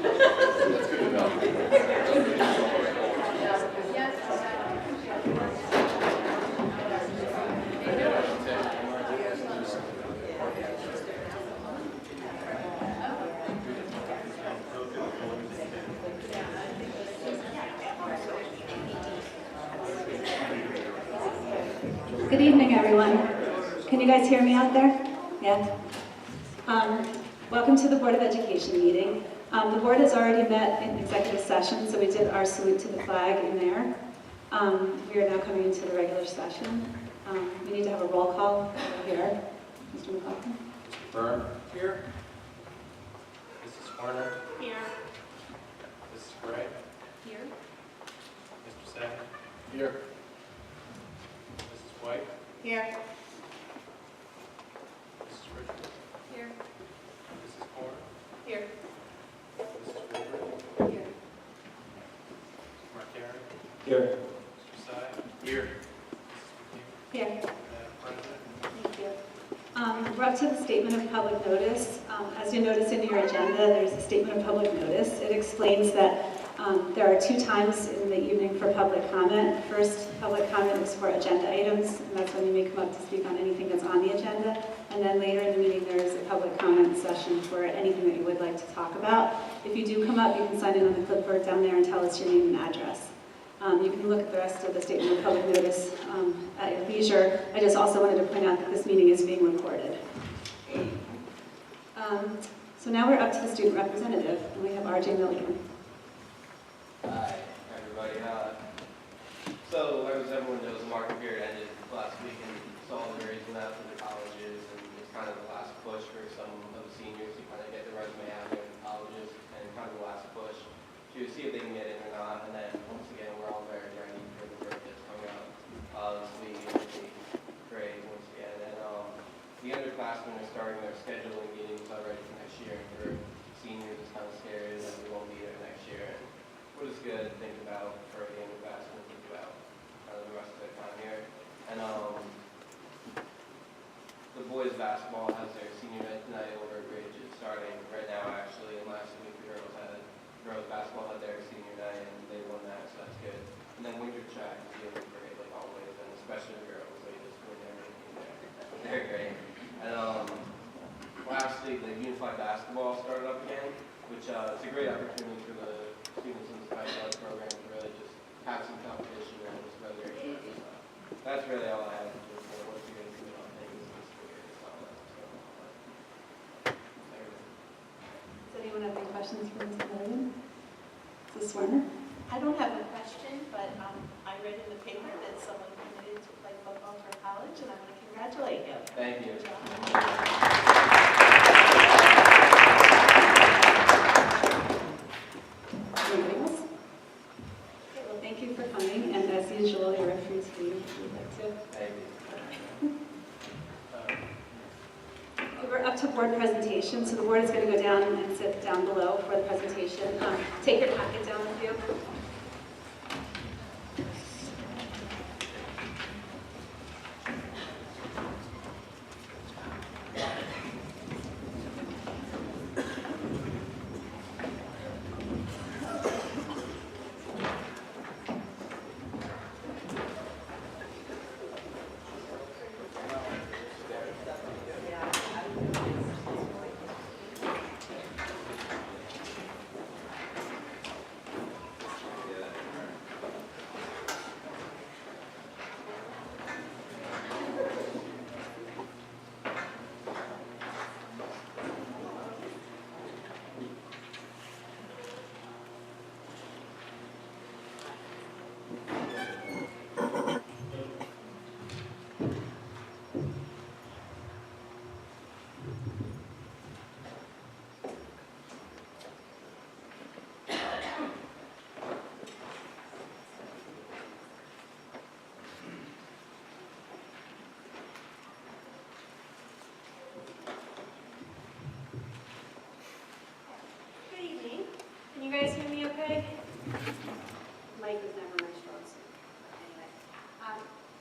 That's good enough. Good evening, everyone. Can you guys hear me out there? Yeah? Welcome to the Board of Education meeting. The board has already met in executive session, so we did our salute to the flag in there. We are now coming into the regular session. We need to have a roll call here. Mr. McLaughlin? Byrne? Here. Mrs. Warner? Here. Mrs. Gray? Here. Mr. Sagan? Here. Mrs. White? Here. Mrs. Richards? Here. Mrs. Moore? Here. Mrs. Wilbur? Here. Mark Aaron? Here. Mr. Sy? Here. Here. Madam President? Thank you. We're up to the statement of public notice. As you notice in your agenda, there's a statement of public notice. It explains that there are 2 times in the evening for public comment. First, public comment is for agenda items, and that's when you may come up to speak on anything that's on the agenda. And then later in the meeting, there is a public comment session for anything that you would like to talk about. If you do come up, you can sign in on the clipboard down there and tell us your name and address. You can look at the rest of the statement of public notice at your leisure. I just also wanted to point out that this meeting is being recorded. So now we're up to the student representative, and we have R.J. Milligan. Hi, everybody. So, as everyone knows, the market period ended last week, and saw the grades went out to the colleges, and it's kind of the last push for some of the seniors to kind of get their resume out there in colleges, and kind of the last push to see if they can get in or not. And then, once again, we're all very ready for the break that's coming up this week, and the grades once again. And the underclassmen are starting their scheduling meetings already for next year, and for seniors, it's kind of scary that we won't be there next year. And what is good to think about for the underclassmen, think about the rest of their time here. And the boys basketball has their senior night over at Bridge. It's starting right now, actually, and last week the girls basketball had their senior night, and they won that, so that's good. And then winter track is really great, like always, and especially the girls, they just win everything there. They're great. And lastly, the unified basketball started up again, which is a great opportunity for the students in the special ed program to really just have some competition and just know their games. That's really all I have to do for what you guys do on things in the school year. Does anyone have any questions for Ms. Milligan? Mrs. Werner? I don't have a question, but I read in the paper that someone committed to play football for college, and I want to congratulate you. Thank you. Good job. Anybody else? Okay, well, thank you for coming, and as usual, you're free to leave if you'd like to. Thank you. We're up to board presentation, so the board is going to go down and sit down below for the presentation. Take your packet down with you. You guys hear me okay? Mic is never my strong suit. Anyway,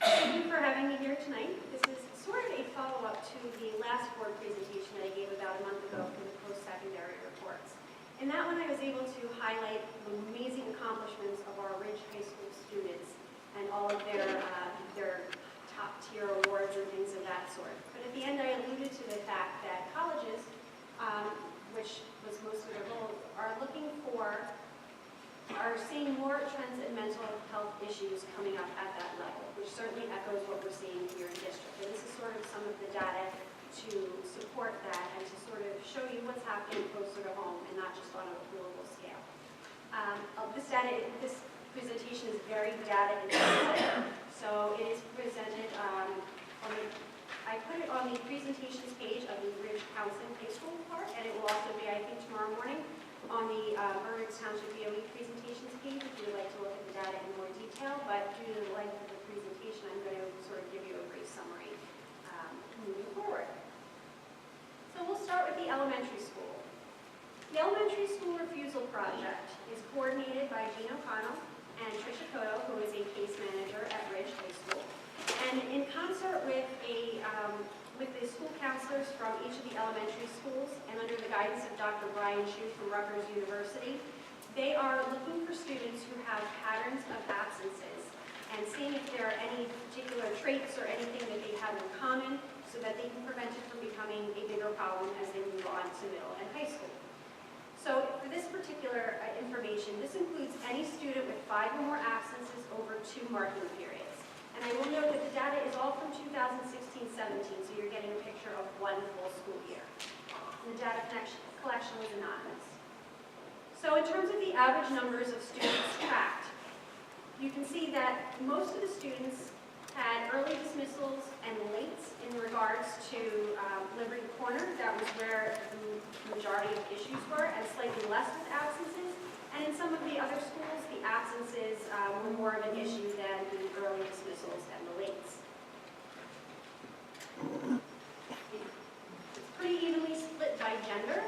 thank you for having me here tonight. This is sort of a follow-up to the last board presentation that I gave about a month ago from the post-secondary reports. In that one, I was is able to highlight the amazing accomplishments of our Ridge High School students and all of their top-tier awards and things of that sort. But at the end, I alluded to the fact that colleges, which was most of their goal, are seeing more trends in mental health issues coming up at that level, which certainly echoes what we're seeing here in district. And this is sort of some of the data to support that and to sort of show you what's happening closer to home and not just on a global scale. This presentation is very data intensive, so it is presented I put it on the presentations page of the Ridge Counseling High School report, and it will also be, I think, tomorrow morning on the Merritt Township BOE presentations page if you would like to look at the data in more detail. But due to the length of the presentation, I'm going to sort of give you a brief summary moving forward. So we'll start with the elementary school. The elementary school refusal project is coordinated by Jean O'Connell and Tricia Cotto, who is a case manager at Ridge High School. And in concert with the school counselors from each of the elementary schools and under the guidance of Dr. Brian Shu from Rutgers University, they are looking for students who have patterns of absences and seeing if there are any particular traits or anything that they have in common so that they can prevent it from becoming a bigger problem as they move on to middle and high school. So for this particular information, this includes any student with 5 or more absences over 2 marking periods. And I will note that the data is all from 2016-17, so you're getting a picture of 1 full school year. And the data collection was anonymous. So in terms of the average numbers of students tracked, you can see that most of the students had early dismissals and lates in regards to Liberty Corner. That was where the majority of issues were, and slightly less with absences. And in some of the other schools, the absences were more of an issue than the early dismissals and the lates. It's pretty evenly split by gender,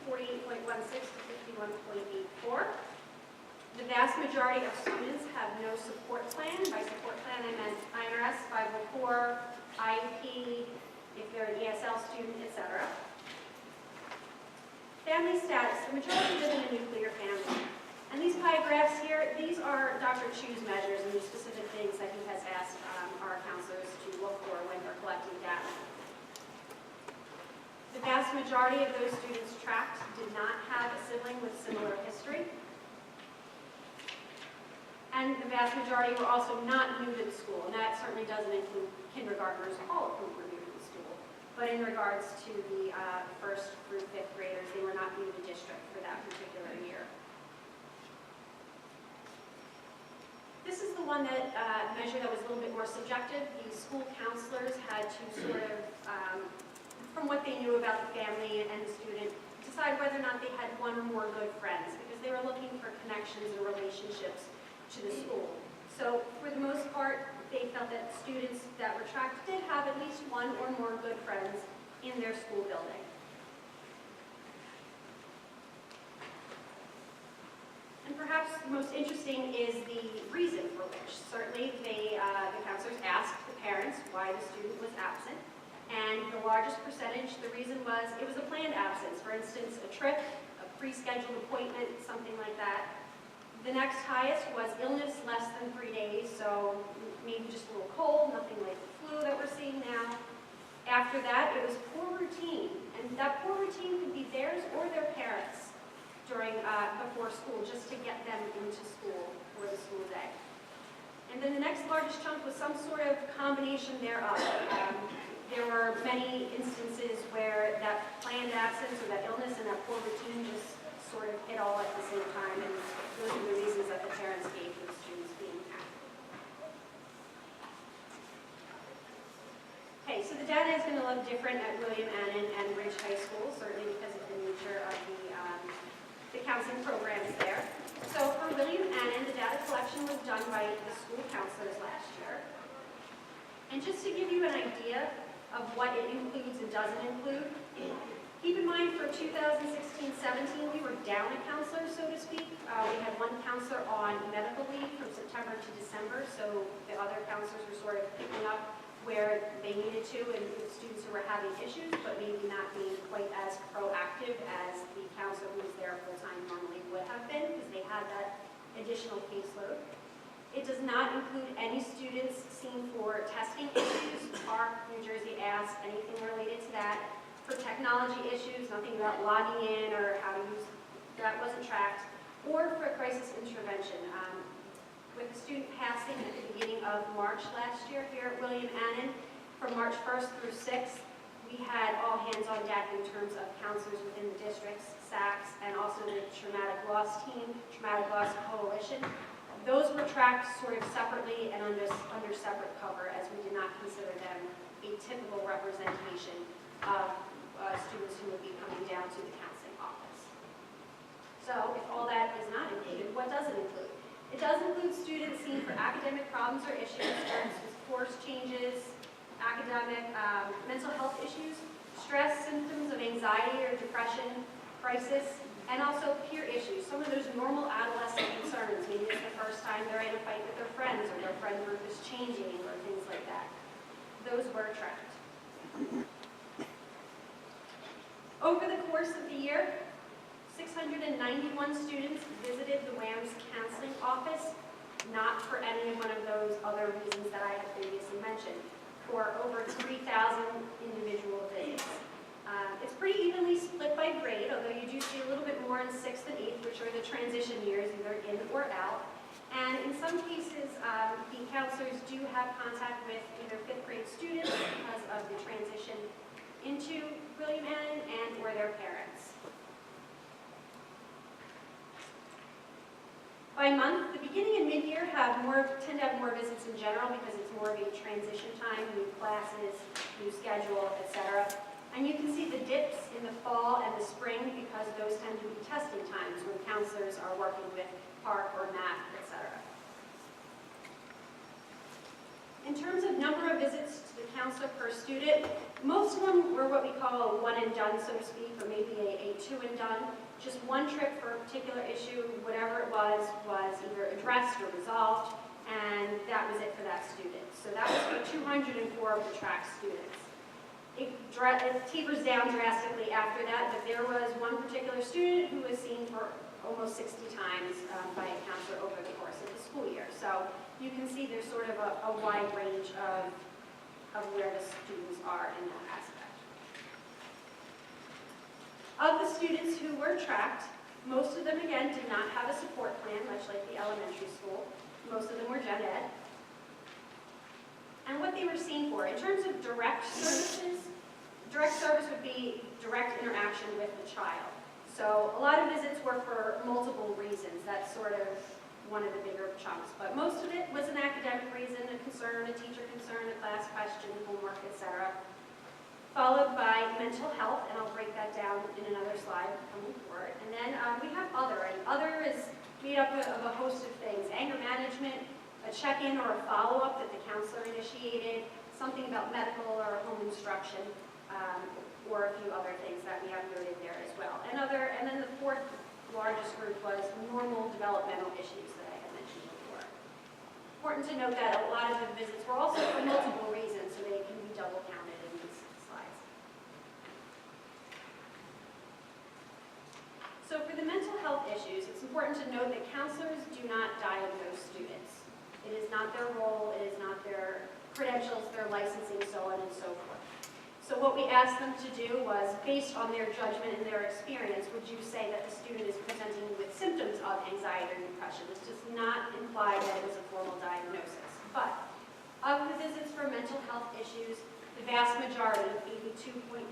48.16 to 51.84. The vast majority of students have no support plan. By support plan, I meant IRS, 504, IEP, if they're an ESL student, etc. Family status. The majority live in a nuclear family. And these pie graphs here, these are Dr. Chu's measures and the specific things that he has asked our counselors to look for when they're collecting data. The vast majority of those students tracked did not have a sibling with similar history. And the vast majority were also not new to the school, and that certainly doesn't include kindergartners, all of whom were new to the school. But in regards to the 1st through 5th graders, they were not new to the district for that particular year. This is the one that measure that was a little bit more subjective. The school counselors had to sort of, from what they knew about the family and the student, decide whether or not they had 1 or more good friends, because they were looking for connections and relationships to the school. So for the most part, they felt that students that were tracked did have at least 1 or more good friends in their school building. And perhaps most interesting is the reason for which. Certainly, the counselors asked the parents why the student was absent, and the largest percentage, the reason was it was a planned absence. For instance, a trip, a pre-scheduled appointment, something like that. The next highest was illness less than 3 days, so maybe just a little cold, nothing like the flu that we're seeing now. After that, it was poor routine, and that poor routine could be theirs or their parents during before school, just to get them into school for the school day. And then the next largest chunk was some sort of combination thereof. There were many instances where that planned absence or that illness and that poor routine just sort of hit all at the same time, and those are the reasons that the parents gave for the students being active. Okay, so the data is going to look different at William Annan and Ridge High School, certainly because of the nature of the counseling programs there. So for William Annan, the data collection was done by the school counselors last year. And just to give you an idea of what it includes and doesn't include, keep in mind for 2016-17, we were down a counselor, so to speak. We had 1 counselor on medical leave from September to December, so the other counselors were sort of picking up where they needed to and with students who were having issues, but maybe not being quite as proactive as the counselor who was there for additional caseload. It does not include any students seen for testing issues. Park, New Jersey asked anything related to that. For technology issues, nothing about logging in or how to use, that wasn't tracked. Or for crisis intervention. With the student passing at the beginning of March last year here at William Annan, from March 1st through 6th, we had all hands on deck in terms of counselors within the districts, SACs, and also the Traumatic Loss Team, Traumatic Loss Coalition. Those were tracked sort of separately and under separate cover, as we did not consider them a typical representation of students who would be coming down to the counseling office. So if all that is not included, what does it include? It does include students seen for academic problems or issues, for instance, course changes, academic, mental health issues, stress symptoms of anxiety or depression, crisis, and also peer issues. Some of those normal adolescent concerns, maybe it's the first time they're in a fight with their friends or their friend group is changing or things like that. Those were tracked. Over the course of the year, 691 students visited the WAM's counseling office, not for any one of those other reasons that I had previously mentioned, for over 3,000 individual visits. It's pretty evenly split by grade, although you do see a little bit more in 6th and 8th, which are the transition years, either in or out. And in some cases, the counselors do have contact with either 5th grade students because of the transition into William Annan and or their parents. By month, the beginning and mid-year tend to have more visits in general because it's more of a transition time, new classes, new schedule, etc. And you can see the dips in the fall and the spring because those tend to be testing times when counselors are working with PARC or math, etc. In terms of number of visits to the counselor per student, most of them were what we call a one and done, so to speak, or maybe a two and done. Just one trip for a particular issue, whatever it was either addressed or resolved, and that was it for that student. So that was for 204 of the track students. It tapers down drastically after that, but there was one particular student who was seen for almost 60 times by a counselor over the course of the school year. So you can see there's sort of a wide range of where the students are in that aspect. Of the students who were tracked, most of them, again, did not have a support plan, much like the elementary school. Most of them were gen ed. And what they were seen for, in terms of direct services, direct service would be direct interaction with the child. So a lot of visits were for multiple reasons. That's sort of one of the bigger chunks. But most of it was an academic reason, a concern, a teacher concern, a class question, homework, etc. Followed by mental health, and I'll break that down in another slide coming forward. And then we have other, and other is made up of a host of things. Anger management, a check-in or a follow-up that the counselor initiated, something about medical or home instruction, or a few other things that we have noted there as well. And then the fourth largest group was normal developmental issues that I had mentioned before. Important to note that a lot of the visits were also for multiple reasons, so they can be double counted in these slides. So for the mental health issues, it's important to note that counselors do not diagnose students. It is not their role, it is not their credentials, their licensing, so on and so forth. So what we asked them to do was, based on their judgment and their experience, would you say that the student is presenting with symptoms of anxiety or depression? This does not imply that it was a formal diagnosis. But of the visits for mental health issues, the vast majority, 82.5%,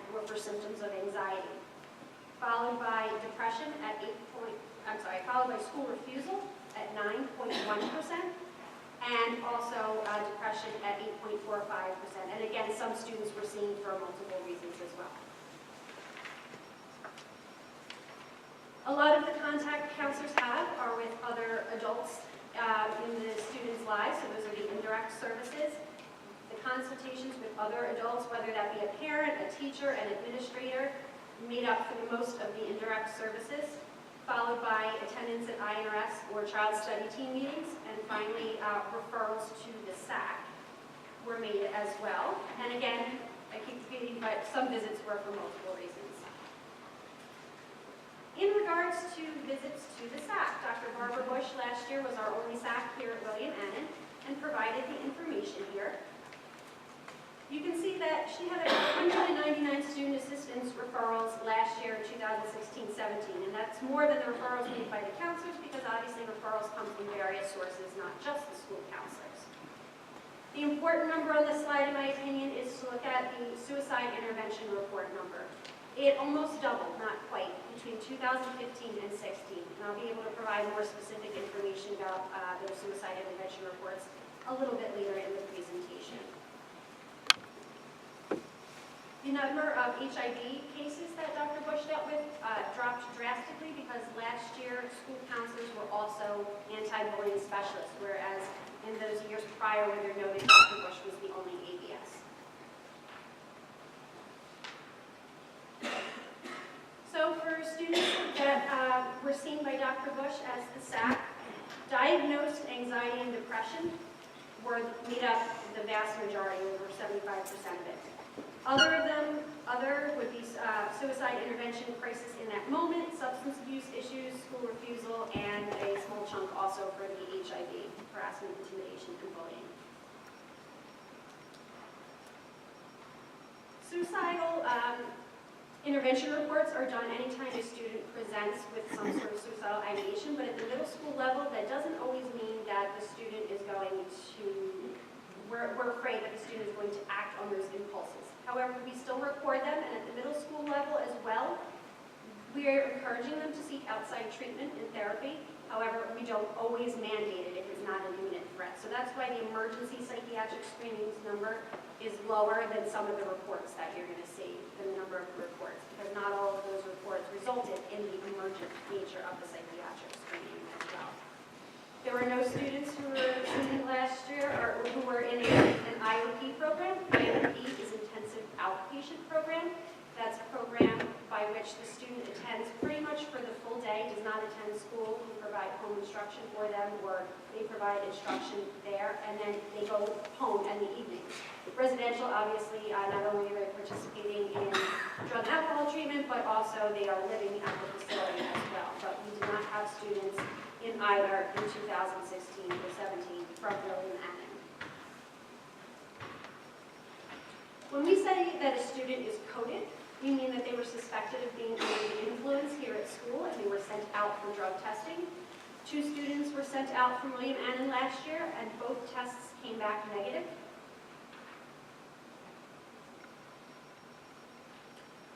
were for symptoms of anxiety, followed by depression at followed by school refusal at 9.1%, and also depression at 8.45%. And again, some students were seen for multiple reasons as well. A lot of the contact counselors have are with other adults in the students' lives, so those are the indirect services. The consultations with other adults, whether that be a parent, a teacher, an administrator, made up for the most of the indirect services, followed by attendance at INRS or child study team meetings, and finally referrals to the SAC were made as well. And again, I keep repeating, but some visits were for multiple reasons. In regards regards to visits to the SAC, Dr. Barbara Bush last year was our only SAC here at William Annan and provided the information here. You can see that she had about 199 student assistance referrals last year, 2016-17, and that's more than the referrals made by the counselors because obviously referrals come from various sources, not just the school counselors. The important number on this slide, in my opinion, is to look at the suicide intervention report number. It almost doubled, not quite, between 2015 and 16, and I'll be able to provide more specific information about those suicide intervention reports a little bit later in the presentation. The number of HIV cases that Dr. Bush dealt with dropped drastically because last year school counselors were also anti-bullying specialists, whereas in those years prior where they're noted, Dr. Bush was the only ABS. So for students that were seen by Dr. Bush as the SAC, diagnosed anxiety and depression made up the vast majority, over 75% of it. Other would be suicide intervention, crisis in that moment, substance abuse issues, school refusal, and a small chunk also for the HIV, harassment, intimidation, and bullying. Suicidal intervention reports are done anytime a student presents with some sort of suicidal ideation, but at the middle school level, that doesn't always mean that the student is going to, we're afraid that the student is going to act on those impulses. However, we still record them, and at the middle school level as well, we are encouraging them to seek outside treatment and therapy. However, we don't always mandate it if it's not an imminent threat. So that's why the emergency psychiatric screenings number is lower than some of the reports that you're going to see, the number of reports, because not all of those reports resulted in the emergent nature of the psychiatric screening as well. There were no students who were seen last year or who were in an IOP program. IOP is intensive outpatient program. That's a program by which the student attends pretty much for the full day, does not attend school. We provide home instruction for them, or they provide instruction there, and then they go home in the evenings. Residential, obviously, not only are they participating in drug and alcohol treatment, but also they are living at the facility as well. But we do not have students in either in 2016 or 17 from William Annan. When we say that a student is coded, we mean that they were suspected of being under the influence here at school and they were sent out for drug testing. 2 students were sent out from William Annan last year and both tests came back negative.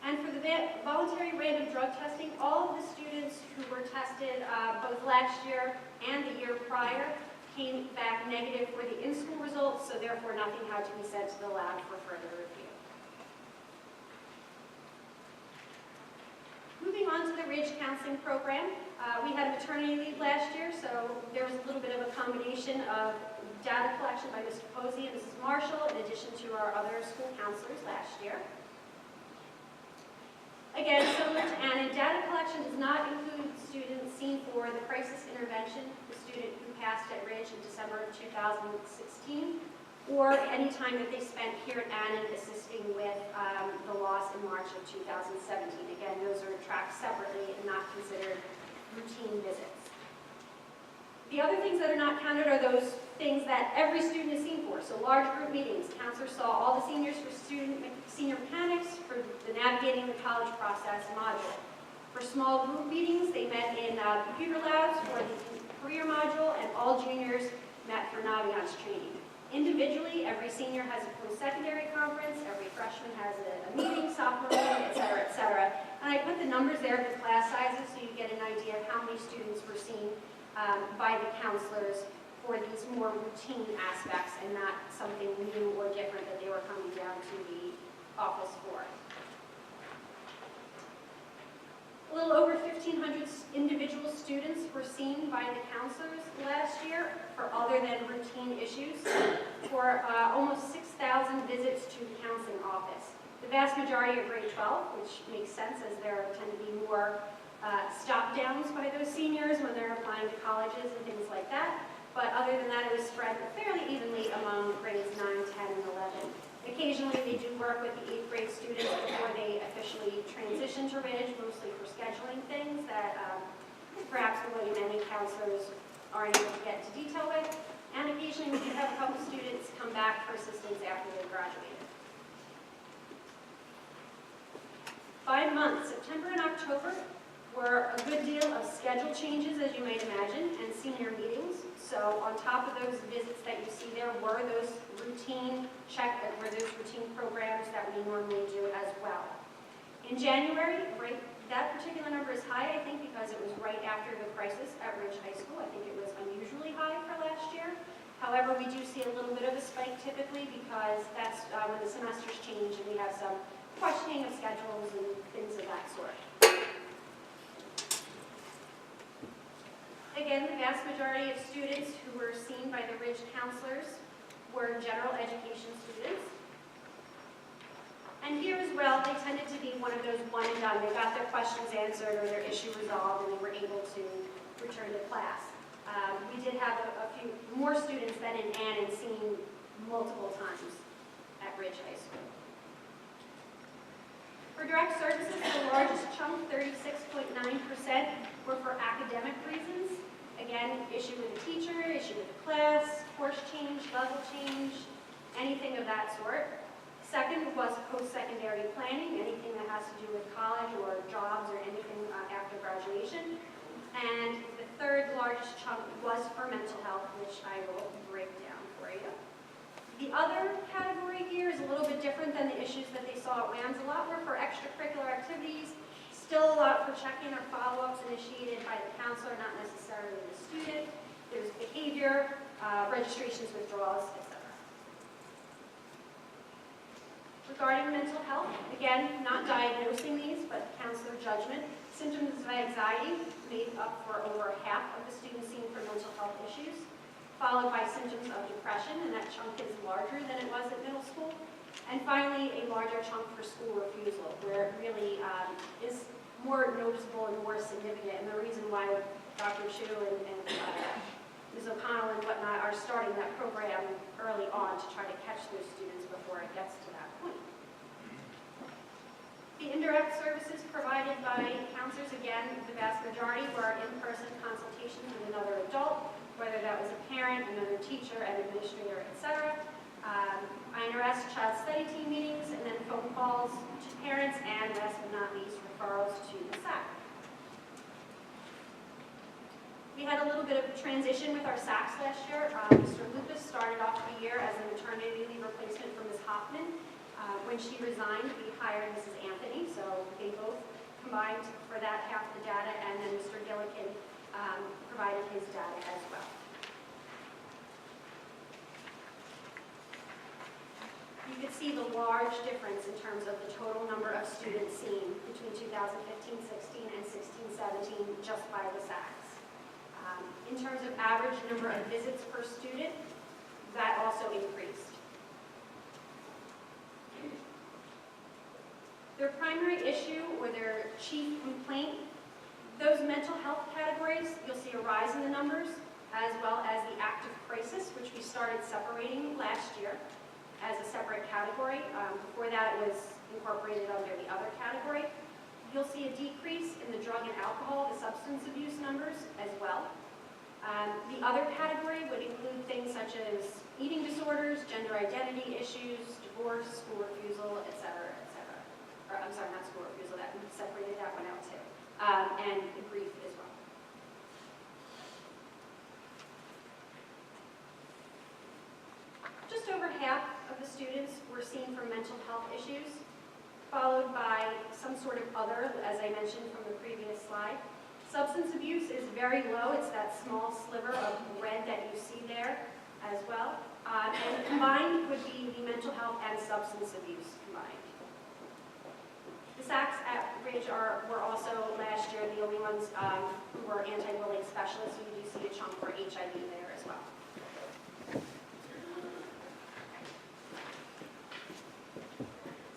And for the voluntary random drug testing, all of the students who were tested both last year and the year prior came back negative for the in-school results, so therefore nothing had to be sent to the lab for further review. Moving on to the Ridge Counseling Program, we had maternity leave last year, so there was a little bit of a combination of data collection by Mr. Posey and Mrs. Marshall, in addition to our other school counselors last year. Again, similar to Annan, data collection does not include students seen for the crisis intervention, the student who passed at Ridge in December of 2016, or any time that they spent here at Annan assisting with the loss in March of 2017. Again, those are tracked separately and not considered routine visits. The other things that are not counted are those things that every student is seen for. So large group meetings, counselors saw all the seniors for senior mechanics, for the navigating the college process module. For small group meetings, they met in computer labs for the career module, and all juniors met for Naviance training. Individually, every senior has a post-secondary conference, every freshman has a meeting, sophomore meeting, et cetera, et cetera. And I put the numbers there of the class sizes so you get an idea of how many students were seen by the counselors for these more routine aspects and not something new or different that they were coming down to the office for. A little over 1,500 individual students were seen by the counselors last year for other than routine issues, for almost 6,000 visits to the counseling office. The vast majority are grade 12, which makes sense as there tend to be more stop downs by those seniors when they're applying to colleges and things like that. But other than that, it was spread fairly evenly among grades 9, 10, and 11. Occasionally, they do work with the 8th grade students before they officially transition to Ridge, mostly for scheduling things that counselors aren't able to get into detail with. And occasionally we do have a couple students come back for assistance after they graduated. By month, September and October were a good deal of schedule changes, as you might imagine, and senior meetings. So on top of those visits that you see there were those routine programs that we normally do as well. In January, that particular number is high, I think, because it was right after the crisis at Ridge High School. I think it was unusually high for last year. However, we do see a little bit of a spike typically because that's when the semesters change and we have some questioning of schedules and things of that sort. Again, the vast majority of students who were seen by the Ridge counselors were general education students. And here as well, they tended to be one of those one and done. They got their questions answered or their issue resolved and they were able to return to class. We did have a few more students than in Ann and seen multiple times at Ridge High School. For direct services, the largest chunk, 36.9%, were for academic reasons. Again, issue with a teacher, issue with a class, course change, level change, anything of that sort. Second was post-secondary planning, anything that has to do with college or jobs or anything after graduation. And the third largest chunk was for mental health, which I will break down for you. The other category here is a little bit different than the issues that they saw at WAMS. A lot were for extracurricular activities, still a lot for check-in or follow-ups initiated by the counselor, not necessarily the student. There's behavior, registrations, withdrawals, etc. Regarding mental health, again, not diagnosing these, but counselor judgment. Symptoms of anxiety made up for over half of the students seen for mental health issues, followed by symptoms of depression, and that chunk is larger than it was at middle school. And finally, a larger chunk for school refusal, where it really is more noticeable and more significant. And the reason why Dr. Chu and Ms. O'Connell and whatnot are starting that program early on to try to catch those students before it gets to that point. The indirect services provided by counselors, again, the vast majority were in-person consultations with another adult, whether that was a parent, another teacher, an administrator, etc. INRS child study team meetings, and then phone calls to parents, and last but not least, referrals to the SAC. We had a little bit of transition with our SACs last year. Mr. Lucas started off the year as a maternity leave replacement for Ms. Hoffman. When she resigned, we hired Mrs. Anthony, so they both combined for that half the data, and then Mr. Gillikin provided his data as well. You could see the large difference in terms of the total number of students seen between 2015-16 and 16-17 just by the SACs. In terms of average number of visits per student, that also increased. Their primary issue or their chief complaint, those mental health categories, you'll see a rise in the numbers, as well as the active crisis, which we started separating last year as a separate category. Before that, it was incorporated under the other category. You'll see a decrease in the drug and alcohol, the substance abuse numbers as well. The other category would include things such as eating disorders, gender identity issues, divorce, school refusal, etc., etc. Or, I'm sorry, not school refusal, that we separated that one out too. And the grief as well. Just over half of the students were seen for mental health issues, followed by some sort of other, as I mentioned from the previous slide. Substance abuse is very low. It's that small sliver of red that you see there as well. And combined would be the mental health and substance abuse combined. The SACs at Ridge were also last year the only ones who were anti-bullying specialists, so you do see a chunk for HIV there as well.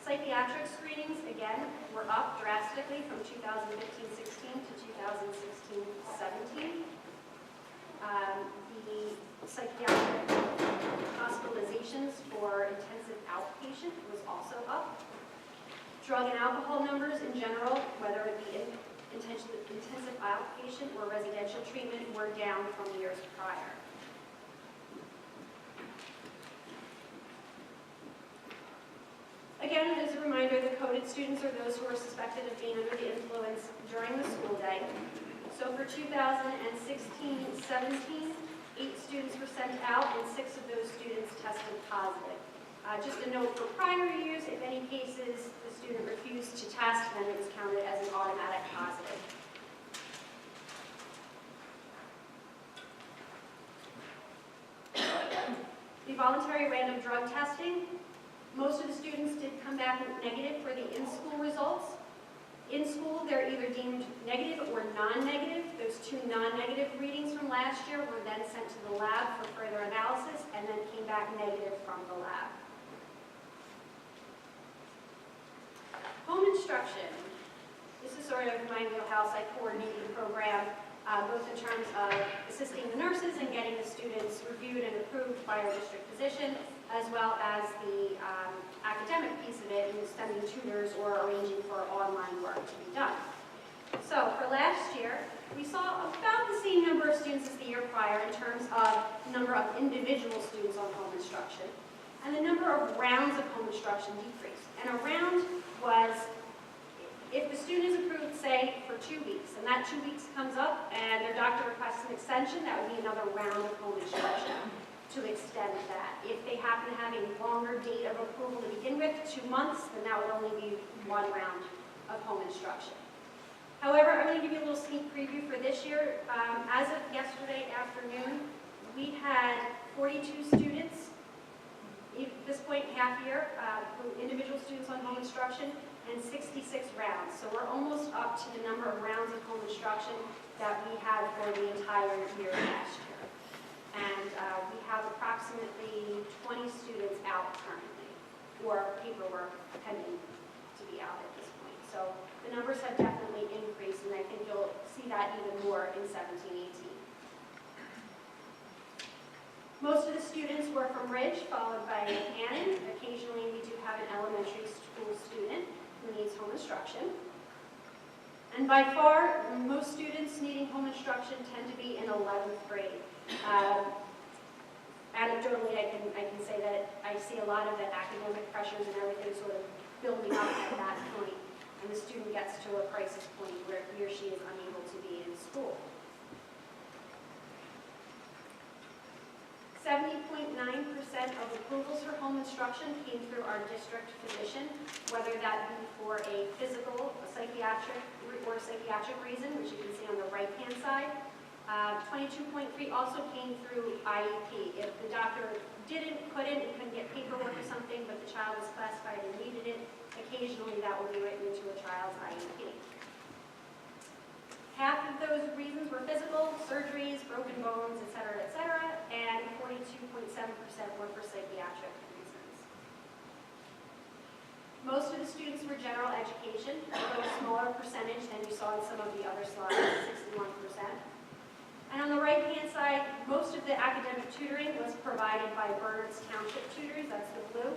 Psychiatric screenings, again, were up drastically from 2015-16 to 2016-17. The psychiatric hospitalizations for intensive outpatient was also up. Drug and alcohol numbers in general, whether it be intensive outpatient or residential treatment were down from years prior. Again, as a reminder, the coded students are those who are suspected of being under the influence during the school day. So for 2016-17, 8 students were sent out and 6 of those students tested positive. Just a note for prior years, if any cases the student refused to test, then it was counted as an automatic positive. The voluntary random drug testing, most of the students did come back negative for the in-school results. In school, they're either deemed negative or non-negative. Those 2 non-negative readings from last year were then sent to the lab for further analysis and then came back negative from the lab. Home instruction. This is sort of my wheelhouse. I coordinate the program, both in terms of assisting the nurses and getting the students reviewed and approved by our district physician, as well as the academic piece of it, and sending tutors or arranging for online work to be done. So for last year, we saw about the same number of students as the year prior in terms of number of individual students on home instruction, and the number of rounds of home instruction decreased. And a round was if the student is approved, say, for 2 weeks, and that 2 weeks comes up and their doctor requests an extension, that would be another round of home instruction to extend that. If they happen to have a longer date of approval to begin with, 2 months, then that would only be 1 round of home instruction. However, I'm going to give you a little sneak preview for this year. As of yesterday afternoon, we had 42 students, at this point half year, individual students on home instruction, and 66 rounds. So we're almost up to the number of rounds of home instruction that we had for the entire year last year. And we have approximately 20 students out currently, or paperwork pending to be out at this point. So the numbers have definitely increased, and I think you'll see that even more in 17-18. Most of the students were from Ridge, followed by Cannon. Occasionally, we do have an elementary school student who needs home instruction. And by far, most students needing home instruction tend to be in 11th grade. Anecdotally, I can say that I see a lot of the academic pressures and everything sort of building up at that point, and the student gets to a crisis point where he or she is unable to be in school. 70.9% of approvals for home instruction came through our district physician, whether that be for a physical, a psychiatric, or psychiatric reason, which you can see on the right-hand side. 22.3 also came through IEP. If the doctor couldn't get paperwork or something, but the child was classified and needed it, occasionally that will be written into a child's IEP. Half of those reasons were physical, surgeries, broken bones, et cetera, and 42.7% were for psychiatric reasons. Most of the students were general education, although a smaller percentage than you saw in some of the other slides, 61%. And on the right-hand side, most of the academic tutoring was provided by Bernard's Township Tutors, that's the blue.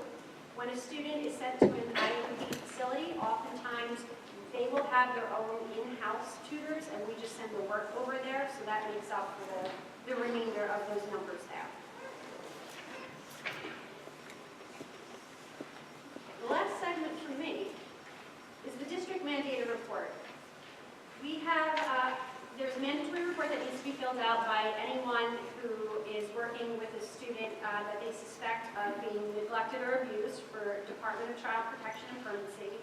When a student is sent to an IEP facility, oftentimes they will have their own in-house tutors, and we just send the work over there, so that makes up for the remainder of those numbers there. The last segment for me is the district mandated report. We have, there's a mandatory report that needs to be filled out by anyone who is working with a student that they suspect of being neglected or abused for Department of Child Protection and Permanency,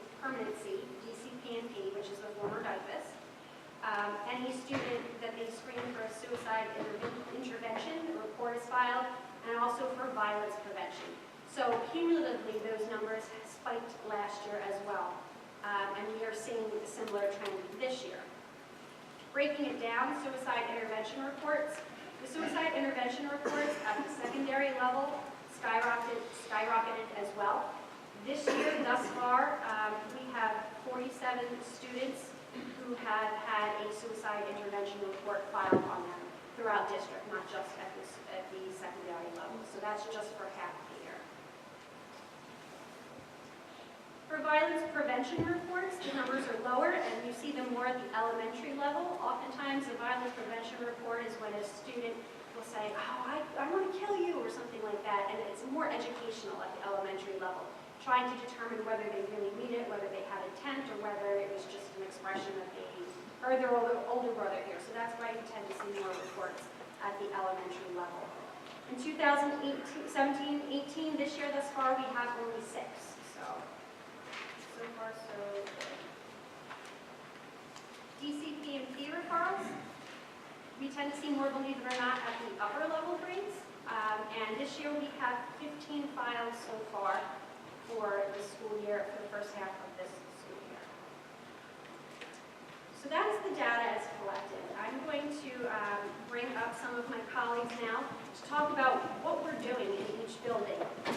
DCP&P, which is the former DIPUS. Any student that they screen for a suicide intervention, the report is filed, and also for violence prevention. So cumulatively, those numbers spiked last year as well, and we are seeing a similar trend this year. Breaking it down, suicide intervention reports. The suicide intervention reports at the secondary level skyrocketed as well. This year, thus far, we have 47 students who have had a suicide intervention report filed on them throughout district, not just at the secondary level. So that's just for half the year. For violence prevention reports, the numbers are lower, and you see them more at the elementary level. Oftentimes, a violence prevention report is when a student will say, oh, I want to kill you, or something like that, and it's more educational at the elementary level, trying to determine whether they really mean it, whether they had intent, or whether it was just an expression that they heard their older brother here. So that's why you tend to see more reports at the elementary level. In 2017-18, this year thus far, we have only 6. So far, so good. DCP and P referrals, we tend to see more, believe it or not, at the upper level grades. And this year we have 15 files so far for the school year, for the first half of this school year. So that is the data as collected. I'm going to bring up some of my colleagues now to talk about what we're doing in each building to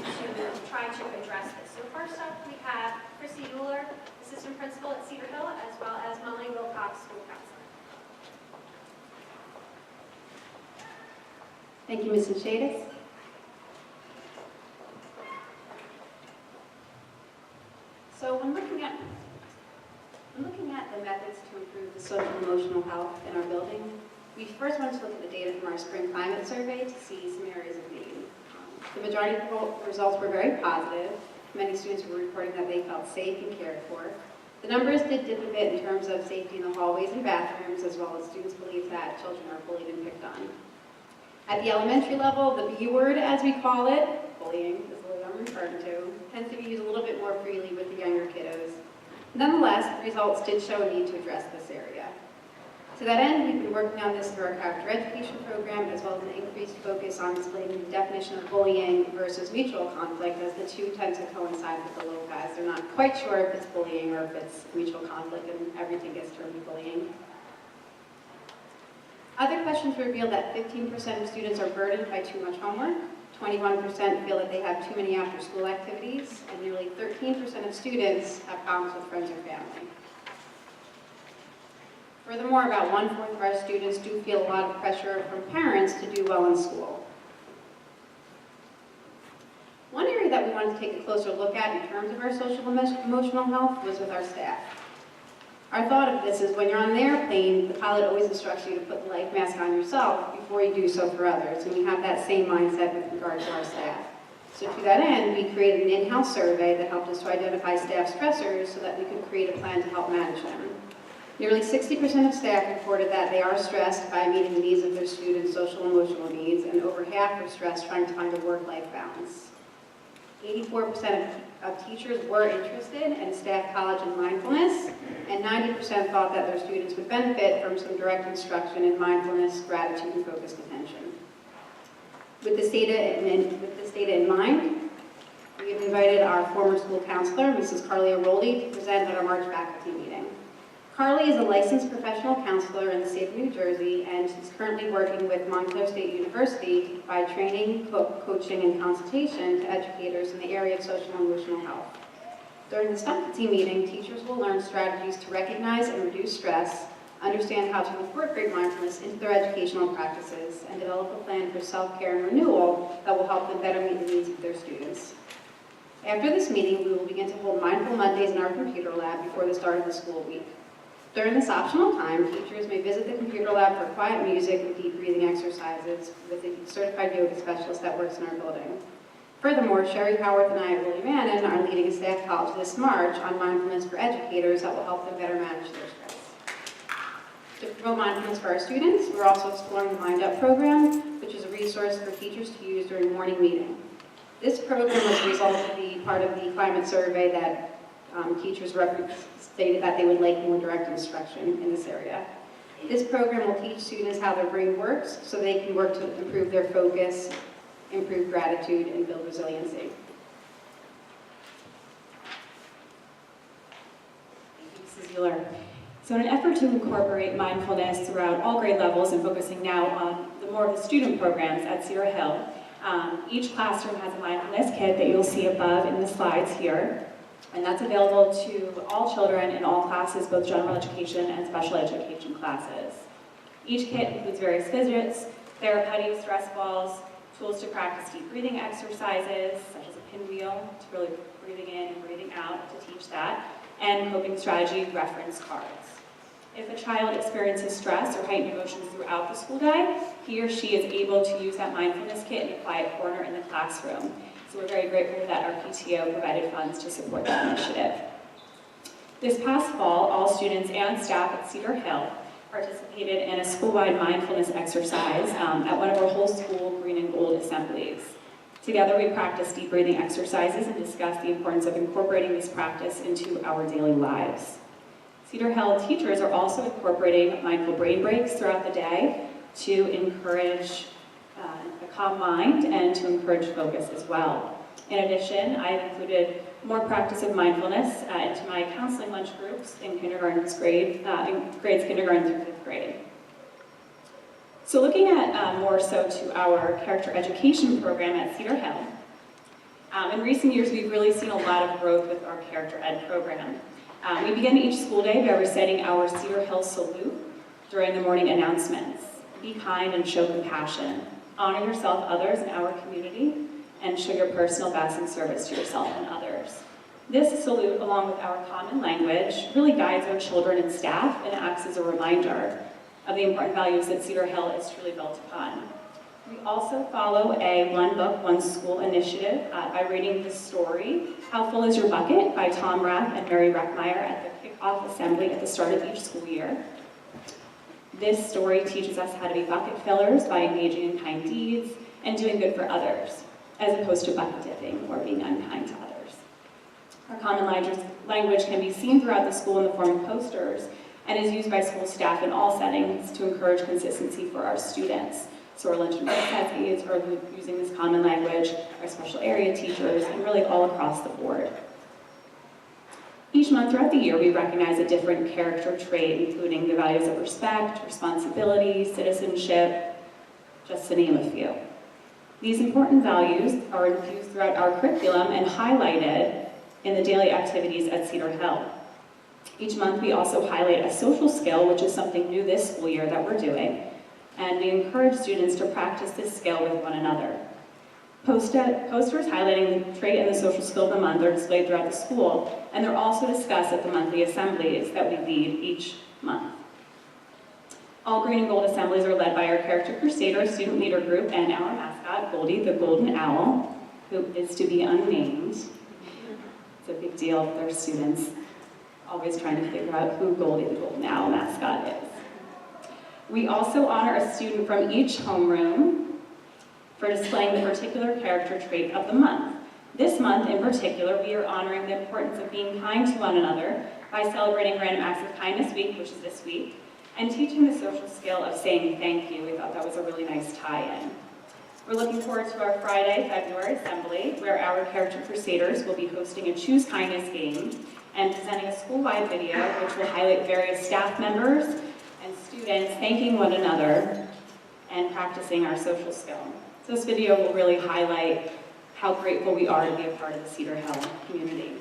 try to address this. So first up, we have Chrissy Euler, Assistant Principal at Cedar Hill, as well as Molly Wilcox, School Counselor. Thank you, Mrs. Shadis. So when looking at the methods to improve the social and emotional health in our building, we first want to look at the data from our spring climate survey to see some areas of need. The majority of the results were very positive. Many students were reporting that they felt safe and cared for. The numbers did dip a bit in terms of safety in the hallways and bathrooms, as well as students believe that children are bullied and picked on. At the elementary level, the B word, as we call it, bullying is the word I'm referring to, tends to be used a little bit more freely with the younger kiddos. Nonetheless, the results did show a need to address this area. To that end, we've been working on this through our character education program, as well as an increased focus on explaining the definition of bullying versus mutual conflict, as the two tend to coincide with the little guys. They're not quite sure if it's bullying or if it's mutual conflict, and everything gets termed bullying. Other questions revealed that 15% of students are burdened by too much homework, 21% feel that they have too many after-school activities, and nearly 13% of students have problems with friends or family. Furthermore, about 1/4 of our students do feel a lot of pressure from parents to do well in school. One area that we wanted to take a closer look at in terms of our social and emotional health was with our staff. Our thought of this is when you're on the airplane, the pilot always instructs you to put the life mask on yourself before you do so for others, and we have that same mindset with regard to our staff. So to that end, we created an in-house survey that helped us to identify staff stressors so that we could create a plan to help manage them. Nearly 60% of staff reported that they are stressed by meeting the needs of their students' social and emotional needs, and over half are stressed trying to find a work-life balance. 84% of teachers were interested in staff college in mindfulness, and 90% thought that their students would benefit from some direct instruction in mindfulness, gratitude, and focused attention. With this data in mind, we have invited our former school counselor, Mrs. Carly Aroldi, to present at our March faculty meeting. Carly is a licensed professional counselor in the state of New Jersey, and she's currently working with Montclair State University to provide training, coaching, and consultation to educators in the area of social and emotional health. During this faculty meeting, teachers will learn strategies to recognize and reduce stress, understand how to incorporate mindfulness into their educational practices, and develop a plan for self-care and renewal that will help them better meet the needs of their students. After this meeting, we will begin to hold Mindful Mondays in our computer lab before the start of the school week. During this optional time, teachers may visit the computer lab for quiet music and deep breathing exercises with a certified yoga specialist that works in our building. Furthermore, Sherry Howarth and I at William Annan are leading a staff college this March on mindfulness for educators that will help them better manage their stress. To promote mindfulness for our students, we're also exploring the Mind Up program, which is a resource for teachers to use during morning meeting. This program was a result of the part of the climate survey that teachers stated that they would like more direct instruction in this area. This program will teach students how their brain works so they can work to improve their focus, improve gratitude, and build resiliency. Thank you, Mrs. Euler. So in an effort to incorporate mindfulness throughout all grade levels and focusing now on the more of the student programs at Cedar Hill, each classroom has a mindfulness kit that you'll see above in the slides here. And that's available to all children in all classes, both general education and special education classes. Each kit includes various fidgets, therapy, stress balls, tools to practice deep breathing exercises, such as a pinwheel to really breathing in and breathing out to teach that, and coping strategy reference cards. If a child experiences stress or heightened emotions throughout the school day, he or she is able to use that mindfulness kit in a quiet corner in the classroom. So we're very grateful that our PTO provided funds to support that initiative. This past fall, all students and staff at Cedar Hill participated in a school-wide mindfulness exercise at one of our whole school green and gold assemblies. Together, we practiced deep breathing exercises and discussed the importance of incorporating this practice into our daily lives. Cedar Hill teachers are also incorporating mindful brain breaks throughout the day to encourage a calm mind and to encourage focus as well. In addition, I have included more practice of mindfulness into my counseling lunch groups in grades kindergarten through 5th grade. So looking at more so to our character education program at Cedar Hill, in recent years we've really seen a lot of growth with our character ed program. We begin each school day by reciting our Cedar Hill salute during the morning announcements. Be kind and show compassion. Honor yourself, others, and our community, and show your personal best in service to yourself and others. This salute, along with our common language, really guides our children and staff and acts as a reminder of the important values that Cedar Hill is truly built upon. We also follow a One Book, One School initiative by reading the story, How Full Is Your Bucket, by Tom Rath and Mary Reckmeyer at the kickoff assembly at the start of each school year. This story teaches us how to be bucket fillers by engaging in kind deeds and doing good for others, as opposed to bucket dipping or being unkind to others. Our common language can be seen throughout the school in the form of posters and is used by school staff in all settings to encourage consistency for our students. So our lunch and recess aides are using this common language, our special area teachers, and really all across the board. Each month throughout the year, we recognize a different character trait, including the values of respect, responsibility, citizenship, just to name a few. These important values are infused throughout our curriculum and highlighted in the daily activities at Cedar Hill. Each month, we also highlight a social skill, which is something new this school year that we're doing, and we encourage students to practice this skill with one another. Posters highlighting the trait and the social skill of the month are displayed throughout the school, and they're also discussed at the monthly assemblies that we lead each month. All green and gold assemblies are led by our Character Crusader student leader group and our mascot, Goldie, the golden owl, who is to be unnamed. It's a big deal with our students, always trying to figure out who Goldie, the golden owl mascot is. We also honor a student from each homeroom for displaying the particular character trait of the month. This month in particular, we are honoring the importance of being kind to one another by celebrating Random Acts of Kindness Week, which is this week, and teaching the social skill of saying thank you. We thought that was a really nice tie-in. We're looking forward to our Friday, February assembly, where our Character Crusaders will be hosting a Choose Kindness game and presenting a school-wide video which will highlight various staff members and students thanking one another and practicing our social skill. So this video will really highlight how grateful we are to be a part of the Cedar Hill community.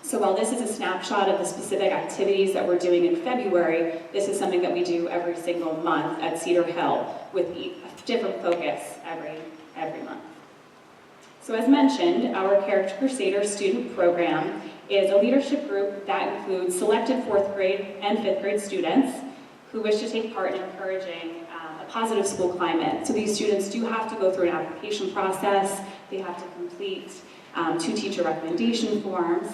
So while this is a snapshot of the specific activities that we're doing in February, this is something that we do every single month at Cedar Hill with a different focus every month. So as mentioned, our Character Crusader student program is a leadership group that includes selected 4th grade and 5th grade students who wish to take part in encouraging a positive school climate. So these students do have to go through an application process, they have to complete 2 teacher recommendation forms,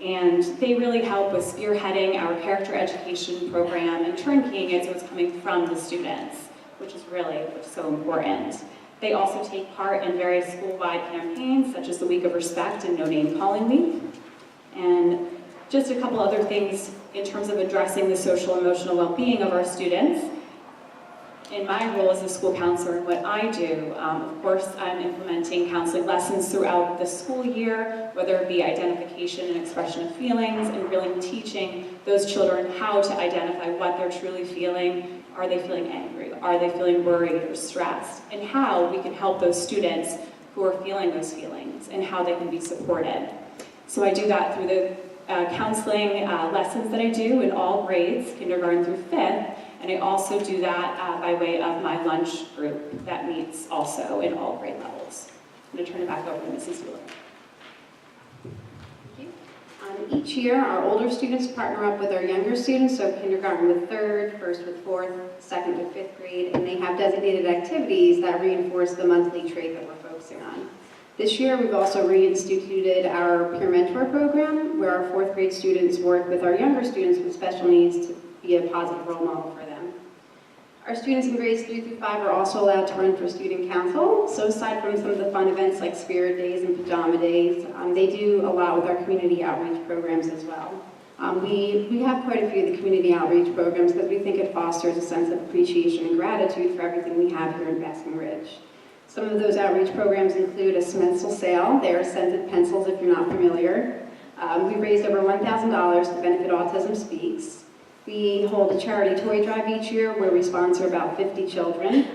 and they really help with spearheading our character education program and turnkeying it so it's coming from the students, which is so important. They also take part in various school-wide campaigns, such as the Week of Respect and No Name Calling Week. And just a couple other things in terms of addressing the social and emotional well-being of our students. In my role as a school counselor and what I do, of course, I'm implementing counseling lessons throughout the school year, whether it be identification and expression of feelings, and really teaching those children how to identify what they're truly feeling. Are they feeling angry? Are they feeling worried or stressed? And how we can help those students who are feeling those feelings and how they can be supported. So I do that through the counseling lessons that I do in all grades, kindergarten through 5th, and I also do that by way of my lunch group that meets also in all grade levels. I'm going to turn it back over to Mrs. Euler. Each year, our older students partner up with our younger students, so kindergarten with third, first with fourth, second with fifth grade, and they have designated activities that reinforce the monthly trait that we're focusing on. This year, we've also reinstituted our peer mentor program, where our fourth grade students work with our younger students with special needs to be a positive role model for them. Our students in grades 3 through 5 are also allowed to run for student council. So aside from some of the fun events like Spirit Days and Pajama Days, they do a lot with our community outreach programs as well. We have quite a few of the community outreach programs because we think it fosters a sense of appreciation and gratitude for everything we have here in Basking Ridge. Some of those outreach programs include a stencil sale. They are scented pencils if you're not familiar. We raised over $1,000 to benefit Autism Speaks. We hold a charity toy drive each year where we sponsor about 50 children.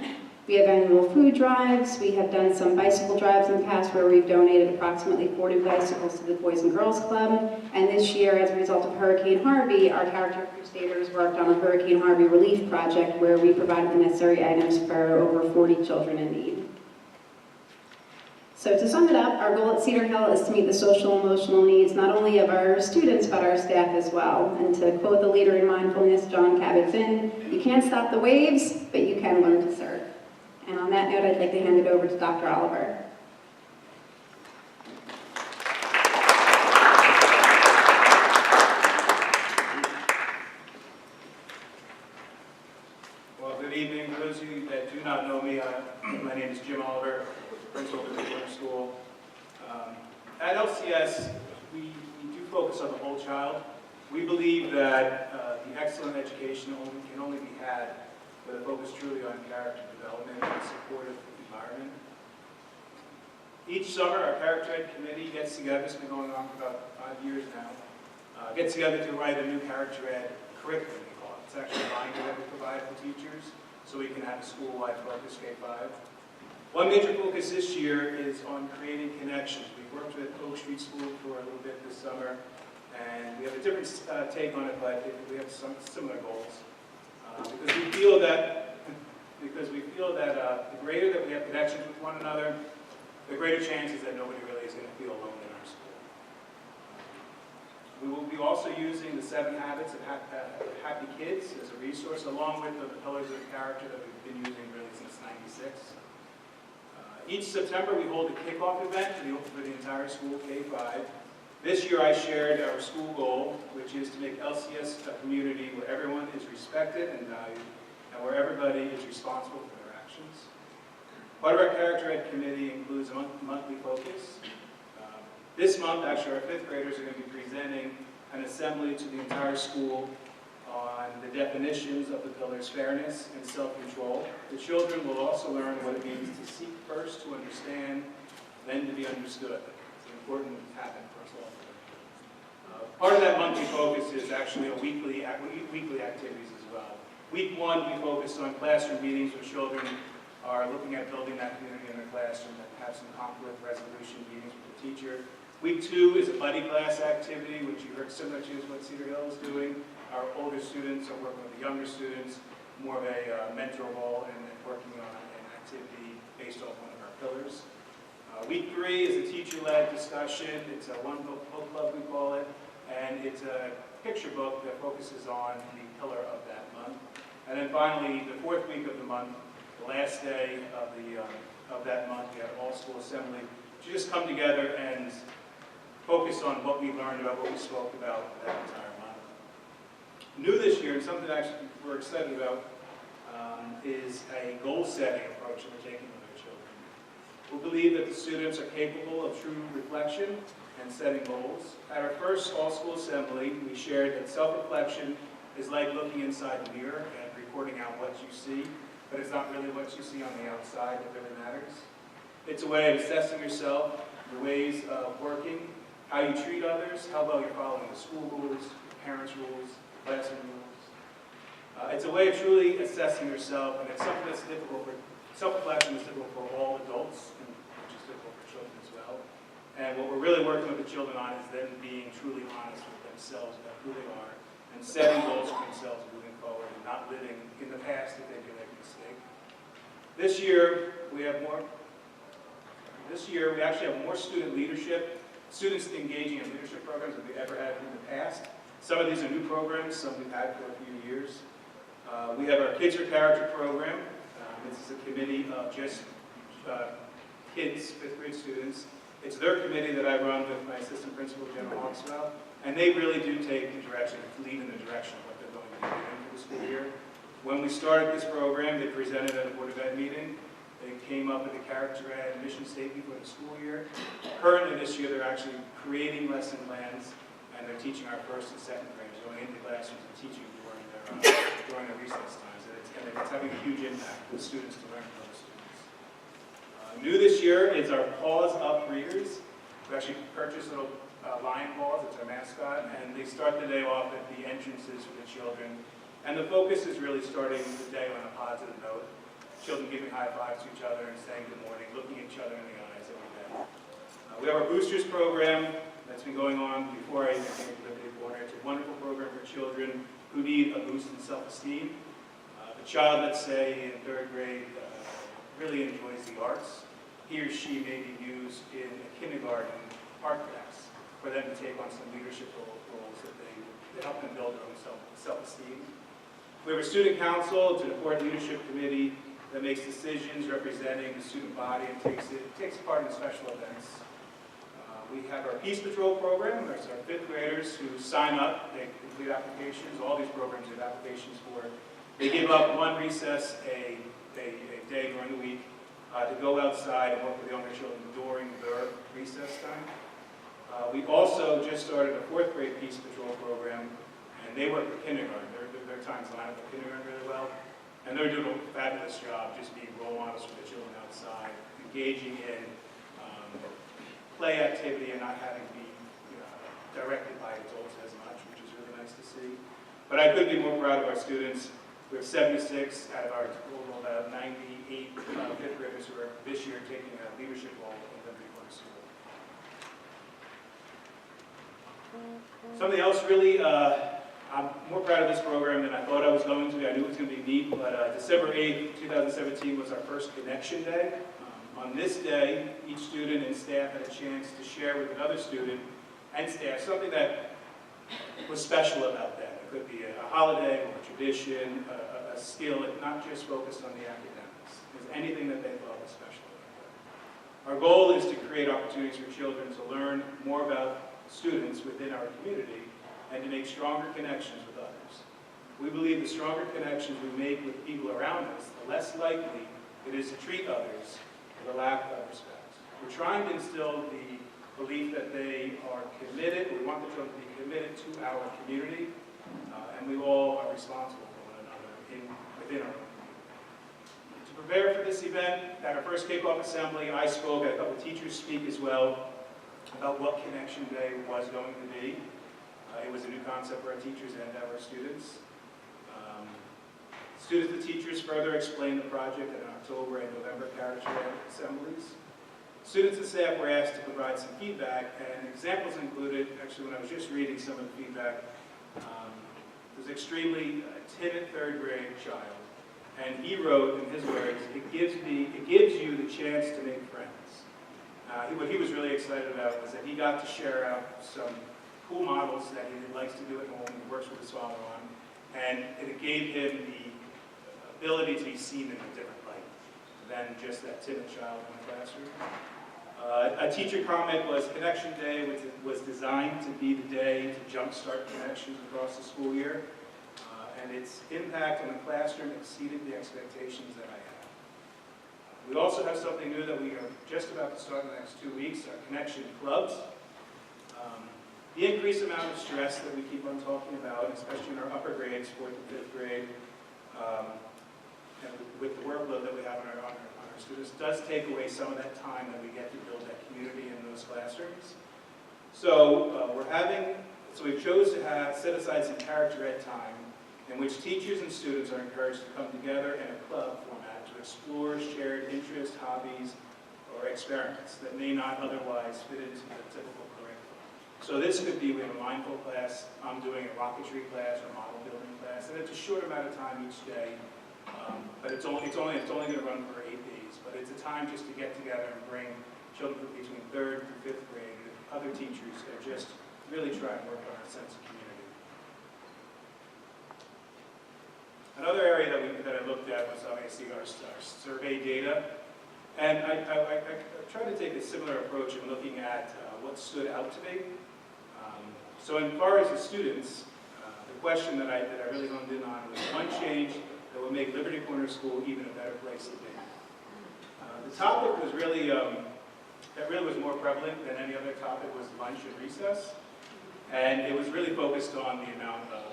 We have annual food drives. We have done some bicycle drives in the past where we've donated approximately 40 bicycles to the Boys and Girls Club. And this year, as a result of Hurricane Harvey, our Character Crusaders worked on a Hurricane Harvey relief project where we provided the necessary items for over 40 children in need. So to sum it up, our goal at Cedar Hill is to meet the social and emotional needs not only of our students, but our staff as well. And to quote the leader in mindfulness, John Kabat-Zinn, you can't stop the waves, but you can learn to surf. And on that note, I'd like to hand it over to Dr. Oliver. Well, good evening. For those of you that do not know me, my name is Jim Oliver, principal of the Woodland School. At LCS, we do focus on the whole child. We believe that the excellent education can only be had with a focus truly on character development and supportive environment. Each summer, our Character Ed Committee gets together, it's been going on for about 5 years now, gets together to write a new Character Ed curriculum, we call it. It's actually a binder that we provide for teachers so we can have a school-wide focus K-5. One major focus this year is on creating connections. We've worked with Oak Street School for a little bit this summer, and we have a different take on it, but we have some similar goals. Because we feel that the greater that we have connections with one another, the greater chances that nobody really is going to feel alone in our school. We will be also using the 7 Habits of Happy Kids as a resource, along with the pillars of character that we've been using really since '96. Each September, we hold a kickoff event for the entire school, K-5. This year, I shared our school goal, which is to make LCS a community where everyone is respected and valued, and where everybody is responsible for their actions. Part of our Character Ed Committee includes a monthly focus. This month, actually, our 5th graders are going to be presenting an assembly to the entire school on the definitions of the pillars fairness and self-control. The children will also learn what it means to seek first, to understand, then to be understood. It's an important habit for us all. Part of that monthly focus is actually weekly activities as well. Week 1, we focused on classroom meetings where children are looking at building that community in their classroom and have some conflict resolution meetings with the teacher. Week 2 is a buddy class activity, which you heard similar to what Cedar Hill is doing. Our older students are working with the younger students, more of a mentor role and working on an activity based off one of our pillars. Week 3 is a teacher-led discussion. It's a one-book club, we call it, and it's a picture book that focuses on the pillar of that month. And then finally, the 4th week of the month, the last day of that month, we have all-school assembly to just come together and focus on what we learned about, what we spoke about for that entire month. New this year, and something actually we're excited about, is a goal-setting approach that we're taking with our children. We believe that the students are capable of true reflection and setting goals. At our first all-school assembly, we shared that self-reflection is like looking inside the mirror and recording out what you see, but it's not really what you see on the outside that really matters. It's a way of assessing yourself, your ways of working, how you treat others, how well you're following the school rules, parents' rules, classroom rules. It's a way of truly assessing yourself, and it's something that's difficult for, self-reflection is difficult for all adults, and which is difficult for children as well. And what we're really working with the children on is them being truly honest with themselves about who they are, and setting goals for themselves moving forward, and not living in the past if they do make a mistake. This year, we actually have more student leadership students engaging in leadership programs that we ever had in the past. Some of these are new programs, some we've had for a few years. We have our Kids for Character program. This is a committee of just kids, 5th grade students. It's their committee that I run with my assistant principal, Jenna Hawkswell, and they really do take the direction, lead in the direction of what they're going to be doing for the school year. When we started this program, they presented at a Board of Ed meeting. They came up with a character ed mission statement for the school year. Currently this year, they're actually creating lesson plans, and they're teaching our 1st and 2nd graders, going into classrooms and teaching during their recess times. And it's having a huge impact with students to learn from other students. New this year is our Paws Up readers. We actually purchased little lion paws, it's our mascot, and they start the day off at the entrances for the children. And the focus is really starting the day on a positive note. Children giving high fives to each other and saying good morning, looking at each other in the eyes every day. We have our Boosters program that's been going on before I even came to Liberty Corner. It's a wonderful program for children who need a boost in self-esteem. The child, let's say, in 3rd grade really enjoys the arts. He or she may be used in a kindergarten art class for them to take on some leadership roles that they help them build their own self-esteem. We have a student council, it's an important leadership committee that makes decisions representing the student body and takes part in special events. We have our Peace Patrol program. There's our 5th graders who sign up, they complete applications. All these programs we have applications for. They give up one recess a day during the week to go outside and work with younger children during their recess time. We also just started a 4th grade Peace Patrol program, and they work with kindergarten. Their times line up with kindergarten really well, and they're doing a fabulous job just being role models for the children outside, engaging in play activity and not having to be directed by adults as much, which is really nice to see. But I couldn't be more proud of our students. We have 76 out of our total of 98 5th graders who are this year taking a leadership role in Liberty Corner School. Something else really, I'm more proud of this program than I thought I was going to be. I knew it was going to be neat, but December 8th, 2017 was our first Connection Day. On this day, each student and staff had a chance to share with another student and staff something that was special about that. It could be a holiday or a tradition, a skill, not just focused on the academics. It was anything that they thought was special about that. Our goal is to create opportunities for children to learn more about students within our community and to make stronger connections with others. We believe the stronger connections we make with people around us, the less likely it is to treat others with a lack of respect. We're trying to instill the belief that they are committed, we want the children to be committed to our community, and we all are responsible for one another within our community. To prepare for this event, at our first kickoff assembly, I spoke, had a couple of teachers speak as well, about what Connection Day was going to be. It was a new concept for our teachers and our students. Students and teachers further explained the project in October and November character assemblies. Students and staff were asked to provide some feedback, and examples included, actually when I was just reading some of the feedback, there's an extremely timid 3rd grade child, and he wrote in his words, it gives you the chance to make friends. What he was really excited about was that he got to share out some cool models that he likes to do at home, he works with his father on, and it gave him the ability to be seen in a different light than just that timid child in the classroom. A teacher comment was Connection Day was designed to be the day to jumpstart connections across the school year, and its impact on the classroom exceeded the expectations that I had. We also have something new that we are just about to start in the next 2 weeks, our Connection Clubs. The increased amount of stress that we keep on talking about, especially in our upper grades, 4th and 5th grade, and with the workload that we have on our students, does take away some of that time that we get to build that community in those classrooms. So we've chosen to set aside some character ed time in which teachers and students are encouraged to come together in a club format to explore shared interests, hobbies, or experiments that may not otherwise fit into the typical curriculum. So this could be, we have a mindful class, I'm doing a rocketry class or model building class, and it's a short amount of time each day, but it's only going to run for 8 days. But it's a time just to get together and bring children between 3rd and 5th grade other teachers are just really trying to work on our sense of community. Another area that I looked at was obviously our survey data. And I tried to take a similar approach in looking at what stood out to me. So as far as the students, the question that I really honed in on was one change that would make Liberty Corner School even a better place to be. The topic was really, that really was more prevalent than any other topic, was lunch and recess. And it was really focused on the amount of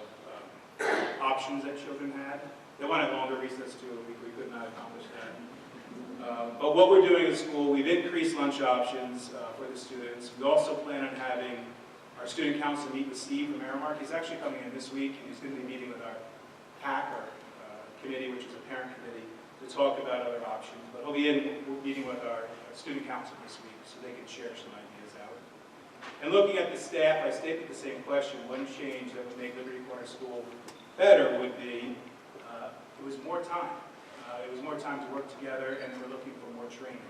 options that children had. They wanted longer recess too, we could not accomplish that. But what we're doing in school, we've increased lunch options for the students. We also plan on having our student council meet with Steve from Aramark. He's actually coming in this week, and he's going to be meeting with our PAC, our committee, which is a parent committee, to talk about other options. But he'll be meeting with our student council this week, so they can share some ideas out. And looking at the staff, I stated the same question. One change that would make Liberty Corner School better would be, it was more time. It was more time to work together, and we're looking for more training.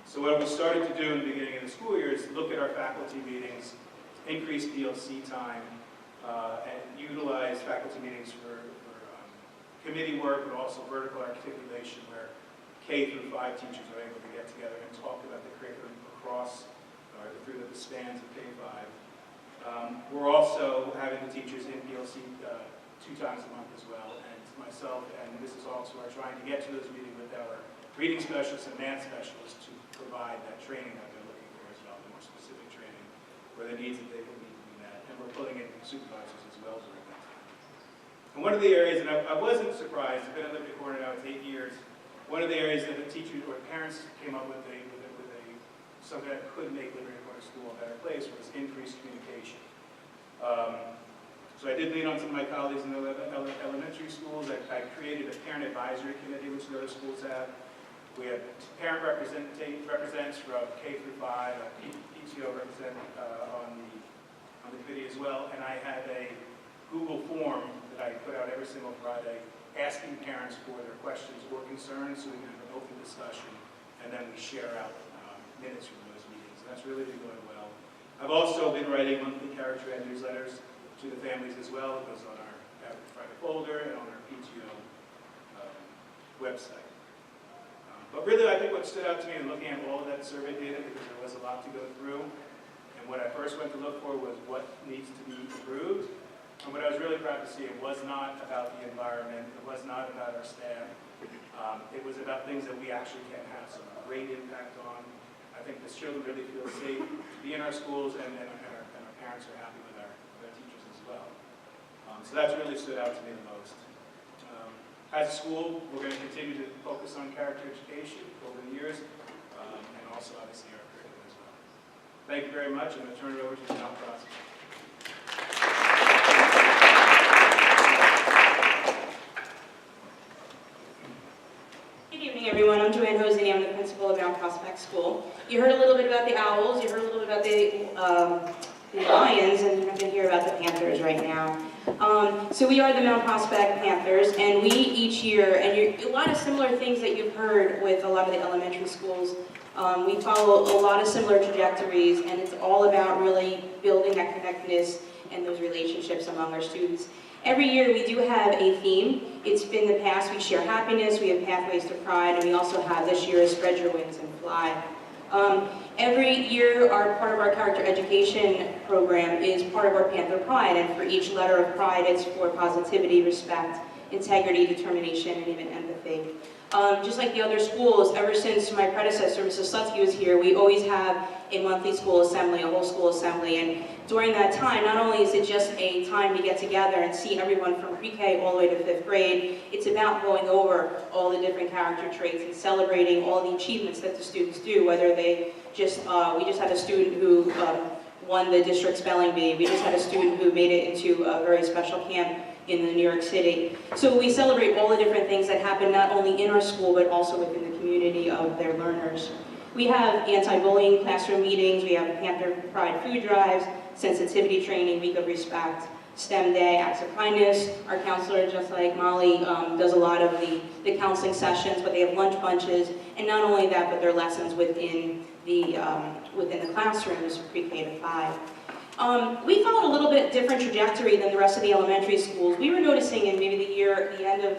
So what we started to do in the beginning of the school year is look at our faculty meetings, increase PLC time, and utilize faculty meetings for committee work, but also vertical articulation, where K through 5 teachers are able to get together and talk about the curriculum across or through the spans of K-5. We're also having the teachers in PLC 2 times a month as well, and myself and Mrs. Also are trying to get to those meetings with our reading specialists and math specialists to provide that training that they're looking for as well, the more specific training, where the needs that they will need to be met. And we're pulling in supervisors as well during that time. And one of the areas, and I wasn't surprised, I've been at Liberty Corner now, it's 8 years, one of the areas that the teachers or parents came up with something that could make Liberty Corner School a better place was increased communication. So I did lean on some of my colleagues in the elementary schools. I created a parent advisory committee, which the other schools have. We have parent representatives from K through 5, PTO representative on the committee as well, and I had a Google form that I put out every single Friday asking parents for their questions or concerns so we can have an open discussion, and then we share out minutes from those meetings, and that's really been going well. I've also been writing monthly character ed newsletters to the families as well. It goes on our private folder and on our PTO website. But really, I think what stood out to me in looking at all of that survey data, because there was a lot to go through, and what I first went to look for was what needs to be improved. And what I was really proud to see, it was not about the environment, it was not about our staff, it was about things that we actually can have some great impact on. I think the children really feel safe to be in our schools, and our parents are happy with our teachers as well. So that's really stood out to me the most. As a school, we're going to continue to focus on character education over the years, and also obviously our curriculum as well. Thank you very much. I'm going to turn it over to Janelle Crosby. Good evening, everyone. I'm Joanne Hosey. I'm the principal of Mount Prospect School. You heard a little bit about the Owls. You heard a little bit about the Lions, and you're not going to hear about the Panthers right now. So we are the Mount Prospect Panthers, and we each year, and a lot of similar things that you've heard with a lot of the elementary schools. We follow a lot of similar trajectories, and it's all about really building that connectedness and those relationships among our students. Every year we do have a theme. It's been the past, we share happiness, we have pathways to pride, and we also have this year spread your wings and fly. Every year, part of our character education program is part of our Panther Pride, and for each letter of pride, it's for positivity, respect, integrity, determination, and even empathy. Just like the other schools, ever since my predecessor, Mrs. Slutsky, was here, we always have a monthly school assembly, a whole school assembly, and during that time, not only is it just a time to get together and see everyone from pre-K all the way to 5th grade, it's about going over all the different character traits and celebrating all the achievements that the students do, whether they just, we just had a student who won the district spelling bee, we just had a student who made it into a very special camp in New York City. So we celebrate all the different things that happen not only in our school, but also within the community of their learners. We have anti-bullying classroom meetings, we have Panther Pride food drives, sensitivity training, week of respect. STEM Day, Acts of Kindness. Our counselor, just like Molly, does a lot of the counseling sessions, but they have lunch bunches, and not only that, but their lessons within the classrooms, pre-K to 5. We followed a little bit different trajectory than the rest of the elementary schools. We were noticing in maybe the end of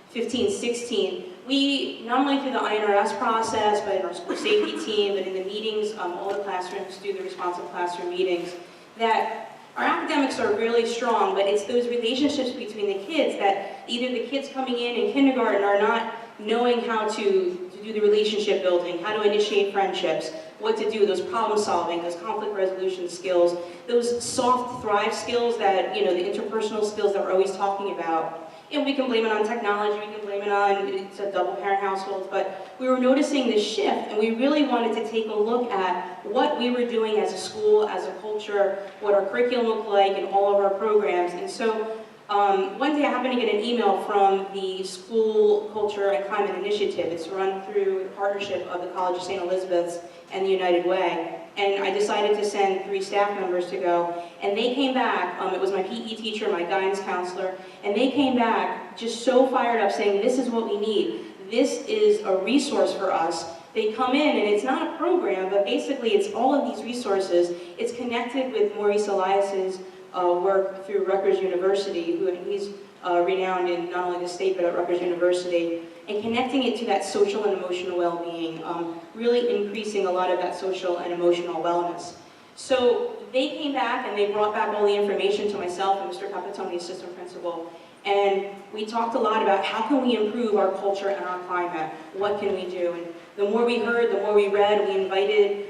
15, 16, we, not only through the INRS process, but in our school safety team, but in the meetings, all the classrooms do the responsive classroom meetings, that our academics are really strong, but it's those relationships between the kids that either the kids coming in kindergarten are not knowing how to do the relationship building, how to initiate friendships, what to do, those problem solving, those conflict resolution skills, those soft thrive skills that, the interpersonal skills that we're always talking about. And we can blame it on technology, we can blame it on, it's a double parent household, but we were noticing this shift, and we really wanted to take a look at what we were doing as a school, as a culture, what our curriculum looked like in all of our programs. And so one day I happened to get an email from the School Culture and Climate Initiative. It's run through the partnership of the College of St. Elizabeth's and the United Way. And I decided to send 3 staff members to go. And they came back, it was my PE teacher, my guidance counselor, and they came back just so fired up saying, this is what we need. This is a resource for us. They come in, and it's not a program, but basically it's all of these resources. It's connected with Maurice Elias's work through Rutgers University, he's renowned in not only the state, but at Rutgers University, and connecting it to that social and emotional well-being, really increasing a lot of that social and emotional wellness. So they came back and they brought back all the information to myself and Mr. Capitone, assistant principal, and we talked a lot about how can we improve our culture and our climate, what can we do? And the more we heard, the more we read, we invited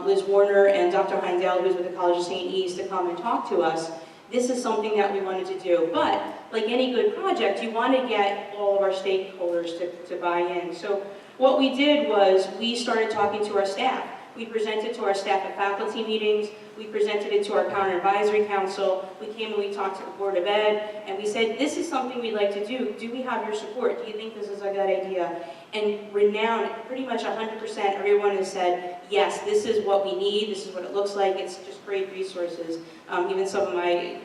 Liz Warner and Dr. Heindel, who's with the College of St. E's, to come and talk to us. This is something that we wanted to do. But like any good project, you want to get all of our stakeholders to buy in. So what we did was we started talking to our staff. We presented to our staff at faculty meetings. We presented it to our Parent Advisory Council. We came and we talked to the Board of Ed, and we said, this is something we'd like to do. Do we have your support? Do you think this is a good idea? And renowned, pretty much 100%, everyone has said, yes, this is what we need, this is what it looks like, it's just great resources. Even some of my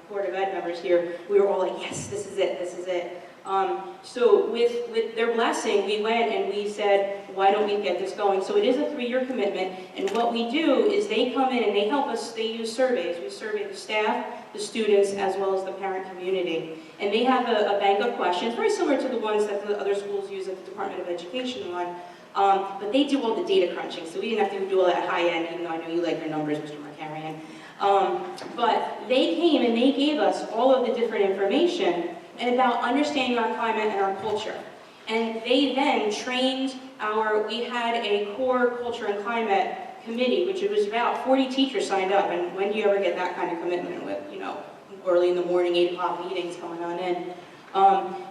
Board of Ed members here, we were all like, yes, this is it, this is it. So with their blessing, we went and we said, why don't we get this going? So it is a 3-year commitment, and what we do is they come in and they help us, they use surveys. We survey the staff, the students, as well as the parent community. And they have a bank of questions, very similar to the ones that the other schools use at the Department of Education on, but they do all the data crunching, so we didn't have to do all that high end, even though I know you like your numbers, Mr. Markarian. But they came and they gave us all of the different information and about understanding our climate and our culture. And they then trained we had a core culture and climate committee, which it was about 40 teachers signed up, and when do you ever get that kind of commitment with, early in the morning, 8 o'clock meetings coming on in.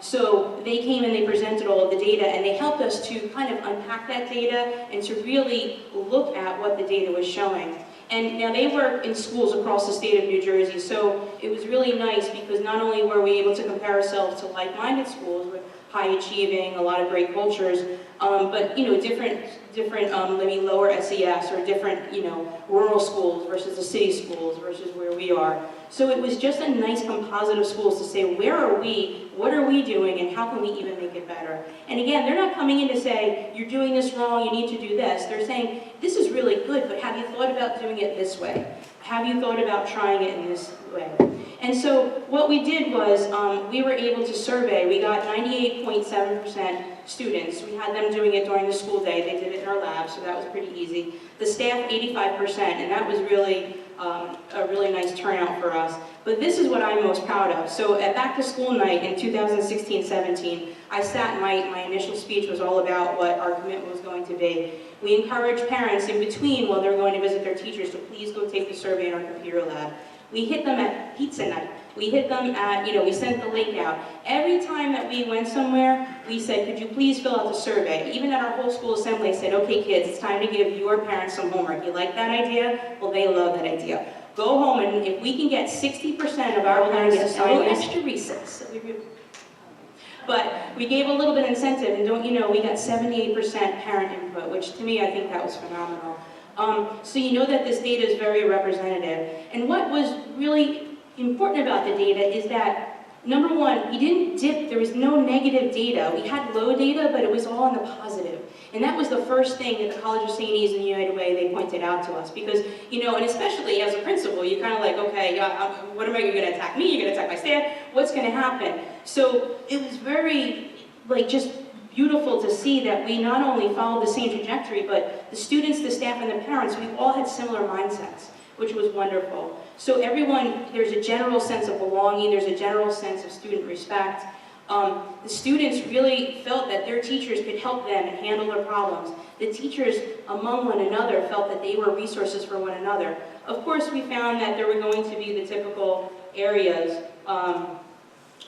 So they came and they presented all of the data, and they helped us to kind of unpack that data and to really look at what the data was showing. And now they work in schools across the state of New Jersey, so it was really nice because not only were we able to compare ourselves to like-minded schools with high achieving, a lot of great cultures, but different maybe lower SES or different rural schools versus the city schools versus where we are. So it was just a nice composite of schools to say, where are we, what are we doing, and how can we even make it better? And again, they're not coming in to say, you're doing this wrong, you need to do this. They're saying, this is really good, but have you thought about doing it this way? Have you thought about trying it in this way? And so what we did was we were able to survey. We got 98.7% students. We had them doing it during the school day. They did it in our lab, so that was pretty easy. The staff, 85%, and that was really a really nice turnout for us. But this is what I'm most proud of. So at back to school night in 2016-17, I sat and my initial speech was all about what our commitment was going to be. We encourage parents in between while they're going to visit their teachers to please go take the survey in our computer lab. We hit them at pizza night. We hit them at, we sent the link out. Every time that we went somewhere, we said, could you please fill out the survey? Even at our whole school assembly, I said, okay kids, it's time to give your parents some homework. You like that idea? Well, they love that idea. Go home, and if we can get 60% of our parents to sign this, extra recess. But we gave a little bit of incentive, and don't you know, we got 78% parent input, which to me, I think that was phenomenal. So you know that this data is very representative. And what was really important about the data is that, number one, we didn't dip, there was no negative data. We had low data, but it was all in the positive. And that was the first thing that the College of St. E's and the United Way, they pointed out to us. Because, you know, and especially as a principal, you're kind of like, okay, what am I, you're going to attack me, you're going to attack my staff, what's going to happen? So it was very, like, just beautiful to see that we not only followed the same trajectory, but the students, the staff, and the parents, we all had similar mindsets, which was wonderful. So everyone, there's a general sense of belonging, there's a general sense of student respect. The students really felt that their teachers could help them and handle their problems. The teachers among one another felt that they were resources for one another. Of course, we found that there were going to be the typical areas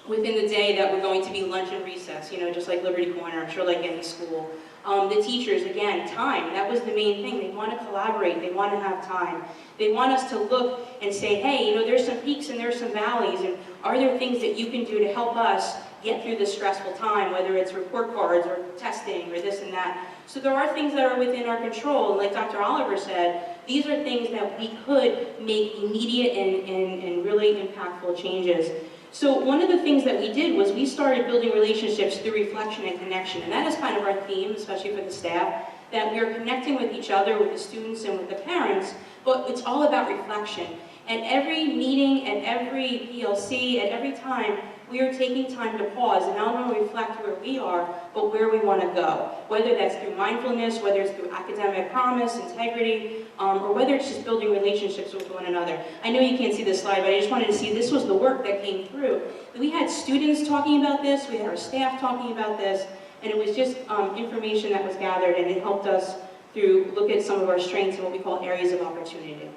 within the day that were going to be lunch and recess, you know, just like Liberty Corner, I'm sure like any school. The teachers, again, time, that was the main thing. They want to collaborate, they want to have time. They want us to look and say, hey, you know, there's some peaks and there's some valleys, and are there things that you can do to help us get through this stressful time, whether it's report cards or testing or this and that. So there are things that are within our control, and like Dr. Oliver said, these are things that we could make immediate and really impactful changes. So one of the things that we did was we started building relationships through reflection and connection, and that is kind of our theme, especially for the staff, that we are connecting with each other, with the students and with the parents, but it's all about reflection. At every meeting, at every PLC, at every time, we are taking time to pause and not only reflect where we are, but where we want to go. Whether that's through mindfulness, whether it's through academic promise, integrity, or whether it's just building relationships with one another. I know you can't see this slide, but I just wanted to see this was the work that came through. We had students talking about this, we had our staff talking about this, and it was just information that was gathered, and it helped us through look at some of our strengths and what we call areas of opportunity,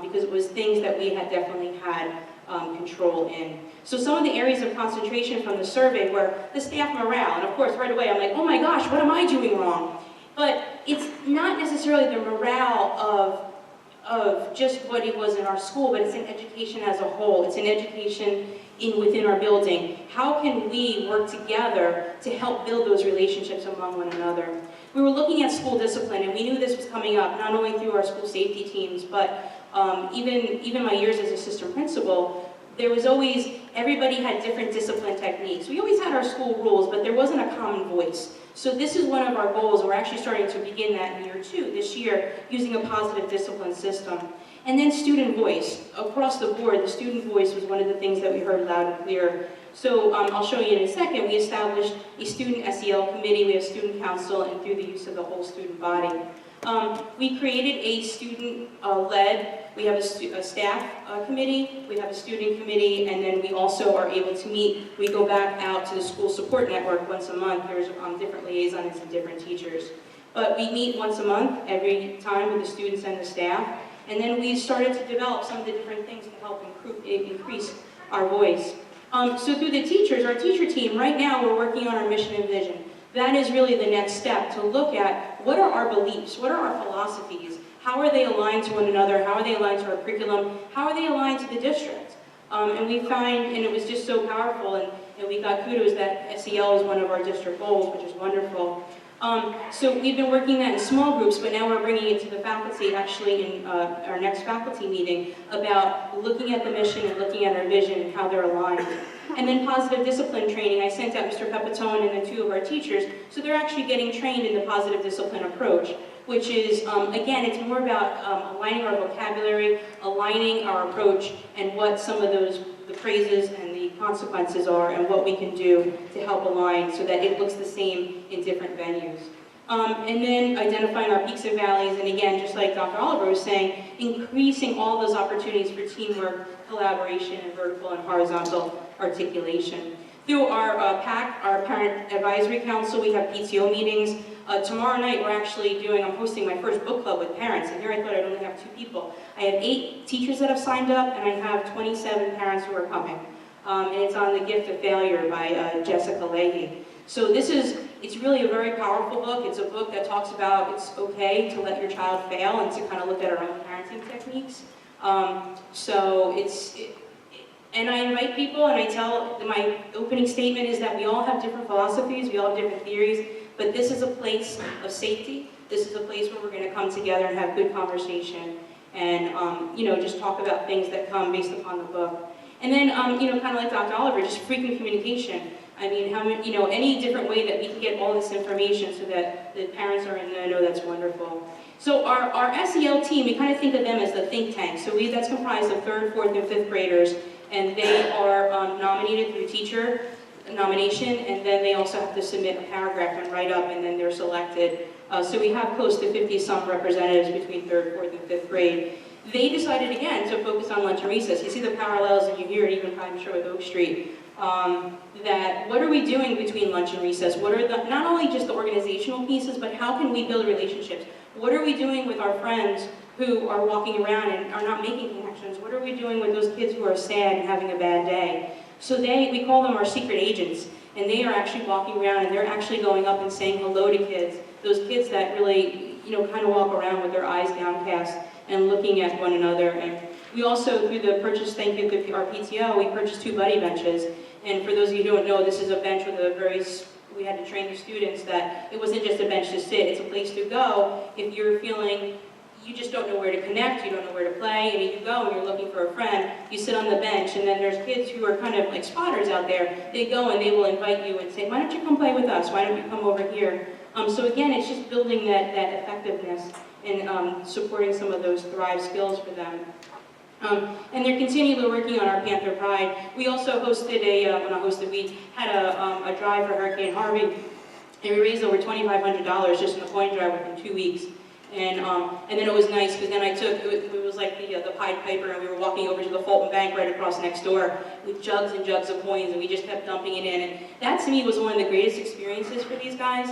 because it was things that we had definitely had control in. So some of the areas of concentration from the survey were the staff morale, and of course right away I'm like, oh my gosh, what am I doing wrong? But it's not necessarily the morale of just what it was in our school, but it's in education as a whole. It's in education within our building. How can we work together to help build those relationships among one another? We were looking at school discipline, and we knew this was coming up, not only through our school safety teams, but even my years as assistant principal, there was always, everybody had different discipline techniques. We always had our school rules, but there wasn't a common voice. So this is one of our goals. We're actually starting to begin that in year 2 this year, using a positive discipline system. And then student voice. Across the board, the student voice was one of the things that we heard loud and clear. So I'll show you in a second. We established a student SEL committee, we have student council, and through the use of the whole student body. We created a student-led, we have a staff committee, we have a student committee, and then we also are able to meet, we go back out to the school support network once a month. There's different liaisons and different teachers. But we meet once a month, every time, with the students and the staff. And then we started to develop some of the different things to help increase our voice. So through the teachers, our teacher team, right now we're working on our mission and vision. That is really the next step, to look at what are our beliefs, what are our philosophies, how are they aligned to one another, how are they aligned to our curriculum, how are they aligned to the district. And we find, and it was just so powerful, and we got kudos that SEL is one of our district goals, which is wonderful. So we've been working that in small groups, but now we're bringing it to the faculty, actually in our next faculty meeting, about looking at the mission and looking at our vision and how they're aligned. And then positive discipline training. I sent out Mr. Pepitone and then 2 of our teachers, so they're actually getting trained in the positive discipline approach, which is, again, it's more about aligning our vocabulary, aligning our approach, and what some of the phrases and the consequences are, and what we can do to help align so that it looks the same in different venues. And then identifying our peaks and valleys, and again, just like Dr. Oliver was saying, increasing all those opportunities for teamwork, collaboration, and vertical and horizontal articulation. Through our PAC, our Parent Advisory Council, we have PTO meetings. Tomorrow night I'm hosting my first book club with parents, and here I thought I'd only have 2 people. I have 8 teachers that have signed up, and I have 27 parents who are coming. And it's on The Gift of Failure by Jessica Leahy. So it's really a very powerful book. It's a book that talks about it's okay to let your child fail and to kind of look at our own parenting techniques. And I invite people, and I tell, my opening statement is that we all have different philosophies, we all have different theories, but this is a place of safety. This is a place where we're going to come together and have good conversation and, just talk about things that come based upon the book. And then, kind of like Dr. Oliver, just frequent communication. I mean, any different way that we can get all this information so that the parents are in the know, that's wonderful. So our SEL team, we kind of think of them as the think tank. So that's comprised of 3rd, 4th, and 5th graders, and they are nominated through teacher nomination, and then they also have to submit a paragraph and write up, and then they're selected. So we have close to 50-some representatives between 3rd, 4th, and 5th grade. They decided again to focus on lunch and recess. You see the parallels, and you hear it even, I'm sure, with Oak Street. That what are we doing between lunch and recess? What are not only just the organizational pieces, but how can we build relationships? What are we doing with our friends who are walking around and are not making connections? What are we doing with those kids who are sad and having a bad day? So we call them our secret agents, and they are actually walking around and they're actually going up and saying hello to kids, those kids that really, kind of walk around with their eyes downcast and looking at one another. And we also, through the purchase, thank you to our PTO, we purchased 2 buddy benches. And for those of you who don't know, this is a bench with we had to train the students that it wasn't just a bench to sit, it's a place to go if you're feeling you just don't know where to connect, you don't know where to play, and you go and you're looking for a friend, you sit on the bench, and then there's kids who are kind of like spotters out there. They go and they will invite you and say, why don't you come play with us? Why don't you come over here? So again, it's just building that effectiveness and supporting some of those Thrive skills for them. And they're continually working on our Panther Pride. We also hosted we had a drive for Hurricane Harvey, and we raised over $2,500 just in the coin drive within 2 weeks. And then it was nice because then it was like the Pied Piper, and we were walking over to the Fulton Bank right across next door with jugs and jugs of coins, and we just kept dumping it in. And that to me was one of the greatest experiences for these guys.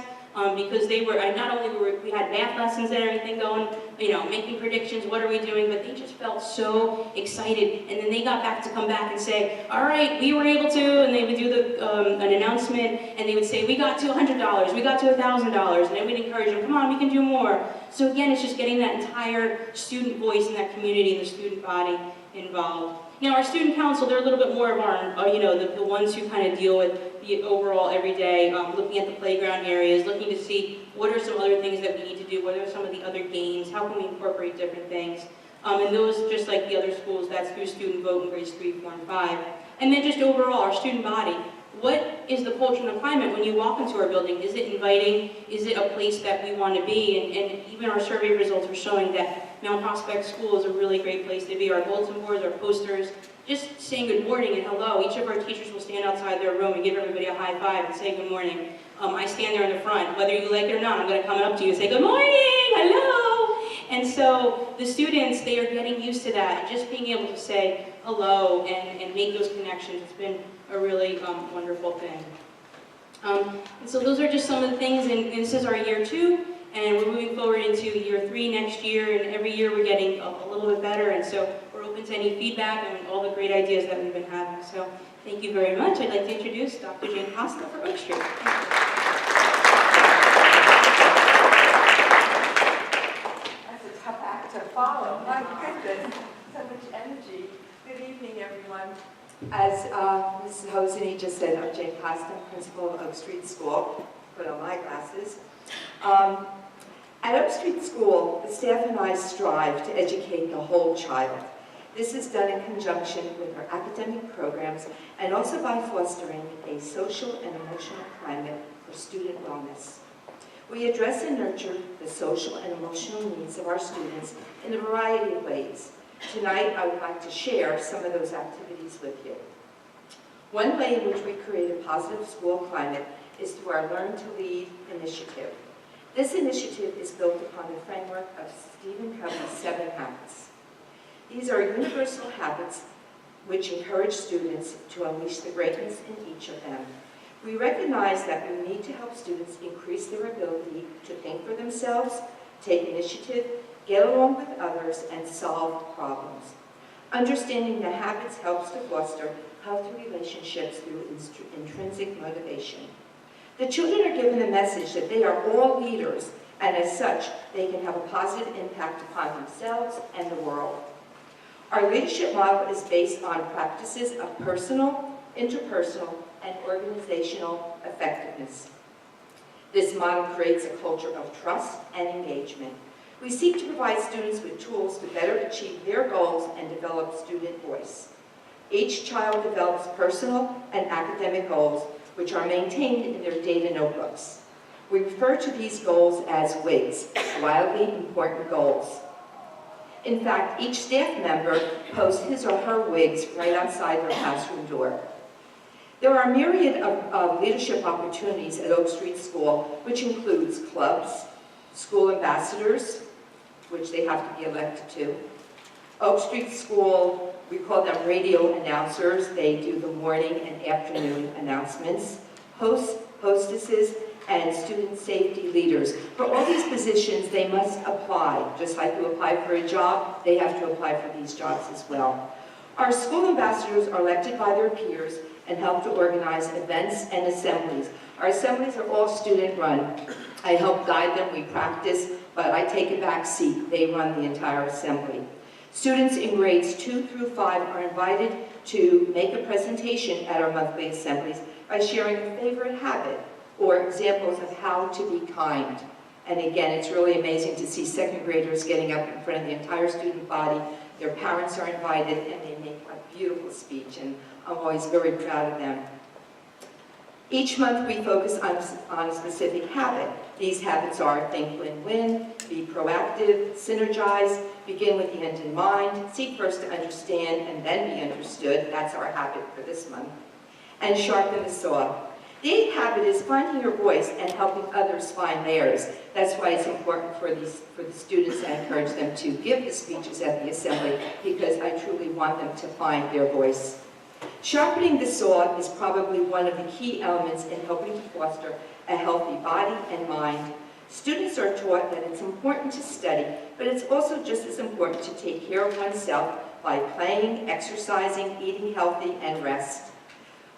Because they were, not only we had math lessons and everything going, making predictions, what are we doing, but they just felt so excited. And then they got back to come back and say, all right, we were able to, and they would do an announcement, and they would say, we got to $100, we got to $1,000, and then we'd encourage them, come on, we can do more. So again, it's just getting that entire student voice in that community and the student body involved. Now, our student council, they're a little bit more of our, the ones who kind of deal with the overall everyday, looking at the playground areas, looking to see what are some other things that we need to do, what are some of the other games, how can we incorporate different things. And those, just like the other schools, that's through student vote in grades 3, 4, and 5. And then just overall, our student body. What is the culture and the climate when you walk into our building? Is it inviting? Is it a place that we want to be? And even our survey results are showing that Mount Prospect School is a really great place to be. Our bulletin boards, our posters, just saying good morning and hello. Each of our teachers will stand outside their room and give everybody a high five and say good morning. I stand there in the front. Whether you like it or not, I'm going to come up to you and say good morning, hello. And so the students, they are getting used to that, and just being able to say hello and make those connections. It's been a really wonderful thing. And so those are just some of the things, and this is our year 2, and we're moving forward into year 3 next year, and every year we're getting a little bit better, and so we're open to any feedback and all the great ideas that we've been having. So thank you very much. I'd like to introduce Dr. Jane Costa for Oak Street. That's a tough act to follow. My goodness, so much energy. Good evening, everyone. As Mrs. Hosany just said, I'm Jane Costa, principal of Oak Street School. Put on my glasses. At Oak Street School, the staff and I strive to educate the whole child. This is done in conjunction with our academic programs and also by fostering a social and emotional climate for student wellness. We address and nurture the social and emotional needs of our students in a variety of ways. Tonight, I would like to share some of those activities with you. One way in which we create a positive school climate is through our Learn to Lead initiative. This initiative is built upon the framework of Stephen Covey's 7 habits. These are universal habits which encourage students to unleash the greatness in each of them. We recognize that we need to help students increase their ability to think for themselves, take initiative, get along with others, and solve problems. Understanding the habits helps to foster healthy relationships through intrinsic motivation. The children are given the message that they are all leaders, and as such, they can have a positive impact upon themselves and the world. Our leadership model is based on practices of personal, interpersonal, and organizational effectiveness. This model creates a culture of trust and engagement. We seek to provide students with tools to better achieve their goals and develop student voice. Each child develops personal and academic goals, which are maintained in their data notebooks. We refer to these goals as WIGs, wildly important goals. In fact, each staff member posts his or her WIGs right outside their classroom door. There are a myriad of leadership opportunities at Oak Street School, which includes clubs, school ambassadors, which they have to be elected to. Oak Street School, we call them radio announcers. They do the morning and afternoon announcements. Hosts, hostesses, and student safety leaders. For all these positions, they must apply. Just like you apply for a job, they have to apply for these jobs as well. Our school ambassadors are elected by their peers and help to organize events and assemblies. Our assemblies are all student-run. I help guide them, we practice, but I take a back seat. They run the entire assembly. Students in grades 2 through 5 are invited to make a presentation at our monthly assemblies by sharing a favorite habit or examples of how to be kind. And again, it's really amazing to see second graders getting up in front of the entire student body. Their parents are invited, and they make a beautiful speech, and I'm always very proud of them. Each month we focus on a specific habit. These habits are think, win, win, be proactive, synergize, begin with the end in mind, seek first to understand and then be understood. That's our habit for this month. And sharpen the saw. The eighth habit is finding your voice and helping others find theirs. That's why it's important for the students. I encourage them to give the speeches at the assembly, because I truly want them to find their voice. Sharpening the saw is probably one of the key elements in helping to foster a healthy body and mind. Students are taught that it's important to study, but it's also just as important to take care of oneself by playing, exercising, eating healthy, and rest.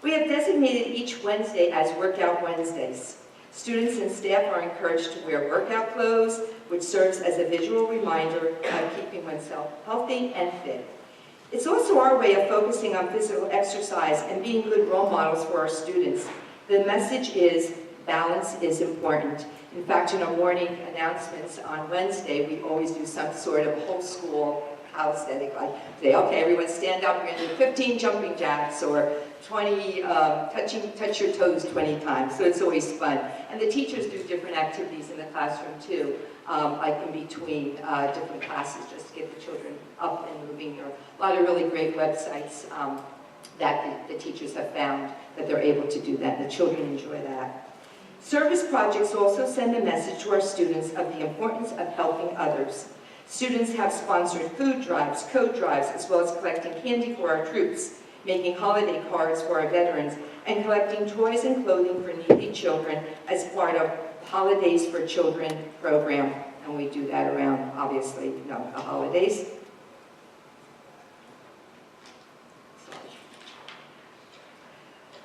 We have designated each Wednesday as Workout Wednesdays. Students and staff are encouraged to wear workout clothes, which serves as a visual reminder of keeping oneself healthy and fit. It's also our way of focusing on physical exercise and being good role models for our students. The message is balance is important. In fact, in our morning announcements on Wednesday, we always do some sort of whole school calisthenic, like say, okay, everyone stand up, we're going to do 15 jumping jacks, or 20, touch your toes 20 times, so it's always fun. And the teachers do different activities in the classroom too, like in between different classes, just to get the children up and moving. There are a lot of really great websites that the teachers have found that they're able to do that, and the children enjoy that. Service projects also send a message to our students of the importance of helping others. Students have sponsored food drives, coat drives, as well as collecting candy for our troops, making holiday cards for our veterans, and collecting toys and clothing for needy children as part of Holidays for Children program. And we do that around, obviously, the holidays.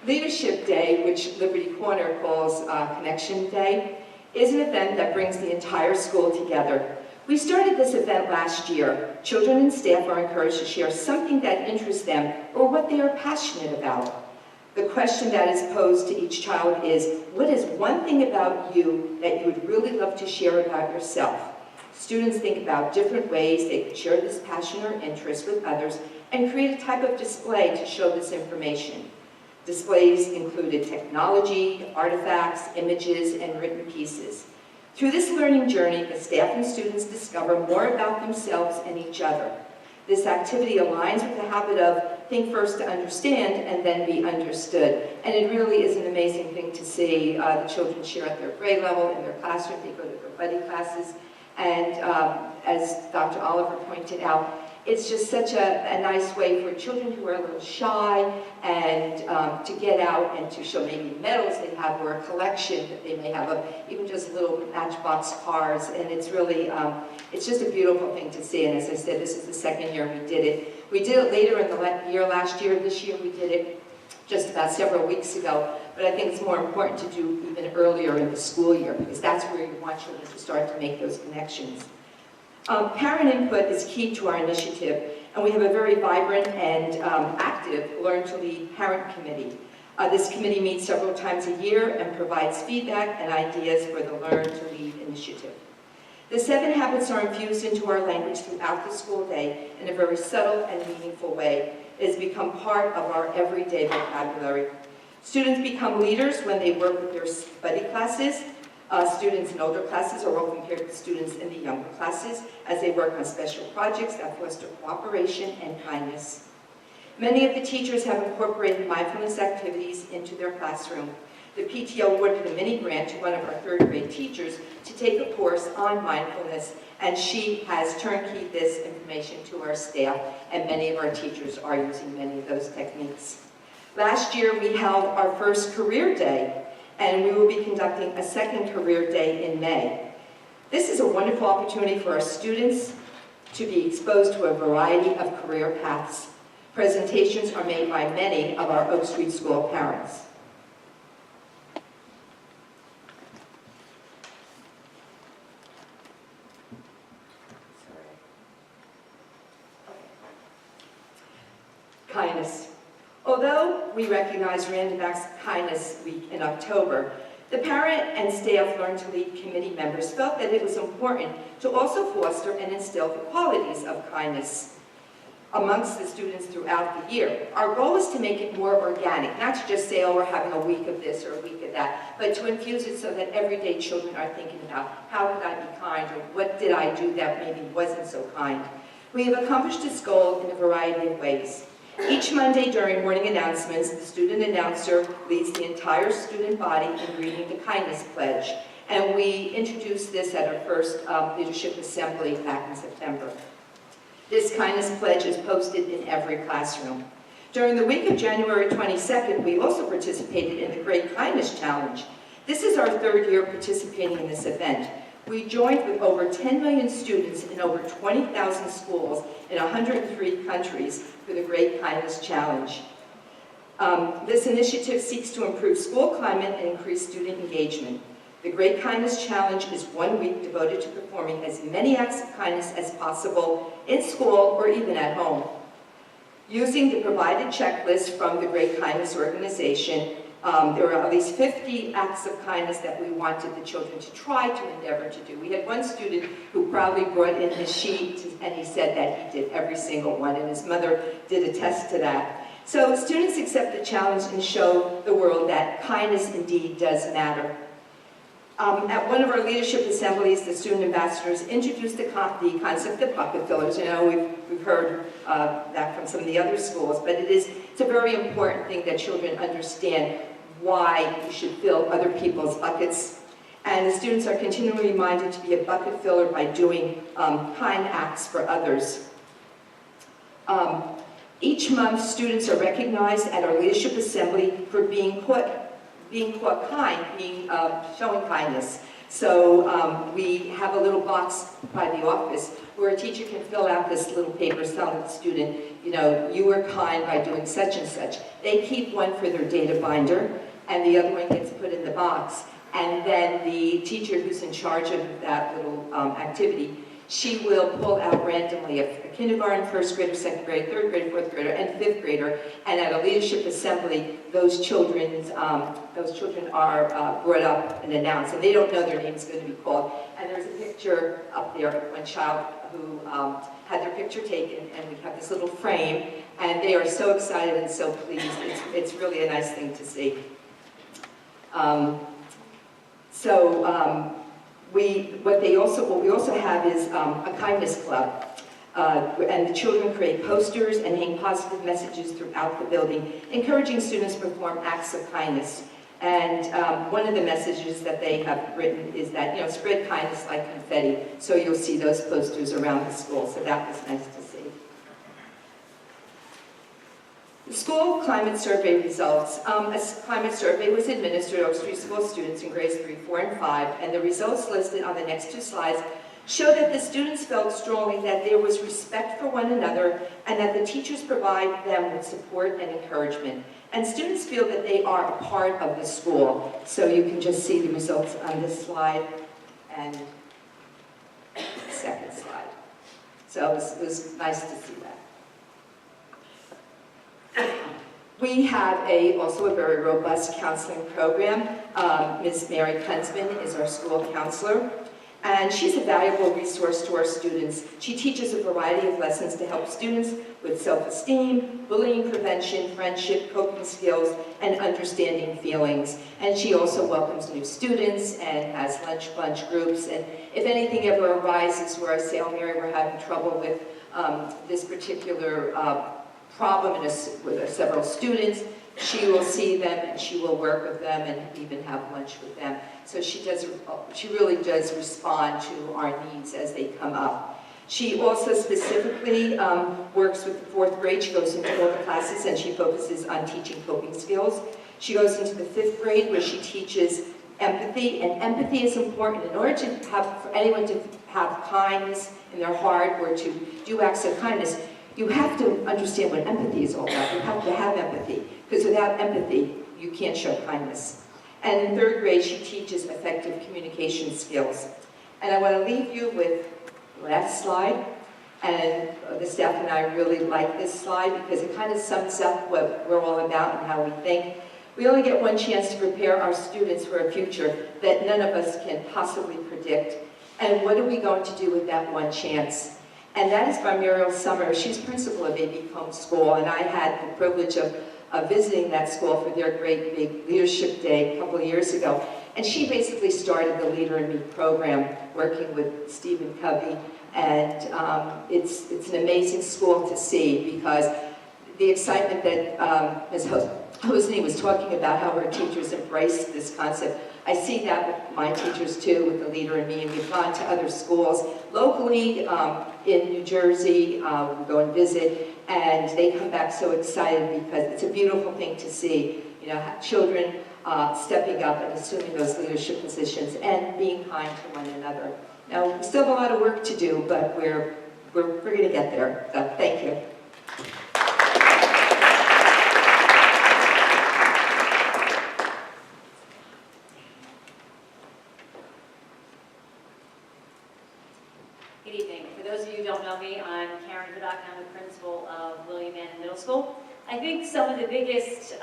Leadership Day, which Liberty Corner calls Connection Day, is an event that brings the entire school together. We started this event last year. Children and staff are encouraged to share something that interests them or what they are passionate about. The question that is posed to each child is, what is one thing about you that you would really love to share about yourself? Students think about different ways they could share this passion or interest with others and create a type of display to show this information. Displays included technology, artifacts, images, and written pieces. Through this learning journey, the staff and students discover more about themselves and each other. This activity aligns with the habit of think first to understand and then be understood. And it really is an amazing thing to see the children share at their grade level, in their classroom. They go to their buddy classes. And as Dr. Oliver pointed out, it's just such a nice way for children who are a little shy and to get out and to show maybe medals they have or a collection that they may have of even just little matchbox cars. And it's really, it's just a beautiful thing to see. And as I said, this is the second year we did it. We did it later in the year last year. This year we did it just about several weeks ago. But I think it's more important to do even earlier in the school year, because that's where you want children to start to make those connections. Parent input is key to our initiative, and we have a very vibrant and active Learn to Lead Parent Committee. This committee meets several times a year and provides feedback and ideas for the Learn to Lead initiative. The 7 habits are infused into our language throughout the school day in a very subtle and meaningful way. It has become part of our everyday vocabulary. Students become leaders when they work with their buddy classes. Students in older classes are often paired with students in the younger classes as they work on special projects that foster cooperation and kindness. Many of the teachers have incorporated mindfulness activities into their classroom. The PTO awarded a mini grant to one of our third grade teachers to take a course on mindfulness, and she has turnkeyed this information to our staff, and many of our teachers are using many of those techniques. Last year, we held our first career day, and we will be conducting a second career day in May. This is a wonderful opportunity for our students to be exposed to a variety of career paths. Presentations are made by many of our Oak Street School parents. Kindness. Although we recognize Random Acts of Kindness Week in October, the parent and staff Learn to Lead committee members felt that it was important to also foster and instill the qualities of kindness amongst the students throughout the year. Our goal is to make it more organic, not to just say, oh, we're having a week of this or a week of that, but to infuse it so that everyday children are thinking about how could I be kind, or what did I do that maybe wasn't so kind. We have accomplished this goal in a variety of ways. Each Monday during morning announcements, the student announcer leads the entire student body in reading the Kindness Pledge, and we introduced this at our first leadership assembly back in September. This Kindness Pledge is posted in every classroom. During the week of January 22nd, we also participated in the Great Kindness Challenge. This is our third year participating in this event. We joined with over 10 million students in over 20,000 schools in 103 countries for the Great Kindness Challenge. This initiative seeks to improve school climate and increase student engagement. The Great Kindness Challenge is 1 week devoted to performing as many acts of kindness as possible in school or even at home. Using the provided checklist from the Great Kindness Organization, there are at least 50 acts of kindness that we wanted the children to try to endeavor to do. We had one student who proudly brought in his sheet, and he said that he did every single one, and his mother did attest to that. So students accept the challenge and show the world that kindness indeed does matter. At one of our leadership assemblies, the student ambassadors introduced the concept of bucket fillers. You know, we've heard that from some of the other schools, but it's a very important thing that children understand why you should fill other people's buckets. And the students are continually reminded to be a bucket filler by doing kind acts for others. Each month, students are recognized at our leadership assembly for being kind, showing kindness. So we have a little box by the office where a teacher can fill out this little paper telling the student, you know, you were kind by doing such and such. They keep one for their data binder, and the other one gets put in the box. And then the teacher who's in charge of that little activity, she will pull out randomly a kindergarten, first grader, second grader, third grader, fourth grader, and fifth grader. And at a leadership assembly, those children are brought up and announced, and they don't know their name is going to be called. And there's a picture up there of one child who had their picture taken, and we have this little frame, and they are so excited and so pleased. It's really a nice thing to see. What we also have is a kindness club, and the children create posters and hang positive messages throughout the building, encouraging students to perform acts of kindness. And one of the messages that they have written is that, you know, spread kindness like confetti. So you'll see those posters around the school. So that was nice to see. The school climate survey results. A climate survey was administered to Oak Street School students in grades 3, 4, and 5, and the results listed on the next two slides show that the students felt strongly that there was respect for one another and that the teachers provide them with support and encouragement. And students feel that they are a part of the school. So you can just see the results on this slide and the second slide. So it was nice to see that. We have also a very robust counseling program. Ms. Mary Kunzman is our school counselor. And she's a valuable resource to our students. She teaches a variety of lessons to help students with self-esteem, bullying prevention, friendship, coping skills, and understanding feelings. And she also welcomes new students and has lunch groups. And if anything ever arises where I say, oh, Mary, we're having trouble with this particular problem with several students, she will see them and she will work with them and even have lunch with them. So she really does respond to our needs as they come up. She also specifically works with the 4th grade. She goes into all the classes and she focuses on teaching coping skills. She goes into the 5th grade where she teaches empathy, and empathy is important. In order for anyone to have kindness in their heart or to do acts of kindness, you have to understand what empathy is all about. You have to have empathy, because without empathy, you can't show kindness. And in 3rd grade, she teaches effective communication skills. And I want to leave you with the last slide. And the staff and I really like this slide because it kind of sums up what we're all about and how we think. We only get one chance to prepare our students for a future that none of us can possibly predict. And what are we going to do with that one chance? And that is by Muriel Summer. She's principal of A.B. Cone School, and I had the privilege of visiting that school for their great big leadership day a couple of years ago. And she basically started the Leader in Me program, working with Stephen Covey. And it's an amazing school to see, because the excitement that Ms. Hosny was talking about, how her teachers embraced this concept. I see that with my teachers too, with the Leader in Me, and we've gone to other schools locally in New Jersey. We go and visit, and they come back so excited because it's a beautiful thing to see. You know, children stepping up and assuming those leadership positions and being kind to one another. Now, we still have a lot of work to do, but we're going to get there. So, thank you. Good evening. For those of you who don't know me, I'm Karen Vidok. I'm the principal of William Manning Middle School. I think some of the biggest,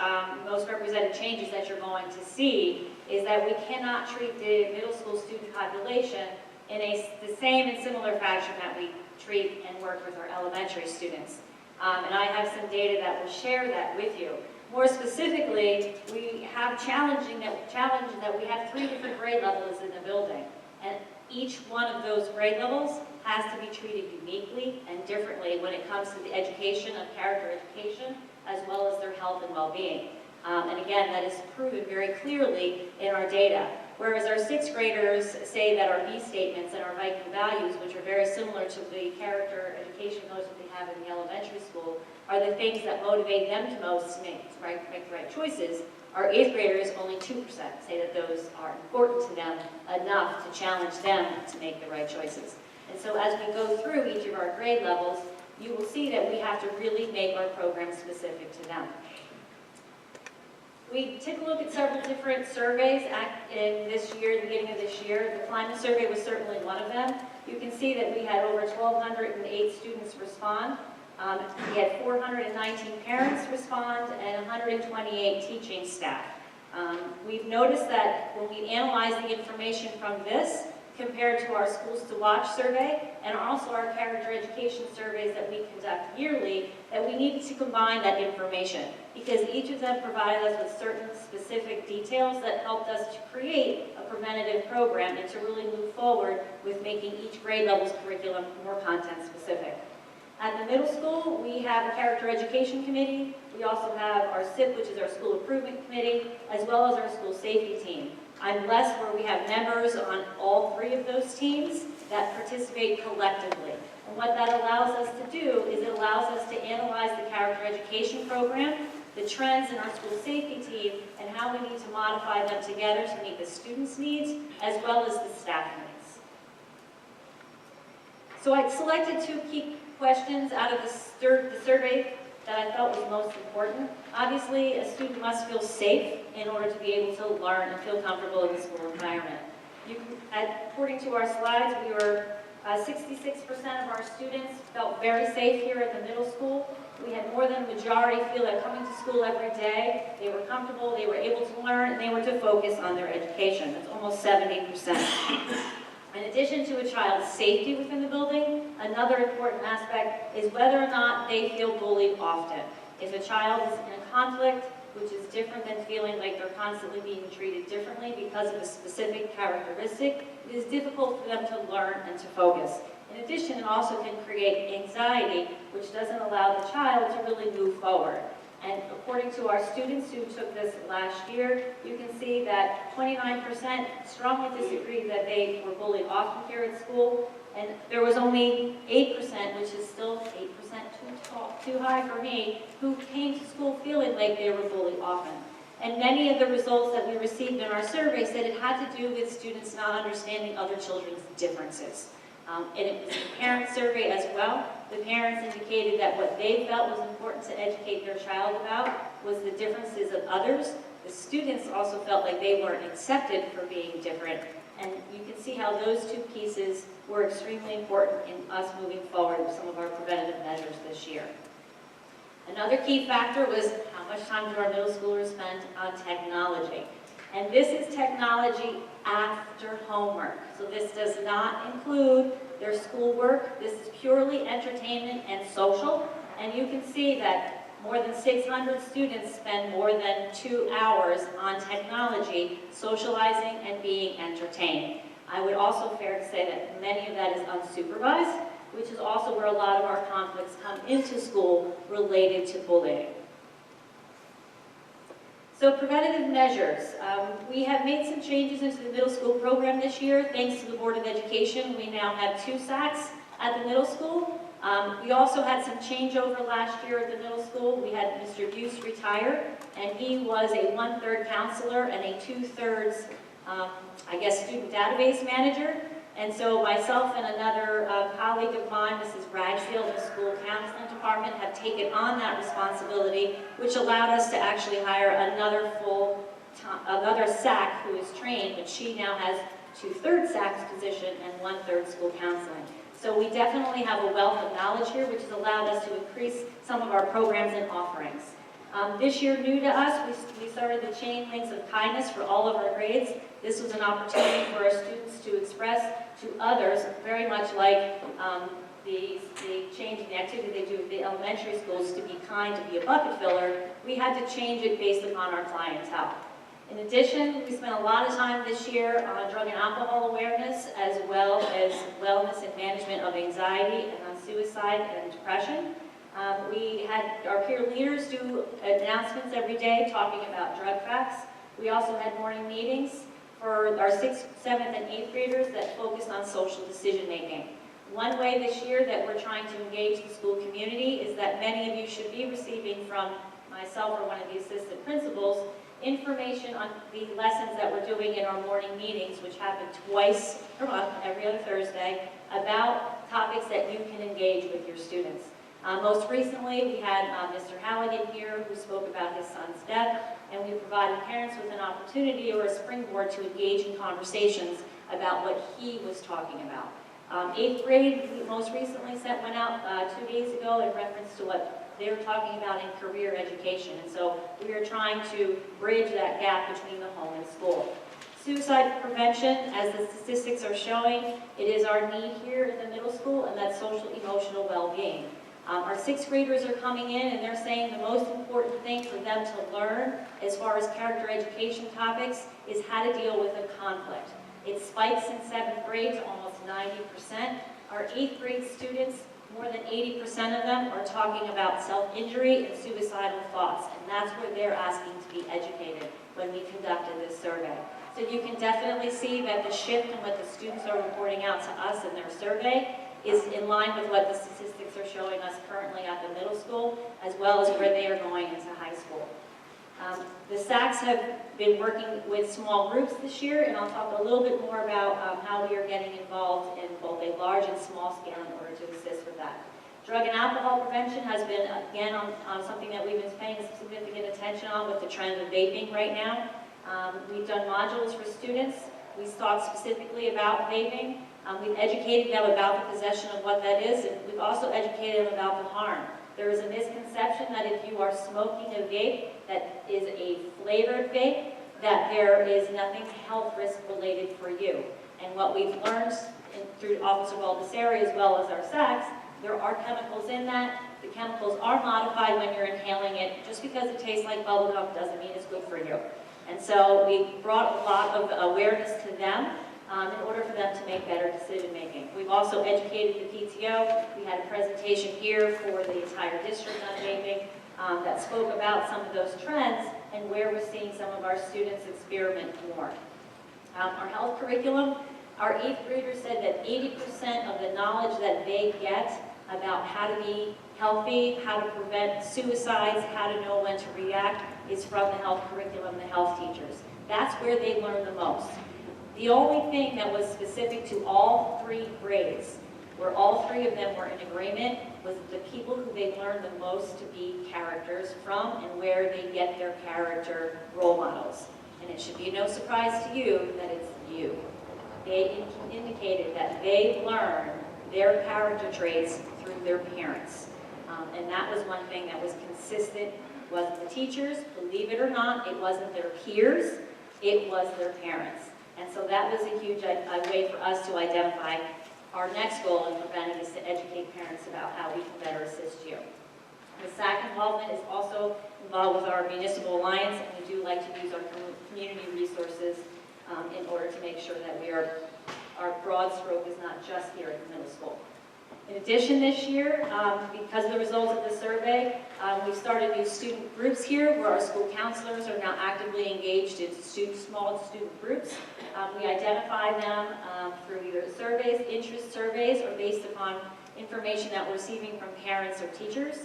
most represented changes that you're going to see is that we cannot treat the middle school student population in the same and similar fashion that we treat and work with our elementary students. And I have some data that will share that with you. More specifically, we have challenging that we have 3 different grade levels in the building. And each one of those grade levels has to be treated uniquely and differently when it comes to the education of character education, as well as their health and well-being. And again, that is proven very clearly in our data. Whereas our 6th graders say that our B statements and our Viking values, which are very similar to the character education goals that they have in the elementary school, are the things that motivate them to most to make the right choices. Our 8th graders, only 2% say that those are important to them enough to challenge them to make the right choices. And so as we go through each of our grade levels, you will see that we have to really make our program specific to them. We took a look at several different surveys in this year, the beginning of this year. The climate survey was certainly one of them. You can see that we had over 1,208 students respond. We had 419 parents respond and 128 teaching staff. We've noticed that when we analyze the information from this compared to our Schools to Watch survey and also our character education surveys that we conduct yearly, that we needed to combine that information because each of them provided us with certain specific details that helped us to create a preventative program and to really move forward with making each grade level's curriculum more content specific. At the middle school, we have a character education committee. We also have our SIP, which is our school improvement committee, as well as our school safety team. I'm blessed where we have members on all 3 of those teams that participate collectively. And what that allows us to do is it allows us to analyze the character education program, the trends in our school safety team, and how we need to modify them together to meet the students' needs as well as the staff needs. So I selected 2 key questions out of the survey that I felt was most important. Obviously, a student must feel safe in order to be able to learn and feel comfortable in the school environment. According to our slides, we were 66% of our students felt very safe here at the middle school. We had more than a majority feel that coming to school every day, they were comfortable, they were able to learn, and they were to focus on their education. That's almost 70%. And addition to a child's safety within the building, another important aspect is whether or not they feel bullied often. If a child is in a conflict, which is different than feeling like they're constantly being treated differently because of a specific characteristic, it is difficult for them to learn and to focus. In addition, it also can create anxiety, which doesn't allow the child to really move forward. And according to our students who took this last year, you can see that 29% strongly disagreed that they were bullied often here at school, and there was only 8%, which is still 8% too high for me, who came to school feeling like they were bullied often. And many of the results that we received in our survey said it had to do with students not understanding other children's differences. And it was a parent survey as well. The parents indicated that what they felt was important to educate their child about was the differences of others. The students also felt like they weren't accepted for being different. And you can see how those two pieces were extremely important in us moving forward with some of our preventative measures this year. Another key factor was how much time do our middle schoolers spend on technology. And this is technology after homework. So this does not include their schoolwork. This is purely entertainment and social. And you can see that more than 600 students spend more than 2 hours on technology, socializing and being entertained. I would also fair to say that many of that is unsupervised, which is also where a lot of our conflicts come into school related to bullying. So preventative measures. We have made some changes into the middle school program this year. Thanks to the Board of Education, we now have 2 SACs at the middle school. We also had some changeover last year at the middle school. We had Mr. Buse retire, and he was a 1/3 counselor and a 2/3, student database manager. And so myself and another colleague of mine, Mrs. Ragsfield, in the school counseling department, have taken on that responsibility, which allowed us to actually hire another SAC who is trained, but she now has 2/3 SAC's position and 1/3 school counseling. So we definitely have a wealth of knowledge here, which has allowed us to increase some of our programs and offerings. This year, new to us, we started the chain links of kindness for all of our grades. This was an opportunity for our students to express to others, very much like the change in the activity they do at the elementary schools, to be kind, to be a bucket filler. We had to change it based upon our clientele. In addition, we spent a lot of time this year on drug and alcohol awareness, as well as wellness and management of anxiety and on suicide and depression. We had our peer leaders do announcements every day talking about drug facts. We also had morning meetings for our 6th, 7th, and 8th graders that focused on social decision making. One way this year that we're trying to engage the school community is that many of you should be receiving from myself or one of the assistant principals information on the lessons that we're doing in our morning meetings, which happen twice per month, every other Thursday, about topics that you can engage with your students. Most recently, we had Mr. Halligan here who spoke about his son's death, and we provided parents with an opportunity or a springboard to engage in conversations about what he was talking about. 8th grade, we most recently went out 2 days ago in reference to what they were talking about in career education, and so we are trying to bridge that gap between the home and school. Suicide prevention, as the statistics are showing, it is our need here in the middle school, and that's social emotional well-being. Our 6th graders are coming in and they're saying the most important thing for them to learn as far as character education topics is how to deal with a conflict. It spikes in 7th grade to almost 90%. Our 8th grade students, more than 80% of them are talking about self-injury and suicidal thoughts, and that's where they're asking to be educated when we conducted this survey. So you can definitely see that the shift in what the students are reporting out to us in their survey is in line with what the statistics are showing us currently at the middle school, as well as where they are going into high school. The SACs have been working with small groups this year, and I'll talk a little bit more about how we are getting involved in both a large and small scale in order to assist with that. Drug and alcohol prevention has been, again, on something that we've been paying significant attention on with the trend of vaping right now. We've done modules for students. We talked specifically about vaping. We've educated them about the possession of what that is, and we've also educated them about the harm. There is a misconception that if you are smoking a vape that is a flavored vape, that there is nothing health risk related for you. And what we've learned through Officer Baldessari as well as our SACs, there are chemicals in that. The chemicals are modified when you're inhaling it. Just because it tastes like bubblegum doesn't mean it's good for you. And so we brought a lot of awareness to them in order for them to make better decision making. We've also educated the PTO. We had a presentation here for the entire district on vaping that spoke about some of those trends and where we're seeing some of our students experiment more. Our health curriculum, our 8th graders said that 80% of the knowledge that they get about how to be healthy, how to prevent suicides, how to know when to react, is from the health curriculum, the health teachers. That's where they learn the most. The only thing that was specific to all 3 grades, where all 3 of them were in agreement, was the people who they learned the most to be characters from and where they get their character role models. And it should be no surprise to you that it's you. They indicated that they learn their character traits through their parents. And that was one thing that was consistent. It wasn't the teachers, believe it or not, it wasn't their peers, it was their parents. And so that was a huge way for us to identify our next goal in preventing is to educate parents about how we can better assist you. The SAC involvement is also involved with our municipal alliance, and we do like to use our community resources in order to make sure that our broad stroke is not just here at the middle school. In addition, this year, because of the results of the survey, we've started new student groups here where our school counselors are now actively engaged in small student groups. We identify them through either surveys, interest surveys, or based upon information that we're receiving from parents or teachers.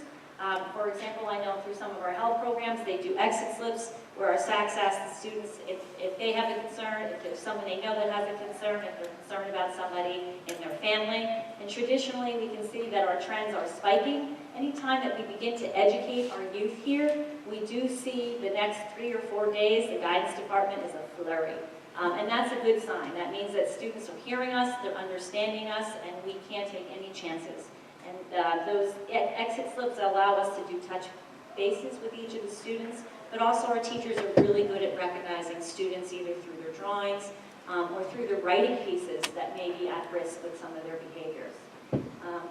For example, I know through some of our health programs, they do exit slips where our SACs ask the students if they have a concern, if there's someone they know that has a concern, if they're concerned about somebody in their family. And traditionally, we can see that our trends are spiking. Anytime that we begin to educate our youth here, we do see the next 3 or 4 days, the guidance department is a flurry. And that's a good sign. That means that students are hearing us, they're understanding us, and we can't take any chances. And those exit slips allow us to do touch bases with each of the students, but also our teachers are really good at recognizing students either through their drawings or through their writing pieces that may be at risk with some of their behaviors.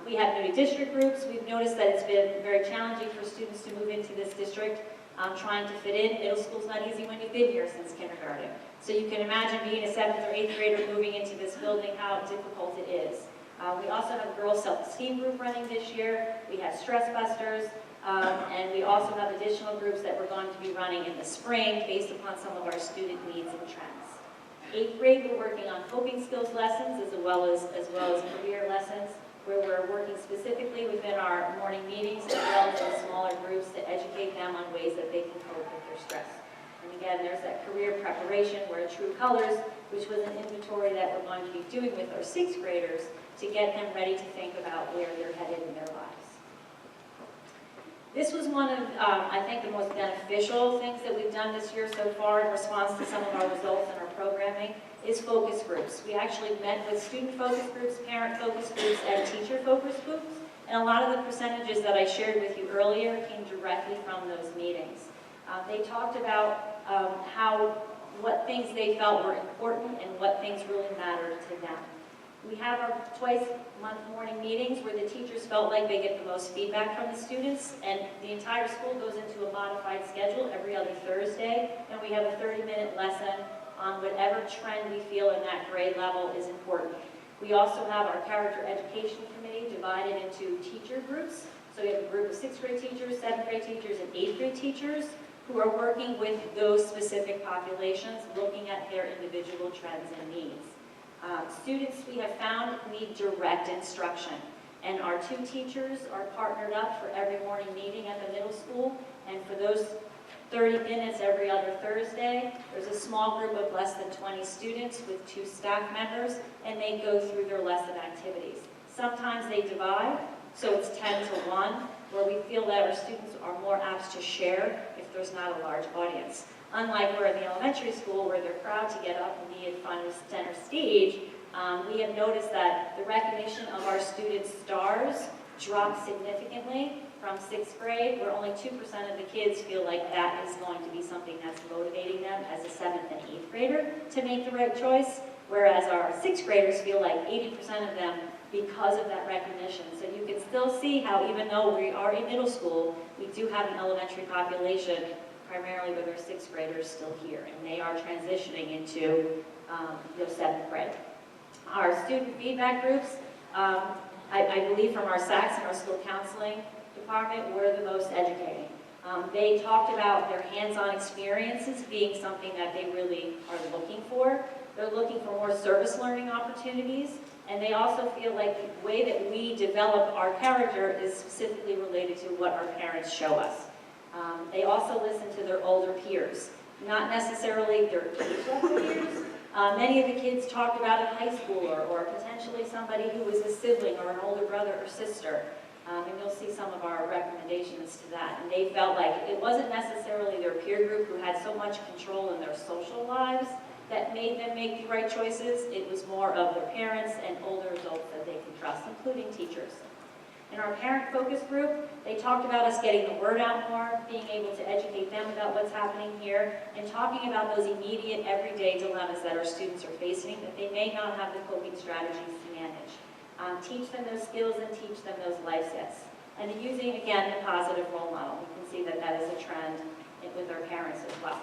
We have new district groups. We've noticed that it's been very challenging for students to move into this district, trying to fit in. Middle school's not easy when you've been here since kindergarten. So you can imagine being a 7th or 8th grader moving into this building, how difficult it is. We also have a girls' self-esteem group running this year. We have Stress Busters, and we also have additional groups that we're going to be running in the spring based upon some of our student needs and trends. 8th grade, we're working on coping skills lessons as well as career lessons, where we're working specifically within our morning meetings as well as in smaller groups to educate them on ways that they can cope with their stress. And again, there's that career preparation where True Colors, which was an inventory that we're going to be doing with our 6th graders to get them ready to think about where they're headed in their lives. This was one of, I think, the most beneficial things that we've done this year so far in response to some of our results in our programming is focus groups. We actually met with student focus groups, parent focus groups, and teacher focus groups, and a lot of the percentages that I shared with you earlier came directly from those meetings. They talked about what things they felt were important and what things really mattered to them. We have our twice-a-month morning meetings where the teachers felt like they get the most feedback from the students, and the entire school goes into a modified schedule every other Thursday, and we have a 30-minute lesson on whatever trend we feel in that grade level is important. We also have our character education committee divided into teacher groups. So we have a group of 6th grade teachers, 7th grade teachers, and 8th grade teachers who are working with those specific populations, looking at their individual trends and needs. Students we have found need direct instruction, and our 2 teachers are partnered up for every morning meeting at the middle school, and for those 30 minutes every other Thursday, there's a small group of less than 20 students with 2 staff members, and they go through their lesson activities. Sometimes they divide, so it's 10 to 1, where we feel that our students are more apt to share if there's not a large audience. Unlike we're in the elementary school where they're proud to get up and be in front of center stage, we have noticed that the recognition of our students' stars dropped significantly from 6th grade, where only 2% of the kids feel like that is going to be something that's motivating them as a 7th and 8th grader to make the right choice. whereas our sixth graders feel like 80% of them because of that recognition. So you can still see how even though we are in middle school, we do have an elementary population, primarily with our sixth graders still here, and they are transitioning into seventh grade. Our student feedback groups, I believe from our SACs and our school counseling department, were the most educating. They talked about their hands-on experiences being something that they really are looking for. They're looking for more service learning opportunities, and they also feel like the way that we develop our character is specifically related to what our parents show us. They also listen to their older peers, not necessarily their age-level peers. Many of the kids talked about a high schooler or potentially somebody who was a sibling or an older brother or sister. And you'll see some of our recommendations to that. And they felt like it wasn't necessarily their peer group who had so much control in their social lives that made them make the right choices. It was more of their parents and older adults that they could trust, including teachers. In our parent focus group, they talked about us getting the word out more, being able to educate them about what's happening here, and talking about those immediate, everyday dilemmas that our students are facing that they may not have the coping strategies to manage. Teach them those skills and teach them those life skills. And using, again, the positive role model. We can see that that is a trend with our parents as well.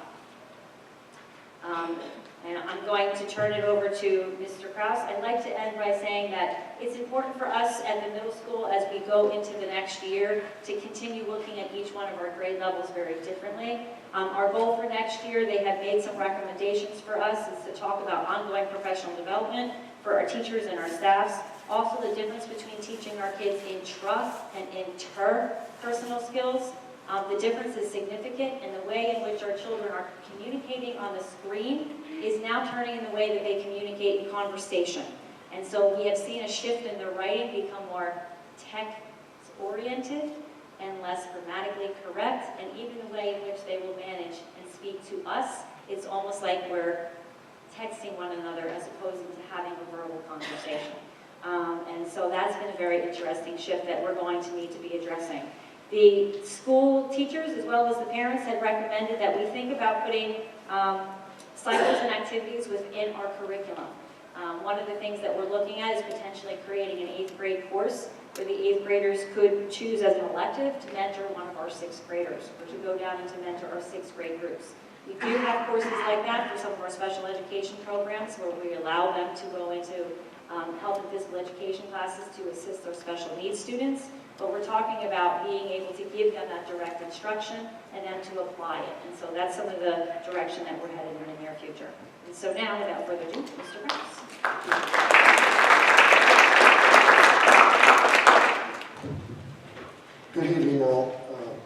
And I'm going to turn it over to Mr. Krause. I'd like to end by saying that it's important for us at the middle school as we go into the next year to continue looking at each one of our grade levels very differently. Our goal for next year, they have made some recommendations for us, is to talk about ongoing professional development for our teachers and our staffs. Also the difference between teaching our kids intra and interpersonal skills. The difference is significant, and the way in which our children are communicating on the screen is now turning in the way that they communicate in conversation. And so we have seen a shift in their writing become more text-oriented and less grammatically correct, and even the way in which they will manage and speak to us, it's almost like we're texting one another as opposed to having a verbal conversation. And so that's been a very interesting shift that we're going to need to be addressing. The school teachers, as well as the parents, had recommended that we think about putting cycles and activities within our curriculum. One of the things that we're looking at is potentially creating an 8th grade course where the 8th graders could choose as an elective to mentor one of our 6th graders, or to go down and to mentor our 6th grade groups. We do have courses like that for some of our special education programs where we allow them to go into health and physical education classes to assist our special needs students. But we're talking about being able to give them that direct instruction and then to apply it. And so that's some of the direction that we're headed in the near future. And so now, without further ado, Mr. Krause. Good evening, all.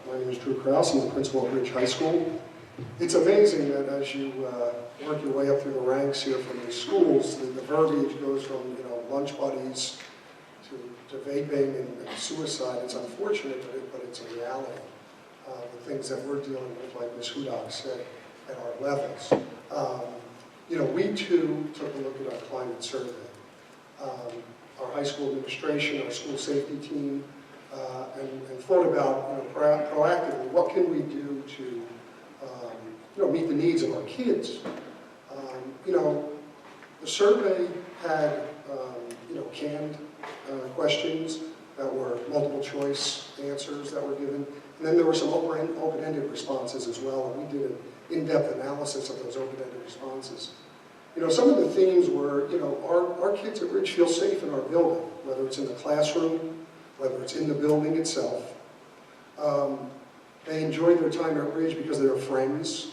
My name is Drew Krause. I'm the principal of Ridge High School. It's amazing that as you work your way up through the ranks here from these schools, the verbiage goes from lunch buddies to vaping and suicide. It's unfortunate, but it's a reality. The things that we're dealing with, like Ms. Hudak said, at our levels. We too took a look at our climate survey. Our high school administration, our school safety team, and thought about proactively what can we do to meet the needs of our kids. The survey had canned questions that were multiple choice answers that were given, and then there were some open-ended responses as well, and we did an in-depth analysis of those open-ended responses. Some of the themes were, our kids at Ridge feel safe in our building, whether it's in the classroom, whether it's in the building itself. They enjoy their time at Ridge because they're friends.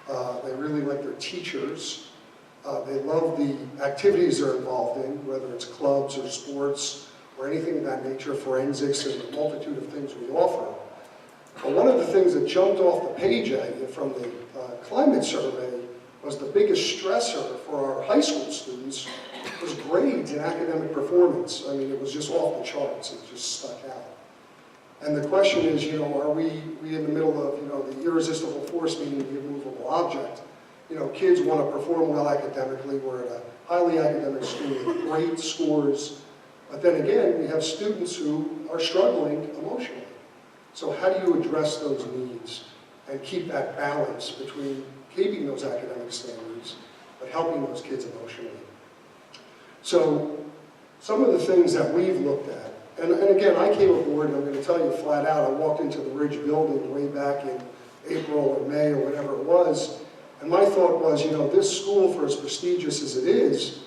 They really like their teachers. They love the activities they're involved in, whether it's clubs or sports or anything of that nature, forensics, and the multitude of things we offer. But one of the things that jumped off the page at you from the climate survey was the biggest stressor for our high school students was grades and academic performance. I mean, it was just off the charts. It just stuck out. And the question is, are we in the middle of, the irresistible force, meaning the immovable object? Kids want to perform well academically. We're at a highly academic school with great scores. But then again, we have students who are struggling emotionally. So how do you address those needs and keep that balance between keeping those academic standards, but helping those kids emotionally? So some of the things that we've looked at, and again, I came aboard, and I'm going to tell you flat out, I walked into the Ridge building way back in April or May or whatever it was, and my thought was, you know, this school, for as prestigious as it is,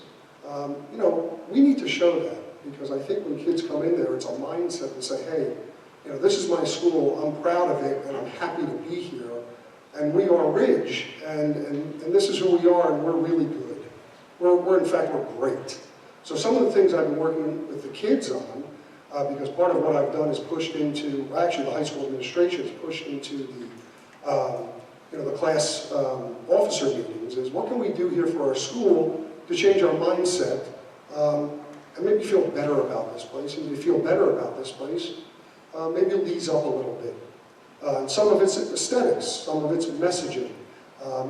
you know, we need to show that, because I think when kids come in there, it's a mindset to say, hey, you know, this is my school, I'm proud of it, and I'm happy to be here, and we are Ridge, and this is who we are, and we're really good. We're in fact, we're great. So some of the things I've been working with the kids on, because part of what I've done is pushed into, well, actually the high school administration has pushed into the, you know, the class officer meetings, is what can we do here for our school to change our mindset and maybe feel better about this place. And if you feel better about this place, maybe you'll ease up a little bit. And some of it's aesthetics, some of it's messaging.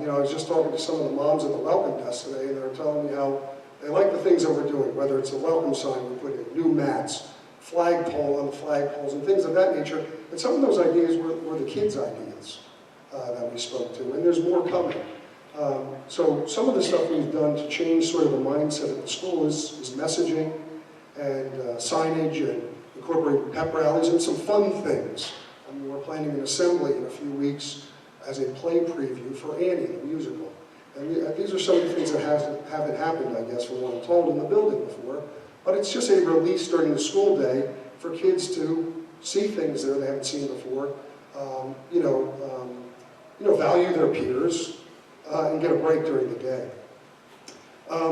You know, I was just talking to some of the moms at the welcome desk today, and they were telling me how they like the things that we're doing, whether it's a welcome sign we put in, new mats, flagpole on the flagpoles, and things of that nature. And some of those ideas were the kids' ideas that we spoke to, and there's more coming. So some of the stuff we've done to change sort of the mindset of the school is messaging and signage and incorporating pep rallies and some fun things. I mean, we're planning an assembly in a few weeks as a play preview for Annie, the musical. And these are some of the things that haven't happened, I guess, from what I'm told, in the building before. But it's just a release during the school day for kids to see things there they haven't seen before. You know, value their peers and get a break during the day.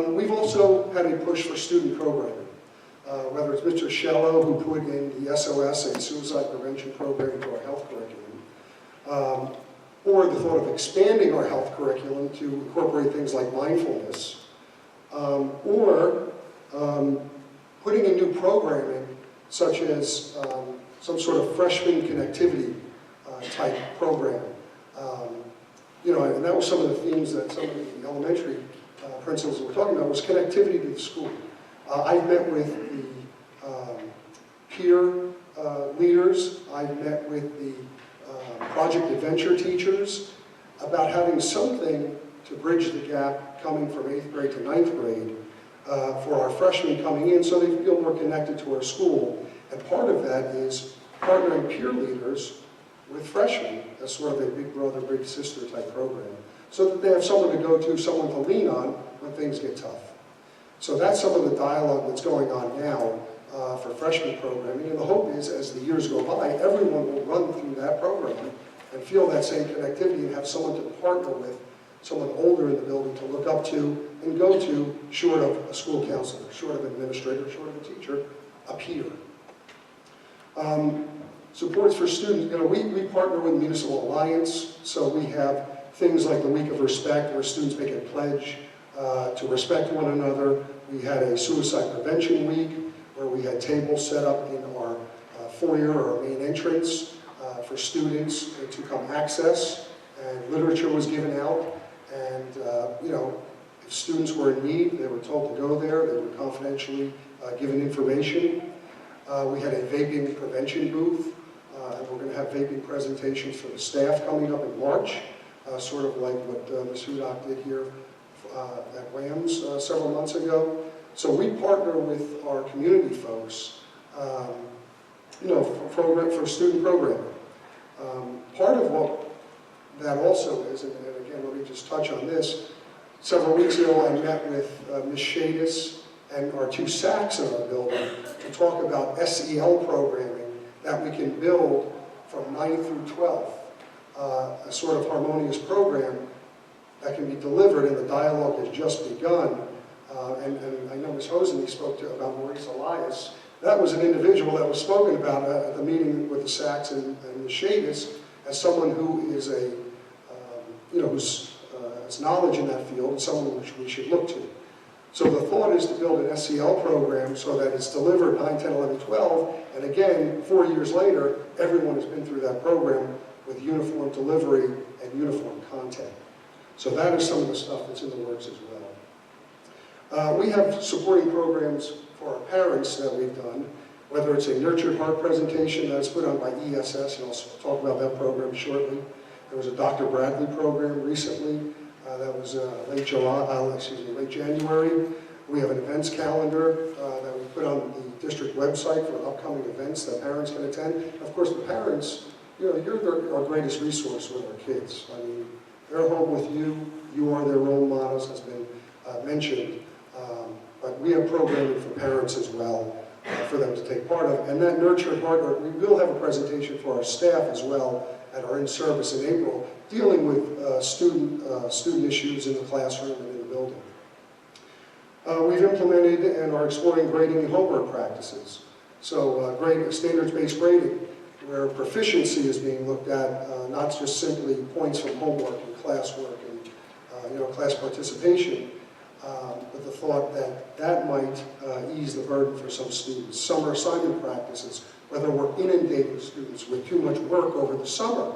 We've also had a push for student programming. Whether it's Mr. Shello, who put in the SOS and suicide prevention program into our health curriculum, or the thought of expanding our health curriculum to incorporate things like mindfulness, or putting in new programming such as some sort of freshman connectivity type program. You know, and that was some of the themes that some of the elementary principals were talking about, was connectivity to the school. I've met with the peer leaders, I've met with the project adventure teachers about having something to bridge the gap coming from 8th grade to 9th grade for our freshmen coming in so they feel more connected to our school. And part of that is partnering peer leaders with freshmen as sort of a big brother, big sister type program, so that they have someone to go to, someone to lean on when things get tough. So that's some of the dialogue that's going on now for freshman programming, and the hope is, as the years go by, everyone will run through that program and feel that same connectivity and have someone to partner with, someone older in the building to look up to and go to, short of a school counselor, short of an administrator, short of a teacher, a peer. Supports for students, you know, we partner with Municipal Alliance, so we have things like the Week of Respect, where students make a pledge to respect one another. We had a Suicide Prevention Week, where we had tables set up in our foyer or our main entrance for students to come access, and literature was given out, and you know, if students were in need, they were told to go there, they were confidentially given information. We had a vaping prevention booth, and we're going to have vaping presentations for the staff coming up in March, sort of like what Ms. Hudak did here at Rams several months ago. So we partner with our community folks, you know, for student programming. Part of what that also is, and again, let me just touch on this. Several weeks ago, I met with Ms. Shadis and our two SACs in our building to talk about SEL programming that we can build from 9th through 12th, a sort of harmonious program that can be delivered, and the dialogue has just begun. And I know Ms. Hoseny spoke about Maurice Elias. That was an individual that was spoken about at the meeting with the SACs and the Shadis as someone who is a, you know, who's has knowledge in that field and someone which we should look to. So the thought is to build an SEL program so that it's delivered 9, 10, 11, 12, and again, 4 years later, everyone has been through that program with uniform delivery and uniform content. So that is some of the stuff that's in the works as well. We have supporting programs for our parents that we've done, whether it's a Nurtured Heart presentation that's put on by ESS, and I'll talk about that program shortly. There was a Dr. Bradley program recently that was late January. We have an events calendar that we put on the district website for upcoming events that parents can attend. Of course, the parents, you're our greatest resource with our kids. I mean, they're home with you. You are their role models, has been mentioned. But we have programming for parents as well for them to take part of. And that nurture part, we will have a presentation for our staff as well at our in-service in April, dealing with student issues in the classroom and in the building. We've implemented and are exploring grading and homework practices. So standards-based grading, where proficiency is being looked at, not just simply points from homework and classwork and class participation, but the thought that that might ease the burden for some students. Summer assignment practices, whether we're inundating students with too much work over the summer,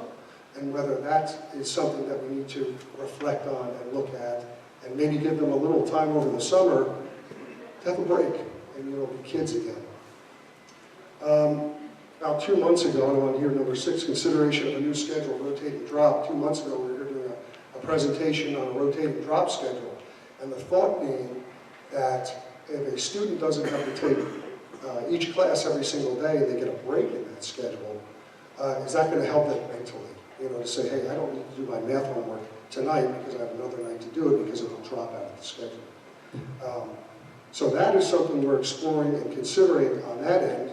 and whether that is something that we need to reflect on and look at, and maybe give them a little time over the summer to have a break and be kids again. About 2 months ago, and on here number 6, consideration of a new schedule, rotating drop. 2 months ago, we were doing a presentation on a rotating drop schedule, and the thought being that if a student doesn't have to take each class every single day and they get a break in that schedule, is that going to help them mentally? To say, hey, I don't need to do my math homework tonight because I have another night to do it because it will drop out of the schedule. So that is something we're exploring and considering on that end,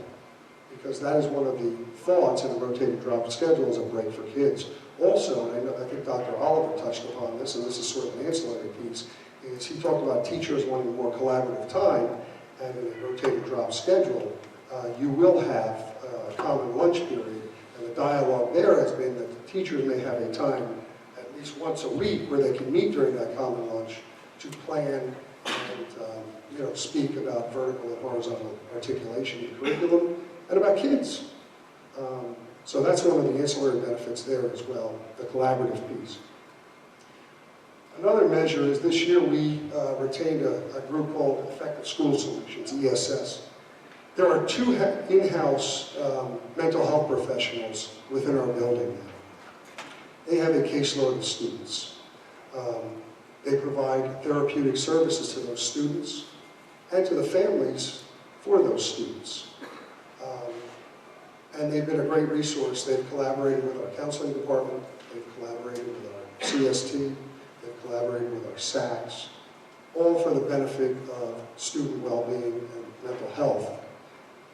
because that is one of the thoughts in a rotating drop schedule is a break for kids. Also, and I think Dr. Oliver touched upon this, and this is sort of an ancillary piece, is he talked about teachers wanting more collaborative time, and in a rotating drop schedule, you will have a common lunch period, and the dialogue there has been that the teachers may have a time at least once a week where they can meet during that common lunch to plan and speak about vertical and horizontal articulation in curriculum and about kids. So that's one of the ancillary benefits there as well, the collaborative piece. Another measure is this year we retained a group called Effective School Solutions, ESS. There are 2 in-house mental health professionals within our building now. They have a caseload of students. They provide therapeutic services to those students and to the families for those students. And they've been a great resource. They've collaborated with our counseling department, they've collaborated with our CST, they've collaborated with our SACs, all for the benefit of student well-being and mental health.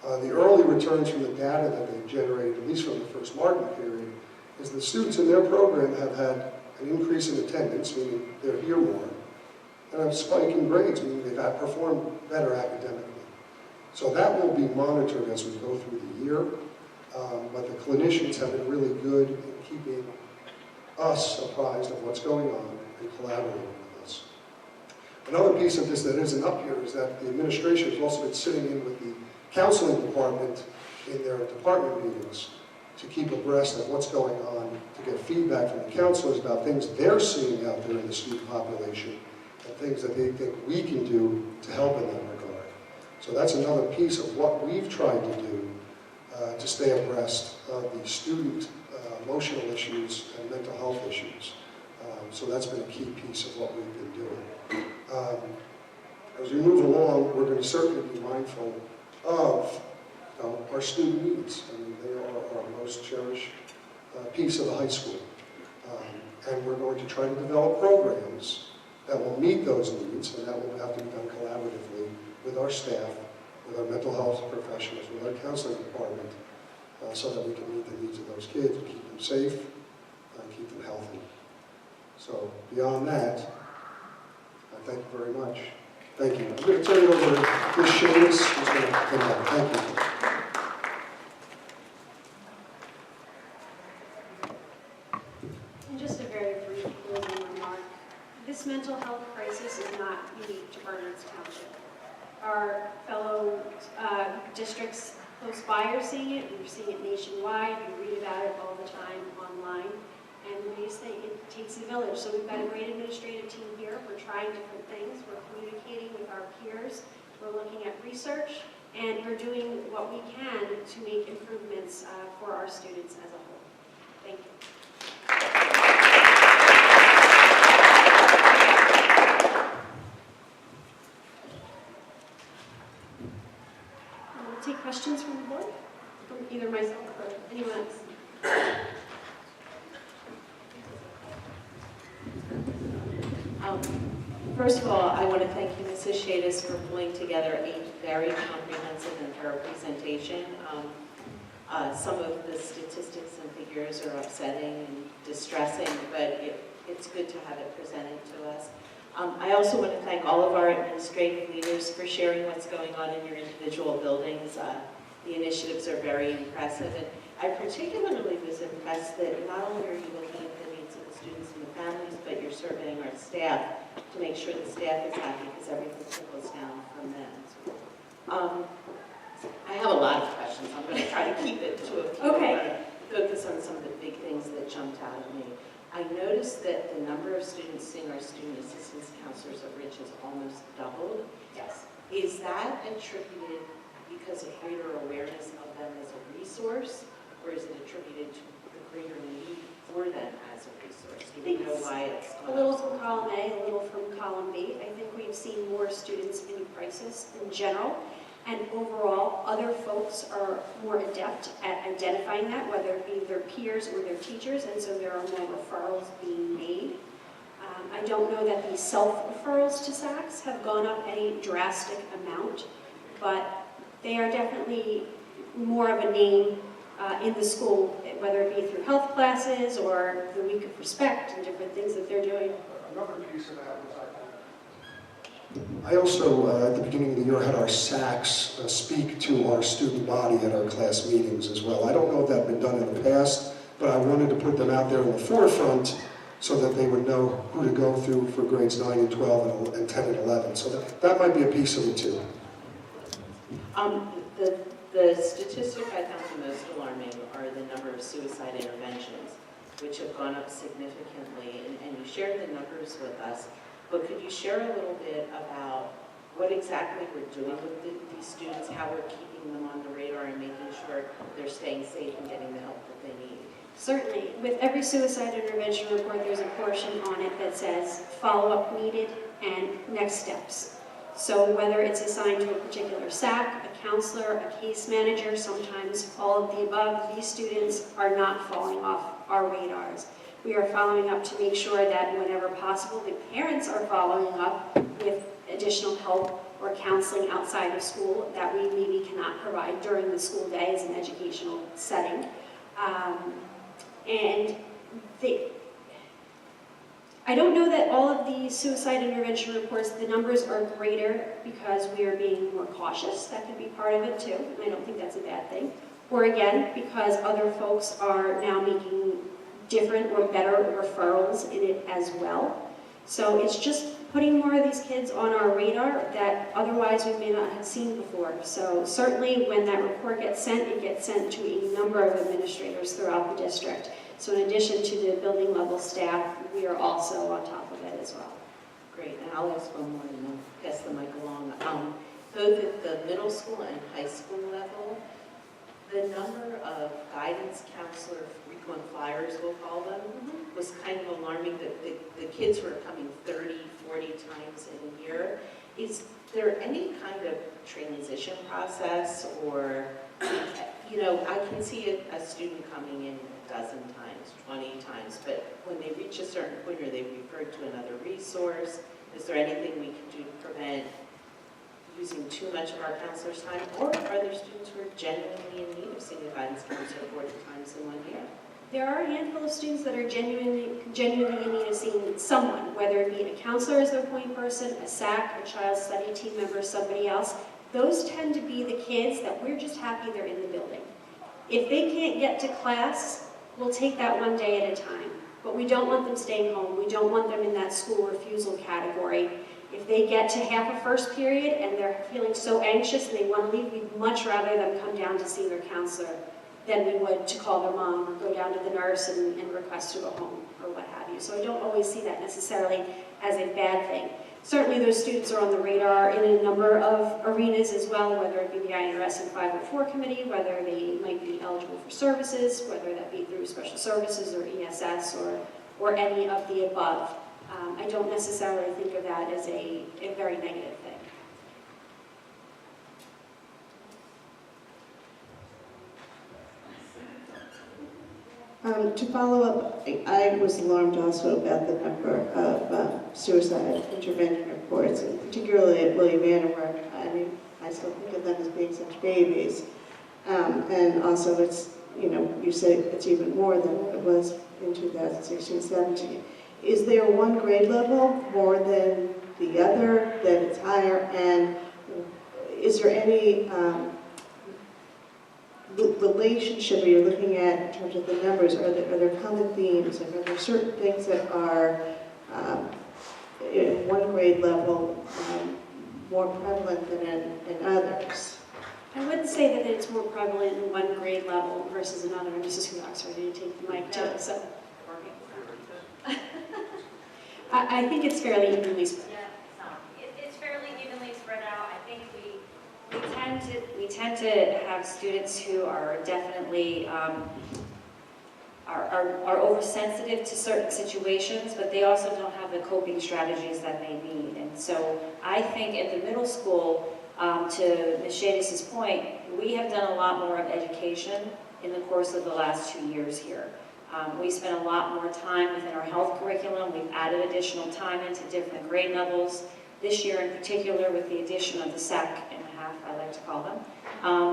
The early returns from the data that they've generated, at least from the first marking period, is the students in their program have had an increase in attendance, meaning they're here more, and a spike in grades, meaning they've performed better academically. So that will be monitored as we go through the year, but the clinicians have been really good in keeping us apprised of what's going on and collaborating with us. Another piece of this that isn't up here is that the administration has also been sitting in with the counseling department in their department meetings to keep abreast of what's going on, to get feedback from the counselors about things they're seeing out there in the student population and things that they think we can do to help in that regard. So that's another piece of what we've tried to do to stay abreast of the student emotional issues and mental health issues. So that's been a key piece of what we've been doing. As we move along, we're going to certainly be mindful of our student needs. I mean, they are our most cherished piece of the high school. And we're going to try to develop programs that will meet those needs, and that will have to be done collaboratively with our staff, with our mental health professionals, with our counseling department, so that we can meet the needs of those kids and keep them safe and keep them healthy. So beyond that, I thank you very much. Thank you. I'm going to turn it over to Ms. Shamus, who's going to come up. Thank you. And just a very brief closing remark. This mental health crisis is not unique to Bernards Township. Our fellow districts close by are seeing it. We're seeing it nationwide. We read about it all the time online. And we just think it takes a village. So we've got a great administrative team here. We're trying different things. We're communicating with our peers. We're looking at research. And we're doing what we can to make improvements for our students as a whole. Thank you. to take questions from the board, from either myself or anyone else. First of all, I want to thank you, Mrs. Shadis, for pulling together a very comprehensive and thorough presentation. Some of the statistics and figures are upsetting and distressing, but it's good to have it presented to us. I also want to thank all of our administrative leaders for sharing what's going on in your individual buildings. The initiatives are very impressive, and I particularly was impressed that not only are you looking at the needs of the students and the families, but you're surveying our staff to make sure the staff is happy because everything trickles down from them. I have a lot of questions. I'm going to try to keep it to a few. Okay. I'm going to focus on some of the big things that jumped out at me. I noticed that the number of students seeing our student assistance counselors at Rich has almost doubled. Yes. Is that attributed because of greater awareness of them as a resource, or is it attributed to the greater need for them as a resource? Do you know why it's A little from column A, a little from column B. I think we've seen more students in crisis in general, and overall, other folks are more adept at identifying that, whether it be their peers or their teachers, and so there are more referrals being made. I don't know that the self-referrals to SACs have gone up any drastic amount, but they are definitely more of a name in the school, whether it be through health classes or the Week of Respect and different things that they're doing. Another piece of that was I also, at the beginning of the year, had our SACs speak to our student body at our class meetings as well. I don't know if that had been done in the past, but I wanted to put them out there in the forefront so that they would know who to go through for grades 9 and 12 and 10 and 11. So that might be a piece of it too. The statistic I found the most alarming are the number of suicide interventions, which have gone up significantly, and you shared the numbers with us. But could you share a little bit about what exactly we're doing with these students, how we're keeping them on the radar and making sure they're staying safe and getting the help that they need? Certainly. With every suicide intervention report, there's a portion on it that says follow-up needed and next steps. So whether it's assigned to a particular SAC, a counselor, a case manager, sometimes all of the above, these students are not falling off our radars. We are following up to make sure that whenever possible, the parents are following up with additional help or counseling outside of school that we maybe cannot provide during the school day as an educational setting. I don't know that all of the suicide intervention reports, the numbers are greater because we are being more cautious. That could be part of it too, and I don't think that's a bad thing. Or again, because other folks are now making different or better referrals in it as well. So it's just putting more of these kids on our radar that otherwise we may not have seen before. So certainly when that report gets sent, it gets sent to a number of administrators throughout the district. So in addition to the building level staff, we are also on top of it as well. Great, and I'll ask one more and then pass the mic along. Both at the middle school and high school level, the number of guidance counselor frequent flyers, we'll call them, was kind of alarming that the kids were coming 30, 40 times in a year. Is there any kind of transition process or, you know, I can see a student coming in a dozen times, 20 times, but when they reach a certain point, are they referred to another resource? Is there anything we can do to prevent using too much of our counselors' time, or are there students who are genuinely in need of seeing a guidance counselor 40 times in 1 year? There are a handful of students that are genuinely in need of seeing someone, whether it be a counselor as their point person, a SAC, a child study team member, somebody else. Those tend to be the kids that we're just happy they're in the building. If they can't get to class, we'll take that one day at a time. But we don't want them staying home. We don't want them in that school refusal category. If they get to half a first period and they're feeling so anxious and they want to leave, we'd much rather them come down to see their counselor than we would to call their mom or go down to the nurse and request to go home or what have you. So I don't always see that necessarily as a bad thing. Certainly those students are on the radar in a number of arenas as well, whether it be the INRS and 504 committee, whether they might be eligible for services, whether that be through special services or ESS or any of the above. I don't necessarily think of that as a very negative thing. To follow up, I was alarmed also about the number of suicide intervention reports, and particularly at William Manor, where I still think of them as being such babies. And also, it's you say it's even more than what it was in 2016-17. Is there one grade level more than the other, that it's higher, and is there any relationship you're looking at in terms of the numbers? Are there common themes, and are there certain things that are in one grade level more prevalent than in others? I wouldn't say that it's more prevalent in one grade level versus another. And Mrs. Hudock, sorry, I didn't take the mic too. So I think it's fairly evenly spread. It's fairly evenly spread out. I think we tend to have students who are definitely are oversensitive to certain situations, but they also don't have the coping strategies that they need. And so I think at the middle school, to Ms. Shadis's point, we have done a lot more of education in the course of the last 2 years here. We spent a lot more time within our health curriculum. We've added additional time into different grade levels. This year in particular, with the addition of the SAC and a half, I like to call them,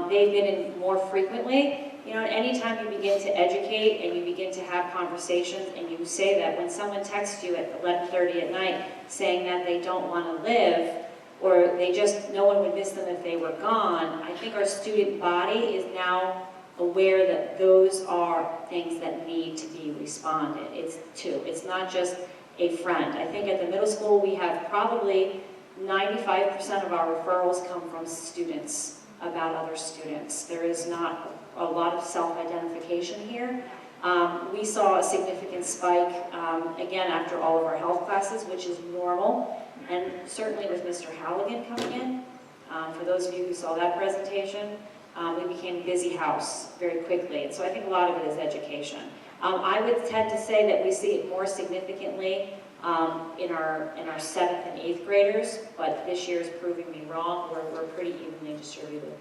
they've been in more frequently. Anytime you begin to educate and you begin to have conversations and you say that, when someone texts you at 11:30 at night saying that they don't want to live, or no one would miss them if they were gone, I think our student body is now aware that those are things that need to be responded. It's not just a friend. I think at the middle school we have probably 95% of our referrals come from students about other students. There is not a lot of self-identification here. We saw a significant spike, again, after all of our health classes, which is normal, and certainly with Mr. Halligan coming in. For those of you who saw that presentation, we became a busy house very quickly, and so I think a lot of it is education. I would tend to say that we see it more significantly in our 7th and 8th graders, but this year is proving me wrong. We're pretty evenly distributed.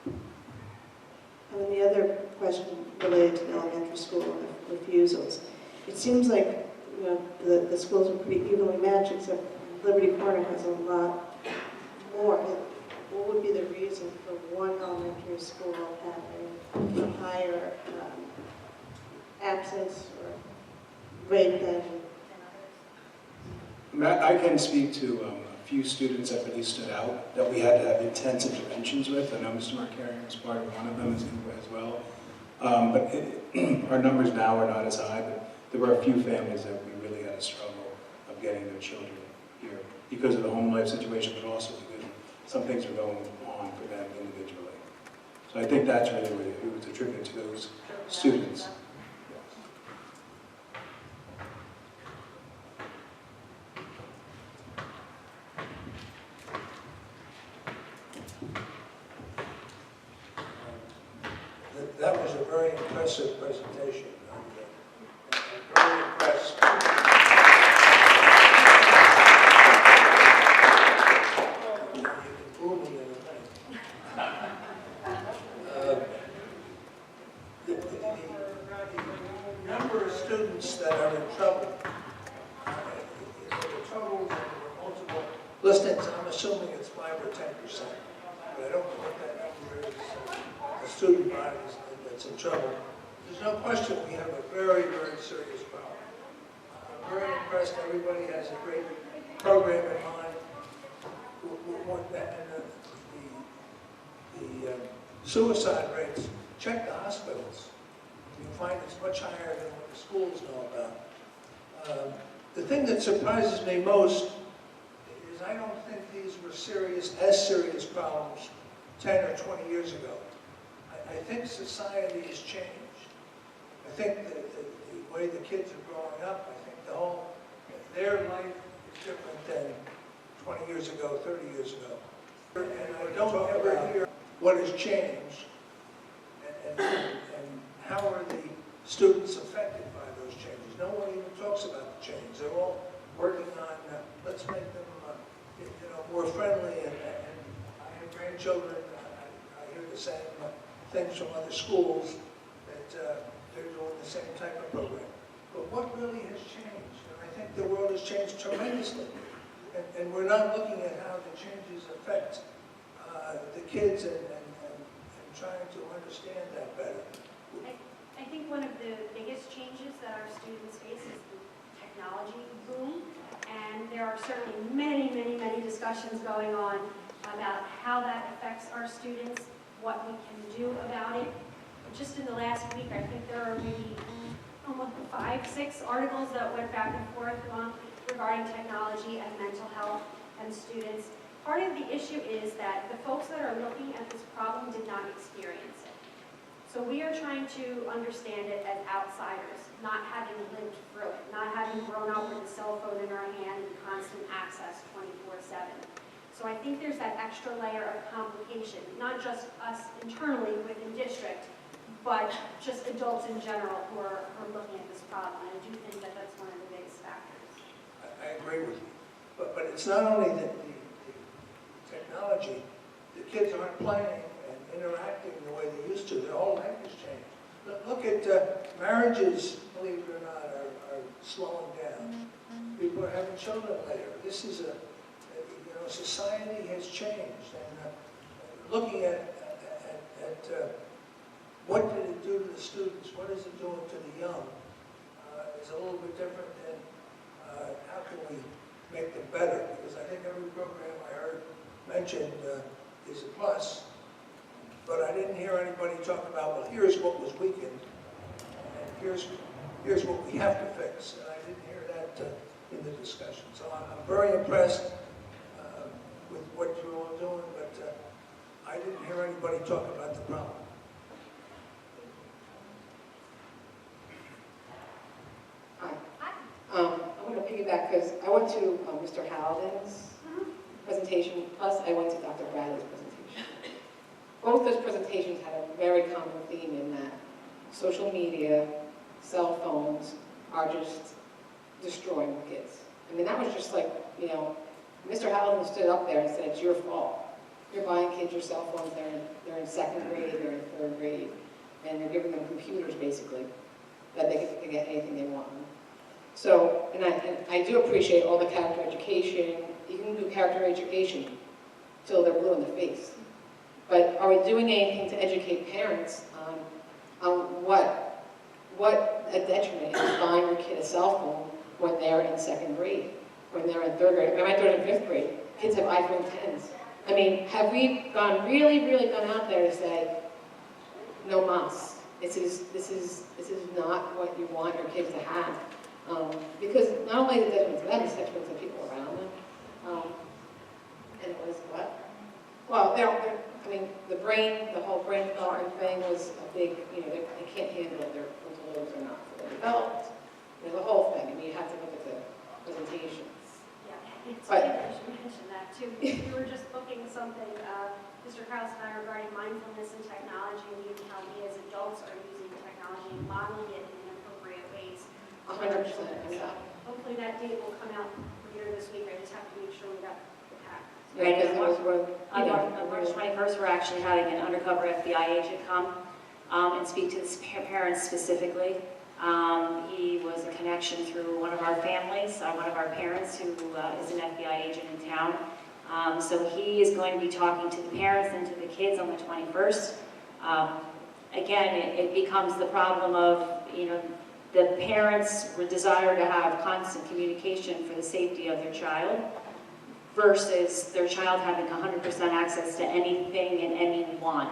And then the other question related to the elementary school and the refusals. It seems like the schools are pretty evenly matched, except Liberty Corner has a lot more. What would be the reason for one elementary school having a higher absence or rate than? I can speak to a few students that really stood out that we had to have intense interventions with. I know Mr. Markarian was part of one of them as well. But our numbers now are not as high, but there were a few families that we really had a struggle of getting their children here because of the home life situation, but also because some things were going on for them individually. So I think that's really what it was attributed to those students. That was a very impressive presentation. I'm very impressed. You can fool me in a minute. The number of students that are in trouble, the trouble that there were multiple listings, I'm assuming it's 5 or 10%, but I don't know what that number is. The student body that's in trouble. There's no question we have a very, very serious problem. I'm very impressed. Everybody has a great program in mind. And the suicide rates, check the hospitals. You find it's much higher than what the schools know about. The thing that surprises me most is I don't think these were as serious problems 10 or 20 years ago. I think society has changed. I think the way the kids are growing up, I think their life is different than 20 years ago, 30 years ago. And I don't ever hear what has changed and how are the students affected by those changes. No one even talks about the change. They're all working on, let's make them more friendly. And I have grandchildren. I hear the same things from other schools that they're doing the same type of program. But what really has changed? And I think the world has changed tremendously. And we're not looking at how the changes affect the kids and trying to understand that better. I think one of the biggest changes that our students face is the technology boom. And there are certainly many, many, many discussions going on about how that affects our students, what we can do about it. Just in the last week, I think there are maybe almost 5, 6 articles that went back and forth regarding technology and mental health and students. Part of the issue is that the folks that are looking at this problem did not experience it. So we are trying to understand it as outsiders, not having lived through it, not having grown up with a cell phone in our hand and constant access 24/7. So I think there's that extra layer of complication, not just us internally within district, but just adults in general who are looking at this problem. And I do think that that's one of the biggest factors. I agree with you. But it's not only the technology, the kids aren't playing and interacting the way they used to. Their whole life has changed. Look at marriages, believe it or not, are slowing down. People are having children later. This is society has changed. And looking at what did it do to the students, what is it doing to the young, is a little bit different than how can we make them better? Because I think every program I heard mentioned is a plus, but I didn't hear anybody talk about, well, here's what was weakened, and here's what we have to fix. And I didn't hear that in the discussion. So I'm very impressed with what you're all doing, but I didn't hear anybody talk about the problem. I want to piggyback because I went to Mr. Hallidan's presentation, plus I went to Dr. Bradley's presentation. Both those presentations had a very common theme in that social media, cell phones are just destroying kids. I mean, that was just like, Mr. Hallidan stood up there and said, it's your fault. You're buying kids your cell phones, they're in 2nd grade, they're in 3rd grade, and you're giving them computers, basically, that they can get anything they want. So, and I do appreciate all the character education. You can do character education till they're blue in the face. But are we doing anything to educate parents on what a detriment is buying your kid a cell phone when they're in 2nd grade, when they're in 3rd grade? My 3rd and 5th grade, kids have iPhone 10s. I mean, have we really gone out there to say, no mas, this is not what you want your kids to have? Because not only is it detriment to them, it's detriment to people around them. And it was what? Well, the whole brain development thing was a big, they can't handle it, their frontal lobes are not fully developed. The whole thing, I mean, you have to look at the presentations. Yeah, it's funny that you should mention that too. We were just booking something, Mr. Krause and I, regarding mindfulness and technology, and even how we as adults are using technology and modeling it in inappropriate ways. 100%. So hopefully that date will come out later this week. I just have to make sure we got the pack. Right, on March 21st, we're actually having an undercover FBI agent come and speak to the parents specifically. He was a connection through one of our families, one of our parents who is an FBI agent in town. So he is going to be talking to the parents and to the kids on the 21st. Again, it becomes the problem of, the parents' desire to have constant communication for the safety of their child versus their child having 100% access to anything and anyone.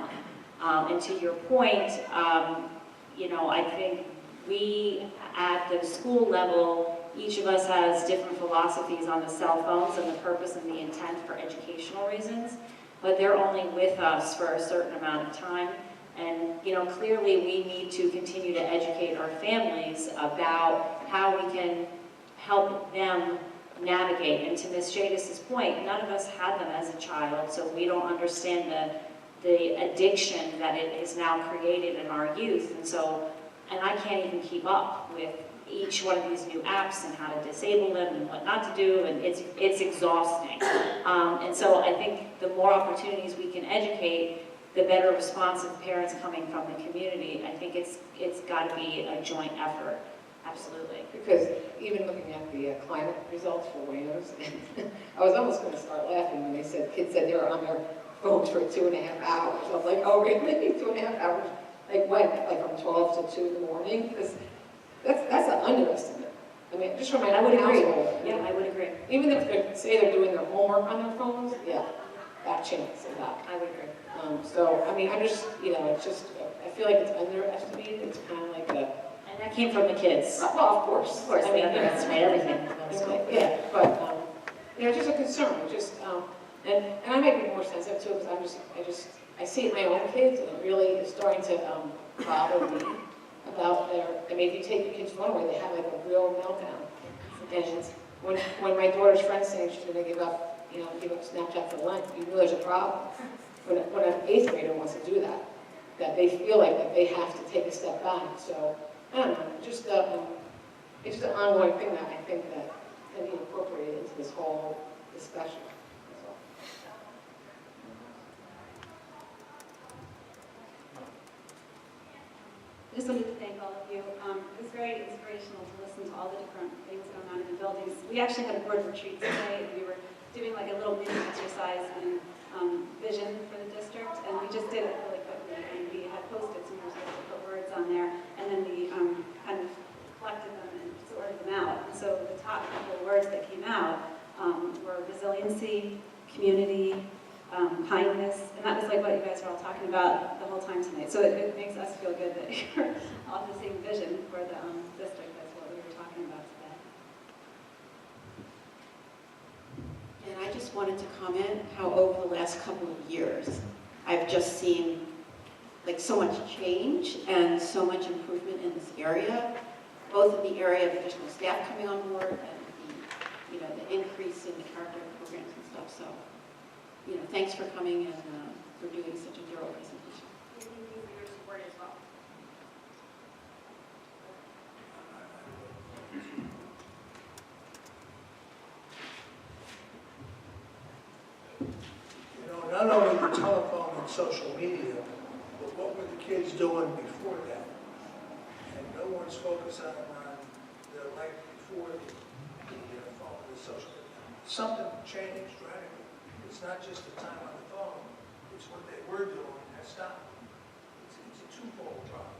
And to your point, I think we at the school level, each of us has different philosophies on the cell phones and the purpose and the intent for educational reasons, but they're only with us for a certain amount of time. And, clearly we need to continue to educate our families about how we can help them navigate. And to Ms. Jadis's point, none of us had them as a child, so we don't understand the addiction that it has now created in our youth. And I can't even keep up with each one of these new apps and how to disable them and what not to do, and it's exhausting. And so I think the more opportunities we can educate, the better response of parents coming from the community. I think it's got to be a joint effort, absolutely. Because even looking at the climate results for Waynos, I was almost going to start laughing when kids said they were on their phones for 2.5 hours. I was like, oh really, 2.5 hours? Like when? Like from 12 to 2 in the morning? Because that's an underestimate. I mean, just from my I would agree. household. Yeah, I would agree. Even if they say they're doing their homework on their phones, yeah, that chance of that. I would agree. So, I mean, I'm just, it's just, I feel like it's underestimated. It's kind of like a... And that came from the kids. Well, of course. Of course, they underestimate everything. Yeah, but, just a concern. Just, and I might be more sensitive to it because I see it in my own kids, and it really is starting to bother me about if you take your kid's phone away, they have like a real meltdown. And when my daughter's friend's saying she's going to give up Snapchat for Lent, you know there's a problem. When an 8th grader wants to do that they feel like that they have to take a step back. So, I don't know, it's just an ongoing thing that I think that can be incorporated into this whole discussion. That's all. I just wanted to thank all of you. It was very inspirational to listen to all the different things going on in the buildings. We actually had a board retreat today, and we were doing like a little mini exercise in vision for the district, and we just did it really quickly, and we had Post-its and we were supposed to put words on there, and then we kind of collected them and sorted them out. And so the top couple of words that came out were resiliency, community, kindness, and that was like what you guys were all talking about the whole time tonight. So it makes us feel good that you're all the same vision for the district. That's what we were talking about today. And I just wanted to comment how over the last couple of years, I've just seen like so much change and so much improvement in this area, both in the area of additional staff coming on board and the increase in the character programs and stuff. So, thanks for coming and for doing such a thorough presentation. Thank you for your support as well. Not only the telephone and social media, but what were the kids doing before that? And no one's focused on their life before the phone, the social media. Something changed radically. It's not just the time on the phone, it's what they were doing that stopped. It's a twofold problem.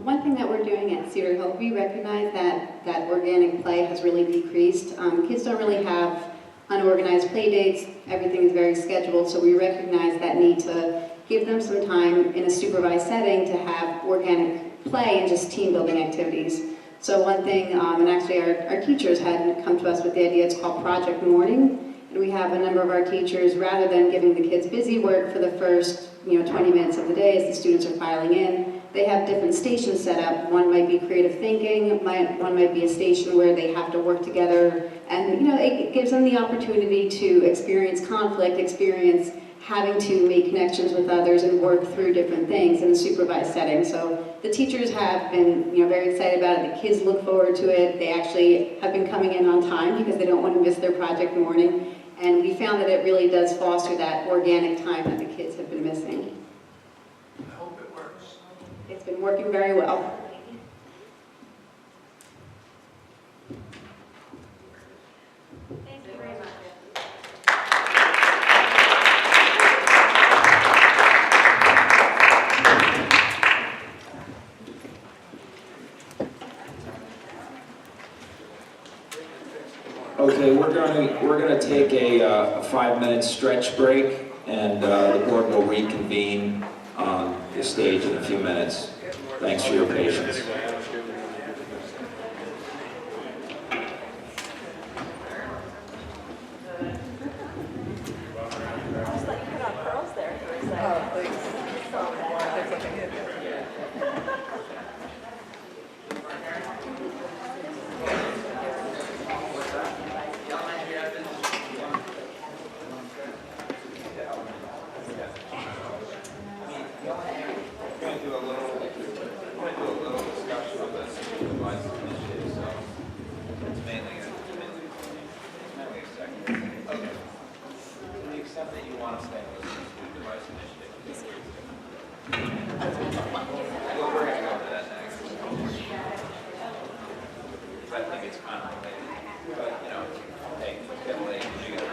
One thing that we're doing at Cedar Hill, we recognize that organic play has really decreased. Kids don't really have unorganized play dates. Everything is very scheduled, so we recognize that need to give them some time in a supervised setting to have organic play and just team building activities. So one thing, and actually our teachers had come to us with the idea, it's called Project Morning, and we have a number of our teachers, rather than giving the kids busy work for the first 20 minutes of the day as the students are filing in, they have different stations set up. One might be creative thinking, one might be a station where they have to work together, and it gives them the opportunity to experience conflict, experience having to make connections with others and work through different things in a supervised setting. So the teachers have been very excited about it. The kids look forward to it. They actually have been coming in on time because they don't want to miss their project morning. And we found that it really does foster that organic time that the kids have been missing. I hope it works. It's been working very well. Thank you very much. Okay, we're gonna take a 5-minute stretch break, and the board will reconvene on the stage in a few minutes. Thanks for your patience. I'm going to do a little discussion you want to stay with the student device initiative. We're going to go to that next. I think it's kind of related. But, you know, hey, get late. You got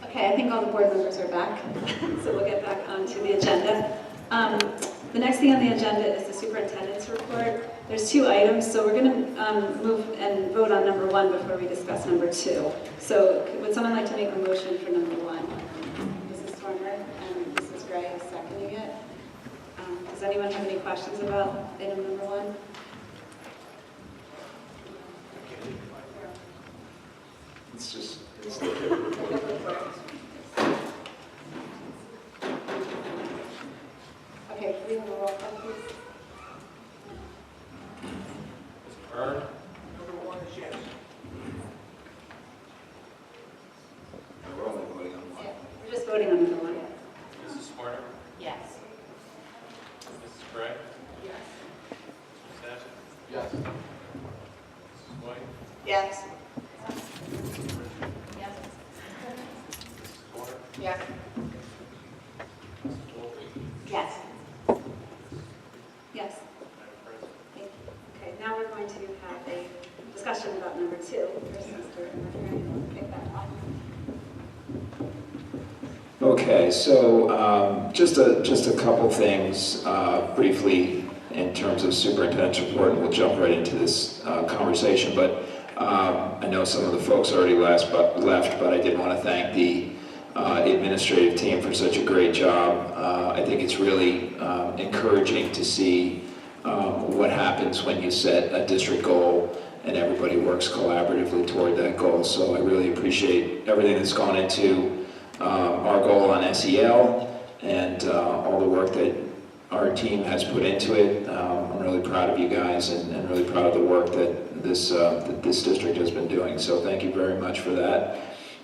Okay, I think all the board members are back, so we'll get back onto the agenda. The next thing on the agenda is the superintendent's report. There's 2 items, so we're going to move and vote on number 1 before we discuss number 2. So would someone like to make a motion for number 1? Mrs. Stormer and Mrs. Gray seconding it. Does anyone have any questions about item number 1? It's just, Okay, can we have a roll call, please? Mr. Byrne? Number 1 is yes. we're only voting on one. We're just voting on number 1. Mrs. Smarter? Yes. Mrs. Gray? Yes. Mr. Sash? Yes. Mrs. White? Yes. Yes. Mrs. Porter? Yes. Mrs. Wolfe? Yes. Yes. Madam President? Thank you. Okay, now we're going to have a discussion about number 2. First, Mr. Martin, we'll pick that up. Okay, so just a couple things. briefly in terms of superintendent's report, and we'll jump right into this conversation. But I know some of the folks already left, but I did want to thank the administrative team for such a great job. I think it's really encouraging to see what happens when you set a district goal and everybody works collaboratively toward that goal. So I really appreciate everything that's gone into our goal on SEL and all the work that our team has put into it. I'm really proud of you guys and really proud of the work that this district has been doing. So thank you very much for that.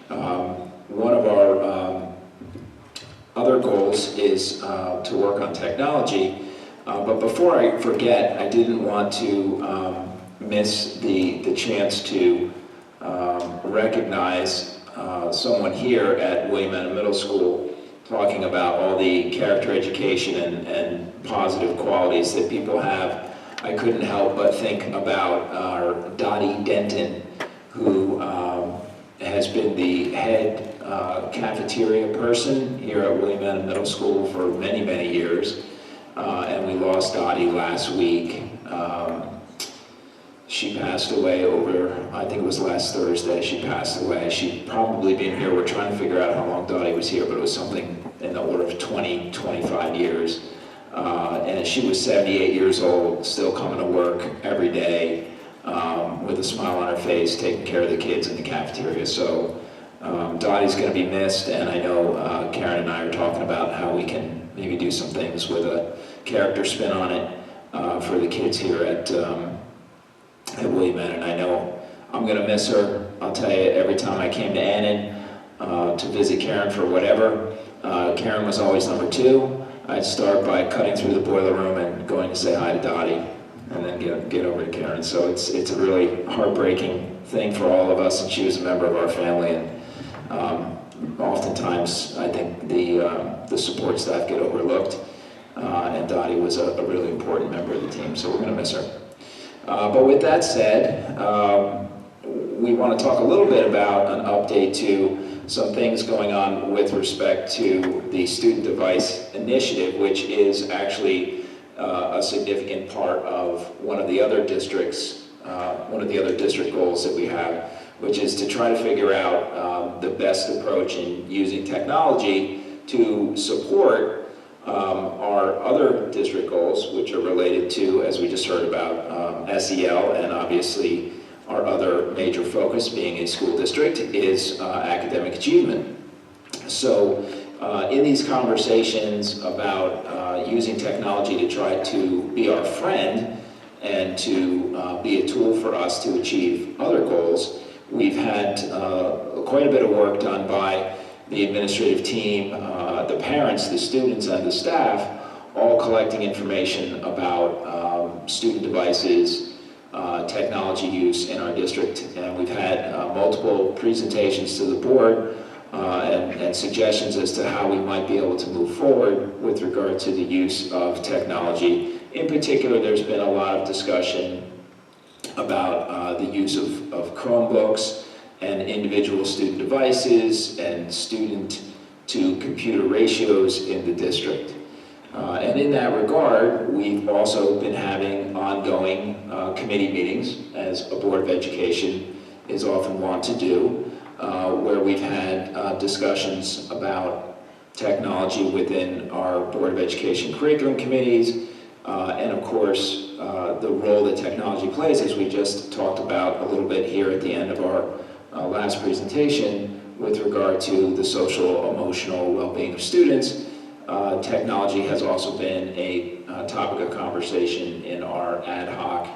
One of our other goals is to work on technology. But before I forget, I didn't want to miss the chance to recognize someone here at William N. Middle School talking about all the character education and positive qualities that people have. I couldn't help but think about our Dottie Denton, who has been the head cafeteria person here at William N. Middle School for many, many years. And we lost Dottie last week. She passed away I think it was last Thursday, she passed away. She'd probably been here, we're trying to figure out how long Dottie was here, but it was something in the order of 20, 25 years. And she was 78 years old, still coming to work every day with a smile on her face, taking care of the kids in the cafeteria. So Dottie's going to be missed, and I know Karen and I are talking about how we can maybe do some things with a character spin on it for the kids here at William N. And I know I'm going to miss her. I'll tell you, every time I came to Annan to visit Karen for whatever, Karen was always number 2. I'd start by cutting through the boiler room and going to say hi to Dottie, and then get over to Karen. So it's a really heartbreaking thing for all of us, and she was a member of our family. And oftentimes, I think the support staff get overlooked, and Dottie was a really important member of the team, so we're going to miss her. But with that said, we want to talk a little bit about an update to some things going on with respect to the Student Device Initiative, which is actually a significant part of one of the other district goals that we have, which is to try to figure out the best approach in using technology to support our other district goals, which are related to, as we just heard about, SEL, and obviously our other major focus, being a school district, is academic achievement. So in these conversations about using technology to try to be our friend and to be a tool for us to achieve other goals, we've had quite a bit of work done by the administrative team, the parents, the students, and the staff, all collecting information about student devices, technology use in our district. And we've had multiple presentations to the board and suggestions as to how we might be able to move forward with regard to the use of technology. In particular, there's been a lot of discussion about the use of Chromebooks and individual student devices and student-to-computer ratios in the district. And in that regard, we've also been having ongoing committee meetings, as a Board of Education is often wont to do, where we've had discussions about technology within our Board of Education curriculum committees, and of course, the role that technology plays, as we just talked about a little bit here at the end of our last presentation, with regard to the social, emotional well-being of students. Technology has also been a topic of conversation in our ad hoc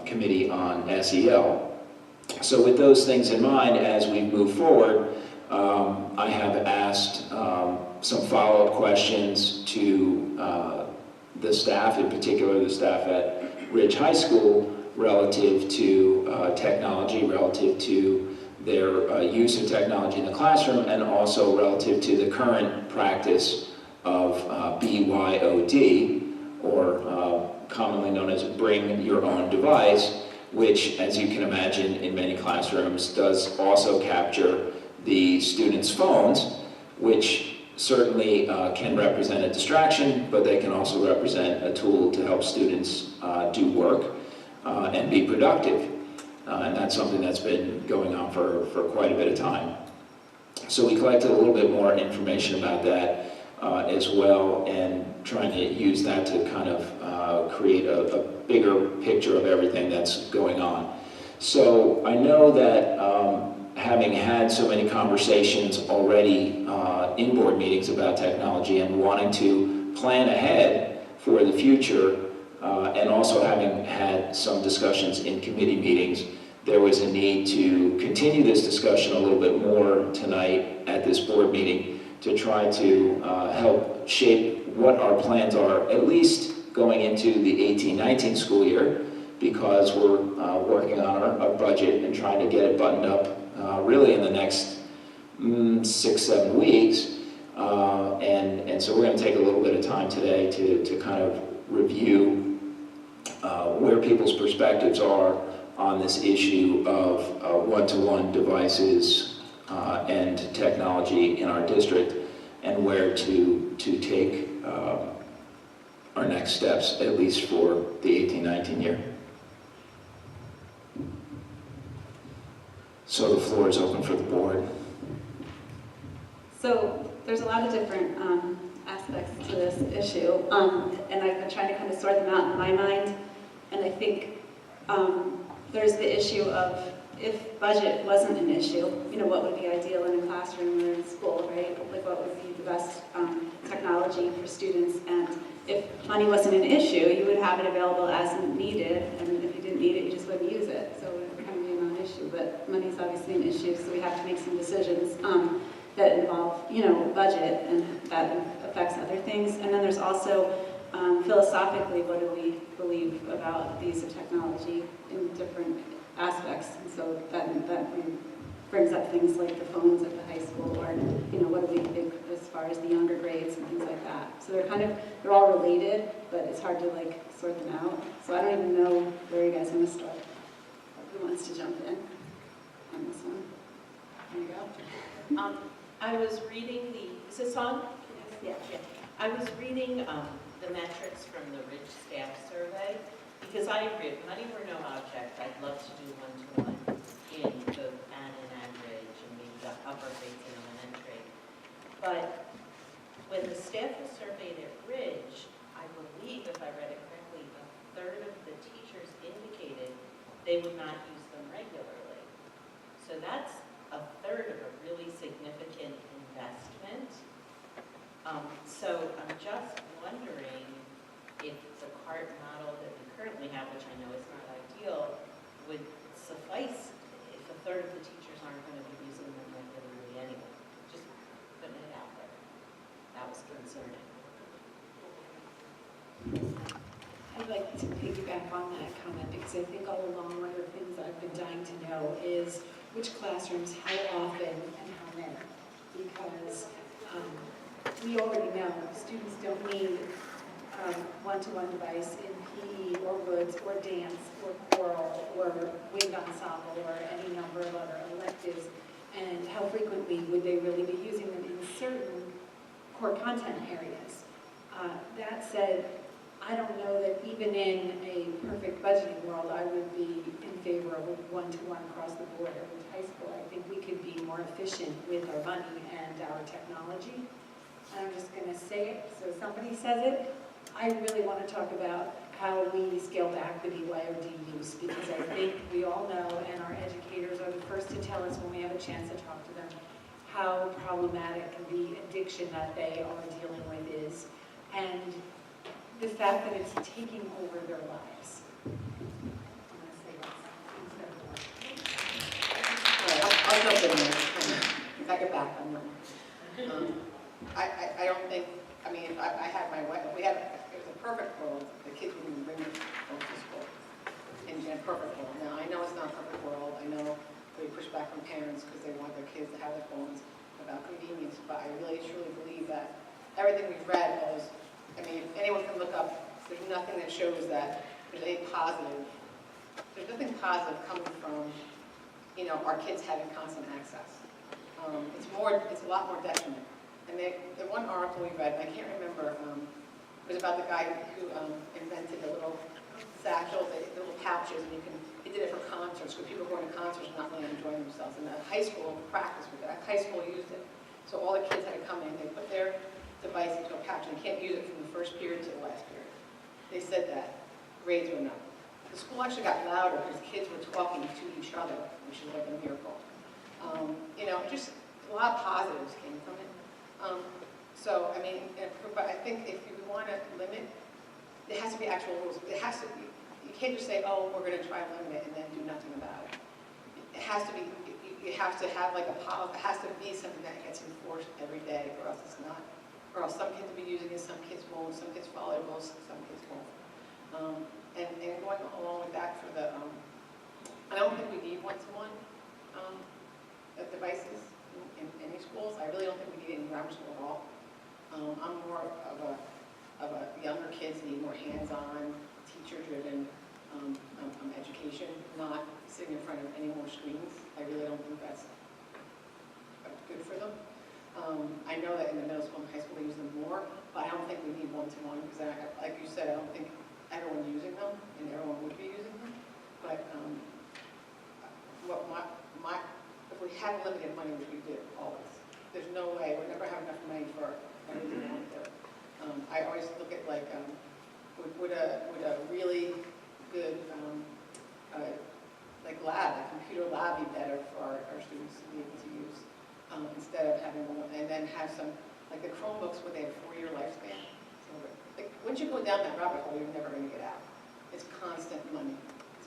committee on SEL. So with those things in mind, as we move forward, I have asked some follow-up questions to the staff, in particular the staff at Ridge High School, relative to technology, relative to their use of technology in the classroom, and also relative to the current practice of BYOD, or commonly known as bring your own device, which, as you can imagine, in many classrooms does also capture the students' phones, which certainly can represent a distraction, but they can also represent a tool to help students do work and be productive. And that's something that's been going on for quite a bit of time. So we collected a little bit more information about that as well, and trying to use that to kind of create a bigger picture of everything that's going on. So I know that having had so many conversations already in board meetings about technology and wanting to plan ahead for the future, and also having had some discussions in committee meetings, there was a need to continue this discussion a little bit more tonight at this board meeting to try to help shape what our plans are, at least going into the 18-19 school year, because we're working on our budget and trying to get it buttoned up really in the next 6-7 weeks. And so we're going to take a little bit of time today to kind of review where people's perspectives are on this issue of one-to-one devices and technology in our district, and where to take our next steps, at least for the 18-19 year. So the floor is open for the board. So there's a lot of different aspects to this issue, and I've been trying to kind of sort them out in my mind. And I think there's the issue of, if budget wasn't an issue, you know, what would be ideal in a classroom or in school, right? Like, what would be the best technology for students? And if money wasn't an issue, you would have it available as needed, and if you didn't need it, you just wouldn't use it. So it would kind of be a non-issue. But money is obviously an issue, so we have to make some decisions that involve, you know, budget, and that affects other things. And then there's also philosophically, what do we believe about the use of technology in different aspects? And so that brings up things like the phones at the high school, or, you know, what do we think as far as the younger grades and things like that. So they're all related, but it's hard to like sort them out. So I don't even know where you guys want to start. Who wants to jump in on this one? There you go. I was reading is this on? Yeah. I was reading the metrics from the Rich Staff Survey, because I agree, if money were no object, I'd love to do one-to-one in both Annan and Ridge, and maybe the upper grades in elementary. But when the staff was surveyed at Ridge, I believe, if I read it correctly, a third of the teachers indicated they would not use them regularly. So that's a third of a really significant investment. So I'm just wondering if the CART model that we currently have, which I know is not ideal, would suffice if a third of the teachers aren't going to be using them regularly anyway. Just putting it out there. That was concerning. I'd like to piggyback on that comment, because I think all along one of the things I've been dying to know is which classrooms, how often, and how many. Because we already know students don't need one-to-one device in PE or woods or dance or choral or wind ensemble or any number of other electives. And how frequently would they really be using them in certain core content areas? That said, I don't know that even in a perfect budgeting world, I would be in favor of one-to-one across the board with high school. I think we could be more efficient with our money and our technology. And I'm just going to say it, so somebody says it. I really want to talk about how we scale back the BYOD use, because I think we all know, and our educators are the first to tell us when we have a chance to talk to them, how problematic the addiction that they are dealing with is, and the fact that it's taking over their lives. I'm going to say that. I'll jump in there. Back it back on that. I don't think, I mean, if I had my wife, if it was a perfect world, the kids wouldn't bring their phones to school. In a perfect world. Now, I know it's not a perfect world. I know we push back from parents because they want their kids to have their phones about convenience, but I really truly believe that everything we've read was, I mean, if anyone can look up, there's nothing that shows that there's any positive. There's nothing positive coming from, you know, our kids having constant access. It's a lot more detriment. And the one article we read, and I can't remember, it was about the guy who invented the little satchels, the little pouches, and he did it for concerts, because people going to concerts and not really enjoying themselves. And the high school practiced with it. High school used it. So all the kids had to come in, they put their device into a pouch, and they can't use it from the first period to the last period. They said that grades went up. The school actually got louder because kids were talking to each other, which is like a miracle. Just a lot of positives came from it. So, I mean, but I think if you want to limit, there has to be actual rules. It has to be, you can't just say, oh, we're going to try and limit it and then do nothing about it. It has to be, you have to have like a policy, it has to be something that gets enforced every day, or else it's not. Or else some kids will be using it, some kids won't, some kids follow the rules, some kids won't. And going along with that for the, I don't think we need one-to-one devices in any schools. I really don't think we need it in grammar school at all. I'm more of a younger kids need more hands-on, teacher-driven education, not sitting in front of any more screens. I really don't think that's good for them. I know that in the middle school and high school they use them more, but I don't think we need one-to-one because, like you said, I don't think everyone's using them, and everyone would be using them. But if we have limited money, which we do always, there's no way we'll never have enough money for everything we want to do. I always look at like would a really good like lab, a computer lab, be better for our students to be able to use instead of having one, and then have some like the Chromebooks where they have 4-year lifespan. So like, once you go down that rabbit hole, you're never going to get out. It's constant money.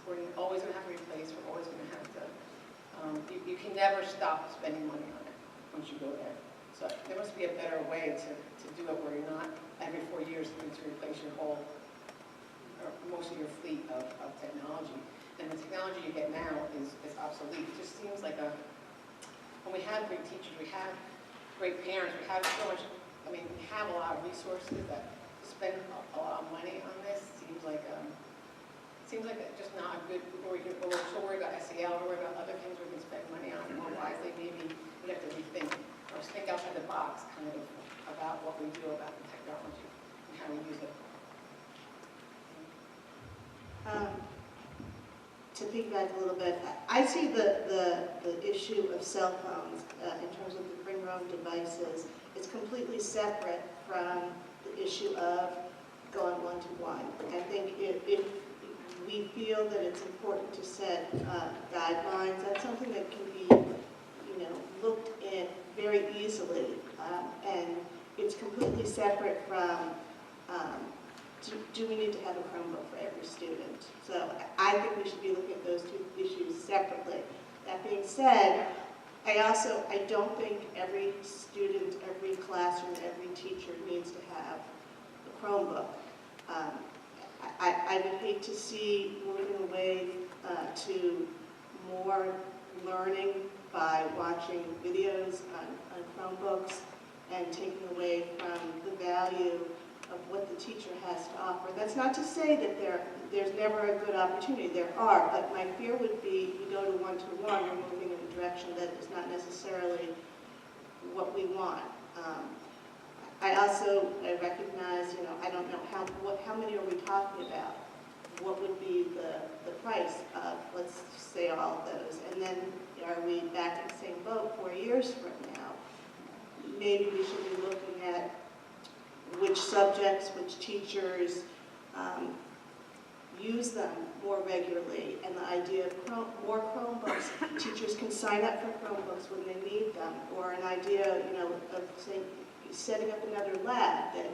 We're always going to have to replace. We're always going to have to. You can never stop spending money on it once you go there. So there must be a better way to do it where you're not every 4 years having to replace your whole, or most of your fleet of technology. And the technology you get now is obsolete. It just seems like when we have great teachers, we have great parents, we have so much, we have a lot of resources that to spend a lot of money on this seems like just not a good, we're so worried about SEL, we're worried about other things we can spend money on more wisely. Maybe we have to rethink or think outside the box kind of about what we do about the technology and how we use it. To piggyback a little bit, I see the issue of cell phones in terms of the bring your own devices. It's completely separate from the issue of going one-to-one. I think if we feel that it's important to set guidelines, that's something that can be, looked at very easily, and it's completely separate from do we need to have a Chromebook for every student? So I think we should be looking at those two issues separately. That being said, I don't think every student, every classroom, every teacher needs to have a Chromebook. I would hate to see moving away to more learning by watching videos on Chromebooks and taking away from the value of what the teacher has to offer. That's not to say that there's never a good opportunity. There are, but my fear would be you go to one-to-one, you're moving in a direction that is not necessarily what we want. I recognize, I don't know how many are we talking about? What would be the price of, let's say, all of those? And then are we back in the same boat 4 years from now? Maybe we should be looking at which subjects, which teachers use them more regularly, and the idea of more Chromebooks. Teachers can sign up for Chromebooks when they need them, or an idea, of saying, setting up another lab that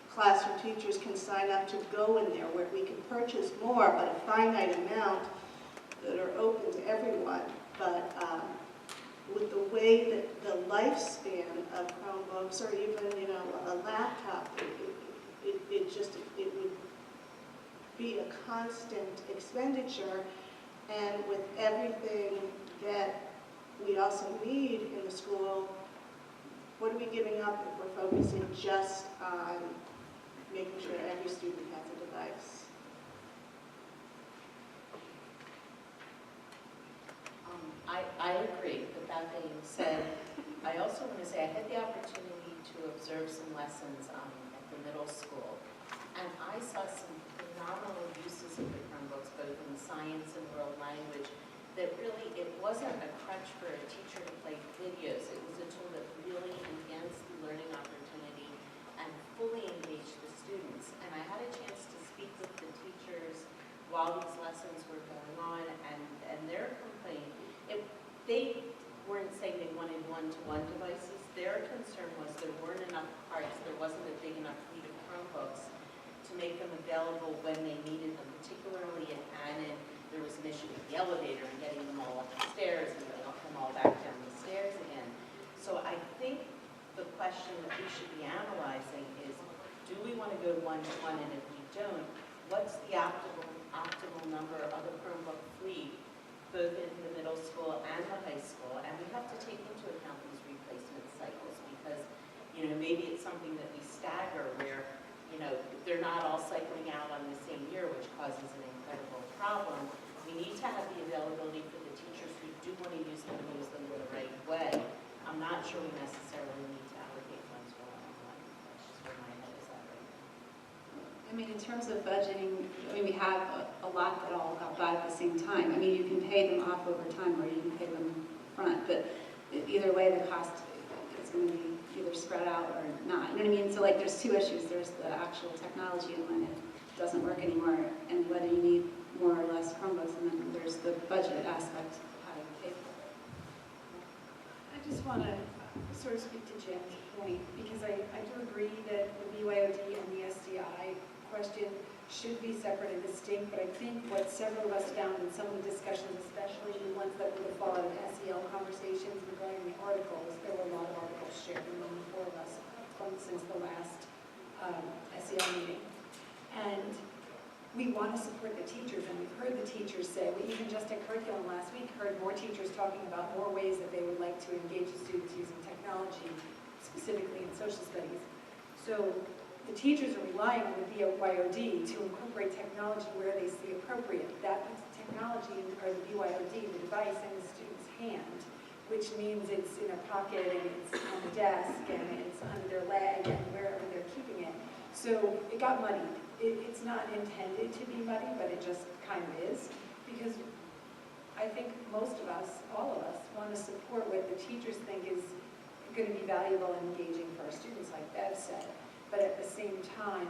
classroom teachers can sign up to go in there, where we can purchase more, but a finite amount that are open to everyone. But with the way that the lifespan of Chromebooks, or even a laptop, it would be a constant expenditure, and with everything that we also need in the school, what are we giving up if we're focusing just on making sure every student has a device? I agree, but that being said, I also want to say I had the opportunity to to observe some lessons at the middle school. And I saw some phenomenal uses of the Chromebooks, both in science and world language, that really, it wasn't a crutch for a teacher to play videos. It was a tool that really enhanced the learning opportunity and fully engaged the students. And I had a chance to speak with the teachers while these lessons were going on, and their complaint, they weren't saying they wanted one-to-one devices. Their concern was there weren't enough parts, there wasn't a big enough fleet of Chromebooks to make them available when they needed them, particularly in Annan. There was an issue with the elevator and getting them all up the stairs and getting them all back down the stairs again. So I think the question that we should be analyzing is, do we want to go one-to-one, and if we don't, what's the optimal number of the Chromebook fleet, both in the middle school and the high school? And we have to take into account these replacement cycles, because, you know, maybe it's something that we stagger where, you know, they're not all cycling out on the same year, which causes an incredible problem. We need to have the availability for the teachers who do want to use them the right way. I'm not sure we necessarily need to allocate funds for one-on-one. That's just where my head is at right now. I mean, in terms of budgeting, I mean, we have a lot that all got bought at the same time. I mean, you can pay them off over time, or you can pay them front, but either way, the cost is going to be either spread out or not. You know what I mean? So, like, there's two issues. There's the actual technology and when it doesn't work anymore, and whether you need more or less Chromebooks, and then there's the budget aspect of how you pay for it. I just want to sort of speak to Jen's point, because I do agree that the BYOD and the SDI question should be separate and distinct, but I think what several of us found in some of the discussions, especially the ones that would have followed SEL conversations regarding the articles, there were a lot of articles shared among the four of us since the last SEL meeting. And we want to support the teachers, and we've heard the teachers say, we even just at curriculum last week heard more teachers talking about more ways that they would like to engage the students using technology, specifically in social studies. So the teachers are relying on the BYOD to incorporate technology where they see appropriate. That puts the technology, or the BYOD, the device, in the student's hand, which means it's in a pocket and it's on the desk and it's under their leg and wherever they're keeping it. So it got muddied. It's not intended to be muddy, but it just kind of is, because I think most of us, all of us, want to support what the teachers think is going to be valuable and engaging for our students, like Bev said. But at the same time,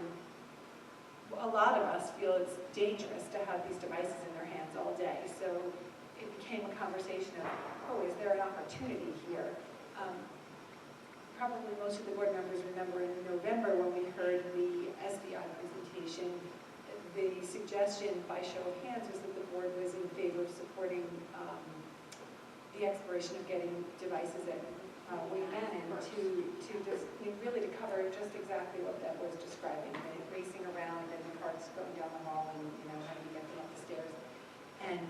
a lot of us feel it's dangerous to have these devices in their hands all day. So it became a conversation of, oh, is there an opportunity here? Probably most of the board members remember in November when we heard the SBI presentation, the suggestion by show of hands was that the board was in favor of supporting the exploration of getting devices at William Manning to just really to cover just exactly what that was describing, racing around and the carts going down the hall and having to get them up the stairs. And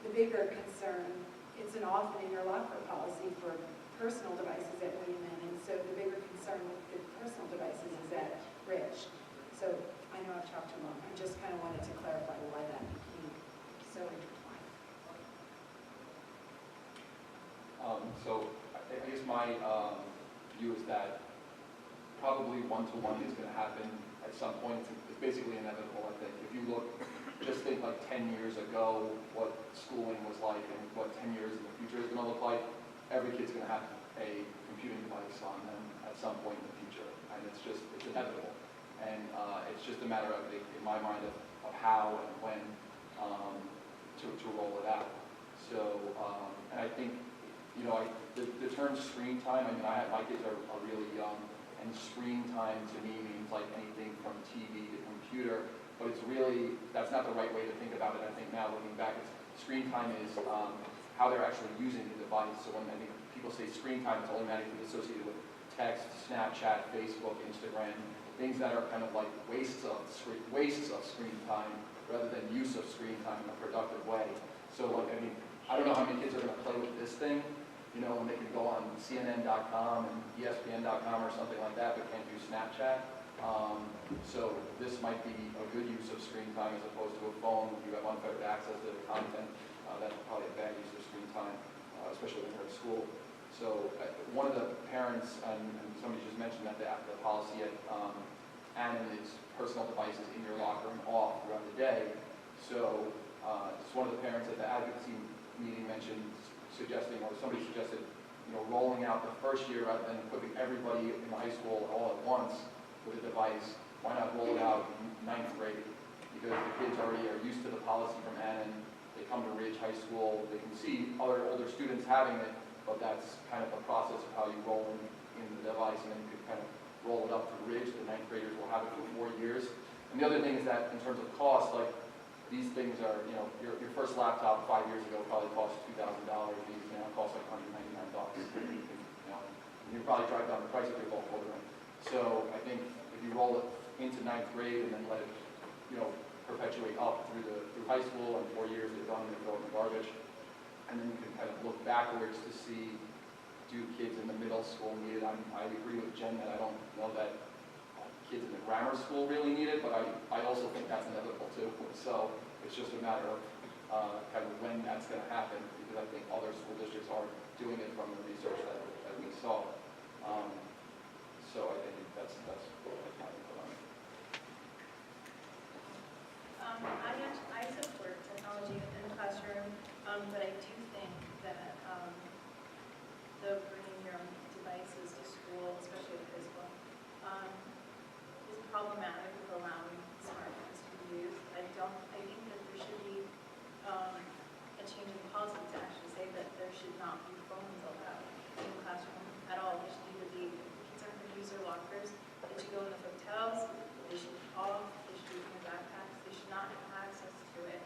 the bigger concern, it's an off and in your locker policy for personal devices at William Manning, so the bigger concern with the personal devices is at Rich. So I know I've talked too long. I just kind of wanted to clarify why that became so intertwined. So I guess my view is that probably one-to-one is going to happen at some point. It's basically inevitable, I think. If you look, just think like 10 years ago, what schooling was like and what 10 years in the future is going to look like. Every kid's going to have a computing device on them at some point in the future, and it's inevitable. And it's just a matter of, in my mind, of how and when to roll it out. So, and I think, the term screen time, I mean, my kids are really young, and screen time to me means like anything from TV to computer, but it's really, that's not the right way to think about it. I think now, looking back, screen time is how they're actually using the device. So when people say screen time, it's automatically associated with text, Snapchat, Facebook, Instagram, things that are kind of like wastes of screen time rather than use of screen time in a productive way. So like, I mean, I don't know how many kids are going to play with this thing, when they can go on CNN.com and ESPN.com or something like that, but can't do Snapchat. So this might be a good use of screen time as opposed to a phone. You have unfettered access to the content. That's probably a bad use of screen time, especially when you're at school. So one of the parents, and somebody just mentioned that the policy at Annan is personal devices in your locker and off throughout the day. So just one of the parents at the advocacy meeting mentioned suggesting, or somebody suggested, rolling out the first year rather than equipping everybody in the high school all at once with a device. Why not roll it out in 9th grade? Because the kids already are used to the policy from Annan. They come to Ridge High School. They can see other older students having it, but that's kind of the process of how you roll in the device, and then you can kind of roll it up to Ridge. The 9th graders will have it for 4 years. And the other thing is that in terms of cost, like these things are, your first laptop 5 years ago probably cost $2,000. These now cost like $199. You probably drive down the price of your bulk ordering. So I think if you roll it into 9th grade and then let it, perpetuate up through high school, and 4 years they're done and they throw it in the garbage, and then you can kind of look backwards to see, do kids in the middle school need it? I agree with Jen that I don't know that kids in the grammar school really need it, but I also think that's inevitable too. So it's just a matter of kind of when that's going to happen, because I think other school districts are doing it from the research that we saw. So I think that's what I put on it. I support technology in the classroom, but I do think that the bringing your own devices to school, especially at high school, is problematic with allowing smartphones to be used. I think that there should be a change in policy to actually say that there should not be phones allowed in the classroom at all. They should either be, kids aren't going to use their lockers, they should go in the hotels, they should be off, they should be in their backpacks, they should not have access to it.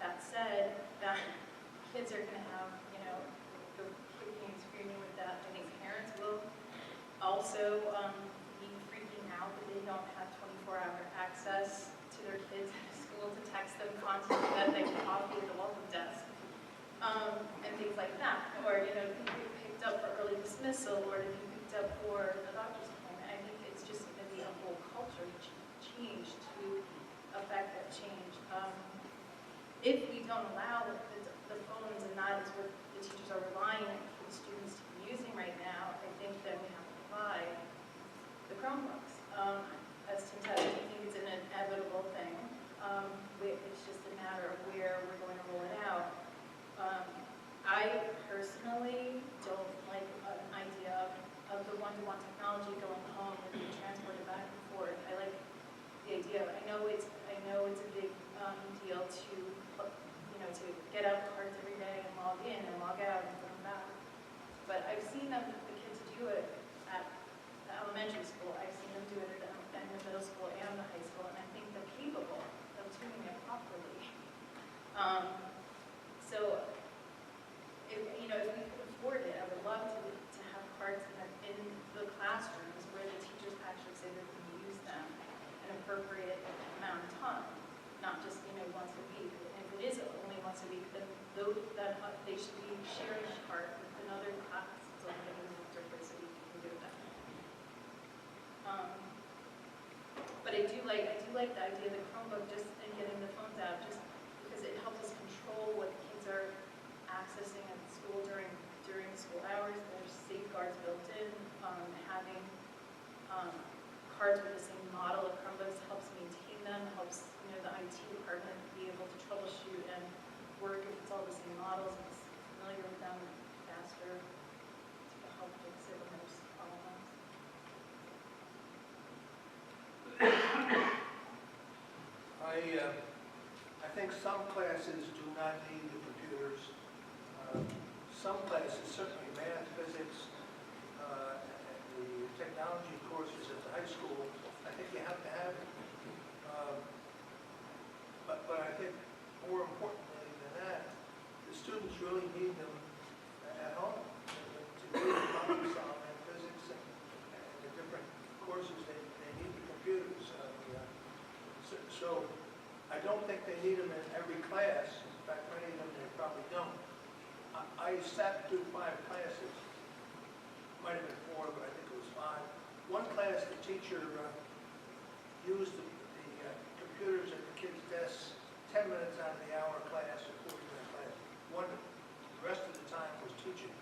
That said, that kids are going to have, the kicking and screaming with that. I think parents will also be freaking out that they don't have 24-hour access to their kids at school to text them constantly that they can coffee at the welcome desk, and things like that. Or, to be picked up for early dismissal, or to be picked up for a doctor's appointment. I think it's just going to be a whole culture change to affect that change. If we don't allow the phones, and that is what the teachers are relying on for the students to be using right now, I think that we have to provide the Chromebooks. As Tim said, I think it's an inevitable thing. It's just a matter of where we're going to roll it out. I personally don't like an idea of the one-to-one technology going home and being transported back and forth. I like the idea. I know it's a big deal to get out the cards every day and log in and log out and put them back. But I've seen the kids do it at the elementary school. I've seen them do it at the middle school and the high school, and I think they're capable of doing it properly. So, if we could afford it, I would love to have cards in the classrooms where the teachers actually say they're going to use them and appropriate amount of time, not just once a week. And if it is only once a week, then they should be sharing a card with another class. It's only going to be once or twice a week. You can do that. But I do like the idea of the Chromebook and getting the phones out, just because it helps us control what the kids are accessing at school during school hours. There's safeguards built in. Having cards with the same model of Chromebooks helps maintain them, helps the IT department be able to troubleshoot and work if it's all the same models and it's familiar with them faster to help fix it when there's problems. I think some classes do not need the computers. Some classes, certainly math, physics, and the technology courses at the high school, I think you have to have it. But I think more importantly than that, the students really need them at home to do the problem solving, physics, and the different courses. They need the computers. So I don't think they need them in every class. In fact, many of them they probably don't. I sat through 5 classes. Might have been 4, but I think it was 5. One class, the teacher used the computers at the kids' desks 10 minutes out of the hour class or 40-minute class. The rest of the time was teaching.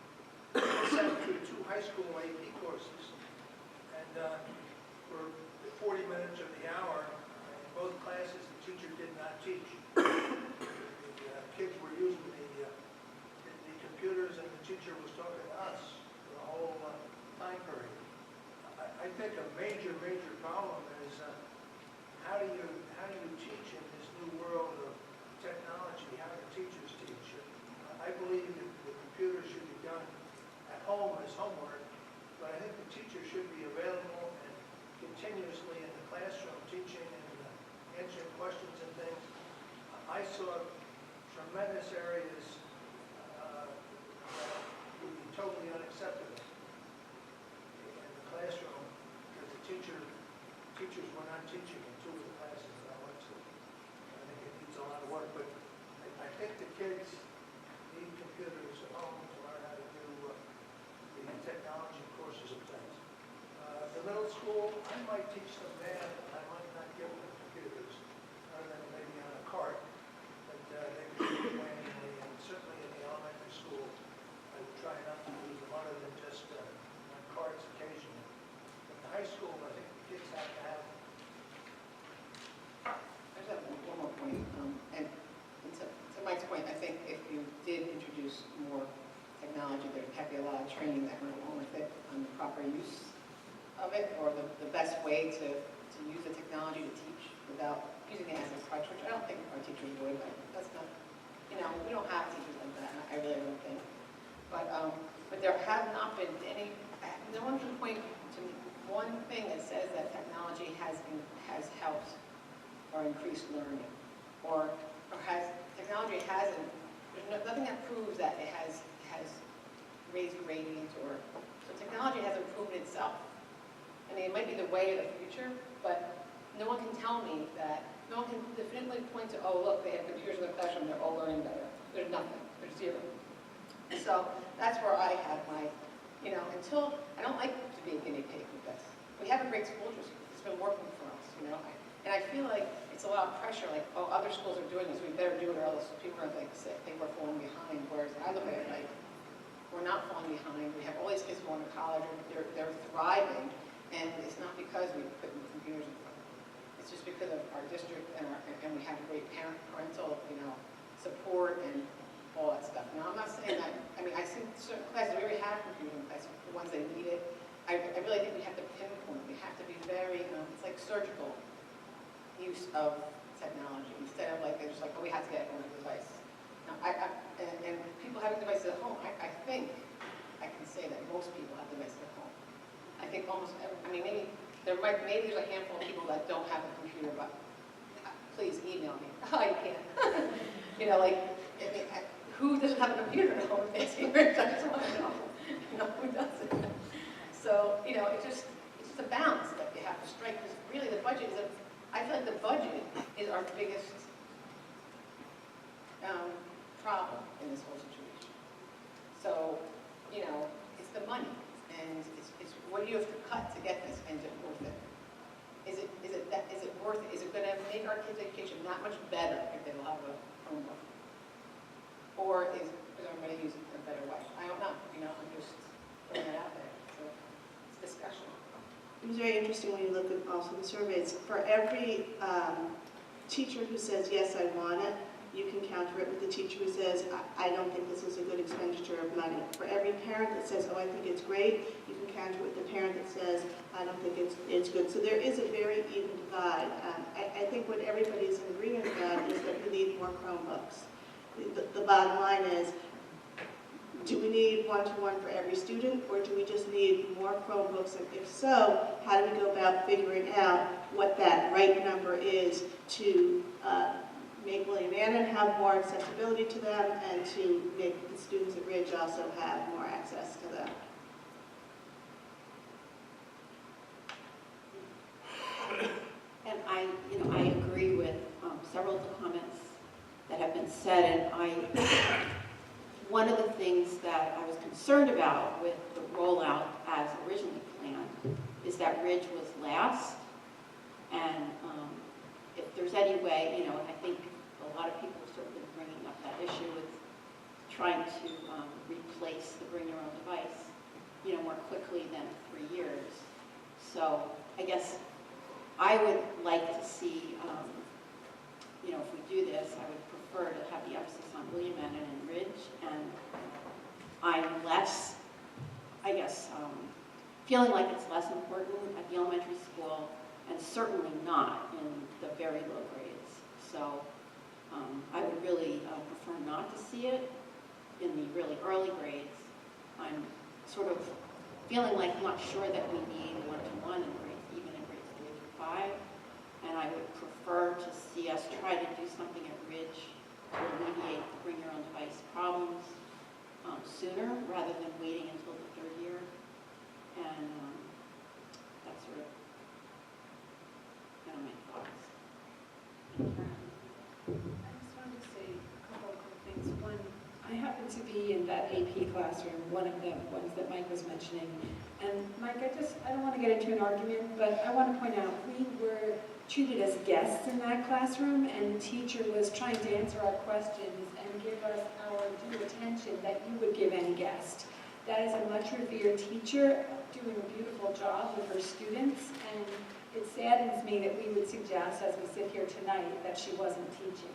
think the kids need computers at home to learn how to do the technology courses and things. The middle school, I might teach them math, and I might not give them computers, other than maybe on a cart, but they can do it manually, and certainly in the elementary school, I would try not to use them other than just on carts occasionally. In the high school, I think the kids have to have. I just have one more point, and to Mike's point, I think if you did introduce more technology, there'd have to be a lot of training that went along with it on the proper use of it, or the best way to use the technology to teach without using it as a crutch, which I don't think our teachers would, but that's not, we don't have teachers like that, I really don't think. But there have not been any, no one can point to one thing that says that technology has helped or increased learning, or technology hasn't, there's nothing that proves that it has raised gradients, so technology hasn't proven itself. I mean, it might be the way of the future, but no one can tell me that, no one can definitively point to, oh, look, they have computers in the classroom, they're all learning better. There's nothing, there's zero. So that's where I have my, until, I don't like to be a guinea pig with this. We have a great school district, it's been working for us, and I feel like it's a lot of pressure, like, oh, other schools are doing this, we better do it, or else people are like, think we're falling behind, whereas I look at it like, we're not falling behind, we have all these kids going to college, and they're thriving, and it's not because we put computers in front of them. It's just because of our district and we have great parental, support and all that stuff. Now, I'm not saying that, I see certain classes, we already have computers in classes, the ones they need it. I really think we have to pinpoint, we have to be very, it's like surgical use of technology, instead of like, they're just like, oh, we have to get it on a device. Now, and people having devices at home, I think I can say that most people have devices at home. I think almost maybe there's a handful of people that don't have a computer, but please email me. Oh, you can't. Who doesn't have a computer at home? I just want to know. Who doesn't? So, it's just a balance that you have to strike, because really the budget is I feel like the budget is our biggest problem in this whole situation. So, it's the money. And it's what do you have to cut to get this, and is it worth it? Is it worth it? Is it going to make our kids' education that much better if they will have a Chromebook? Or is everybody using it in a better way? I don't know. I'm just putting it out there. So it's discussion. It was very interesting when you look at also the surveys. For every teacher who says, yes, I want it, you can counter it with the teacher who says, I don't think this is a good expenditure of money. For every parent that says, oh, I think it's great, you can counter with the parent that says, I don't think it's good. So there is a very even divide. I think what everybody's in agreement about is that we need more Chromebooks. The bottom line is, do we need one-to-one for every student, or do we just need more Chromebooks? And if so, how do we go about figuring out what that right number is to make William Annan have more accessibility to them, and to make the students at Ridge also have more access to them? And I agree with several of the comments that have been said, and one of the things that I was concerned about with the rollout as originally planned is that Ridge was last, and if there's any way, I think a lot of people have sort of been bringing up that issue with trying to replace the bring your own device, more quickly than 3 years. So I guess I would like to see, if we do this, I would prefer to have the emphasis on William Annan and Ridge, and I'm less, I guess, feeling like it's less important at the elementary school, and certainly not in the very low grades. So I would really prefer not to see it in the really early grades. I'm sort of feeling like I'm not sure that we need one-to-one in grades, even in grades 3 through 5. And I would prefer to see us try to do something at Ridge to alleviate the bring your own device problems sooner, rather than waiting until the 3rd year. And that's sort of my thoughts. I just wanted to say a couple of quick I happen to be in that AP classroom, one of the ones that Mike was mentioning. And Mike, I don't want to get into an argument, but I want to point out, we were treated as guests in that classroom, and the teacher was trying to answer our questions and give us our due attention that you would give any guest. That is a much revered teacher doing a beautiful job with her students, and it saddens me that we would suggest, as we sit here tonight, that she wasn't teaching.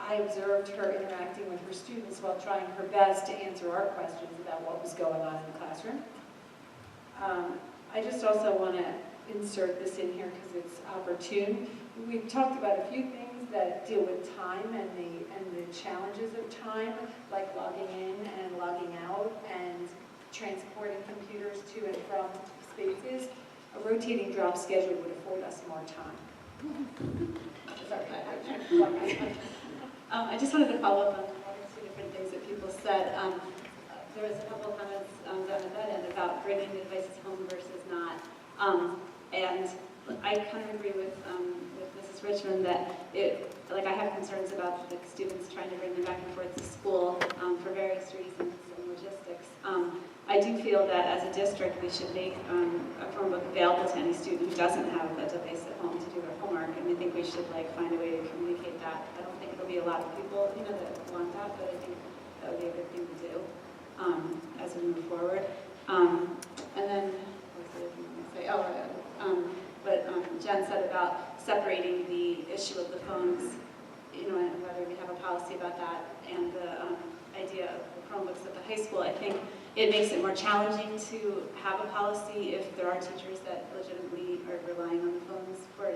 I observed her interacting with her students while trying her best to answer our questions about what was going on in the classroom. I just also want to insert this in here because it's opportune. We've talked about a few things that deal with time and the challenges of time, like logging in and logging out and transporting computers to and from spaces. A rotating drop schedule would afford us more time. I just wanted to follow up on one or two different things that people said. There was a couple of comments down at that end about bringing the devices home versus not. And I kind of agree with Mrs. Richmond that I have concerns about the students trying to bring them back and forth to school for various reasons and logistics. I do feel that as a district we should make a Chromebook available to any student who doesn't have a device at home to do their homework, and I think we should find a way to communicate that. I don't think it'll be a lot of people that want that, but I think that would be a good thing to do as we move forward. And then, what was the other thing I was going to say? But Jen said about separating the issue of the phones, and whether we have a policy about that, and the idea of the Chromebooks at the high school. I think it makes it more challenging to have a policy if there are teachers that legitimately are relying on the phones for,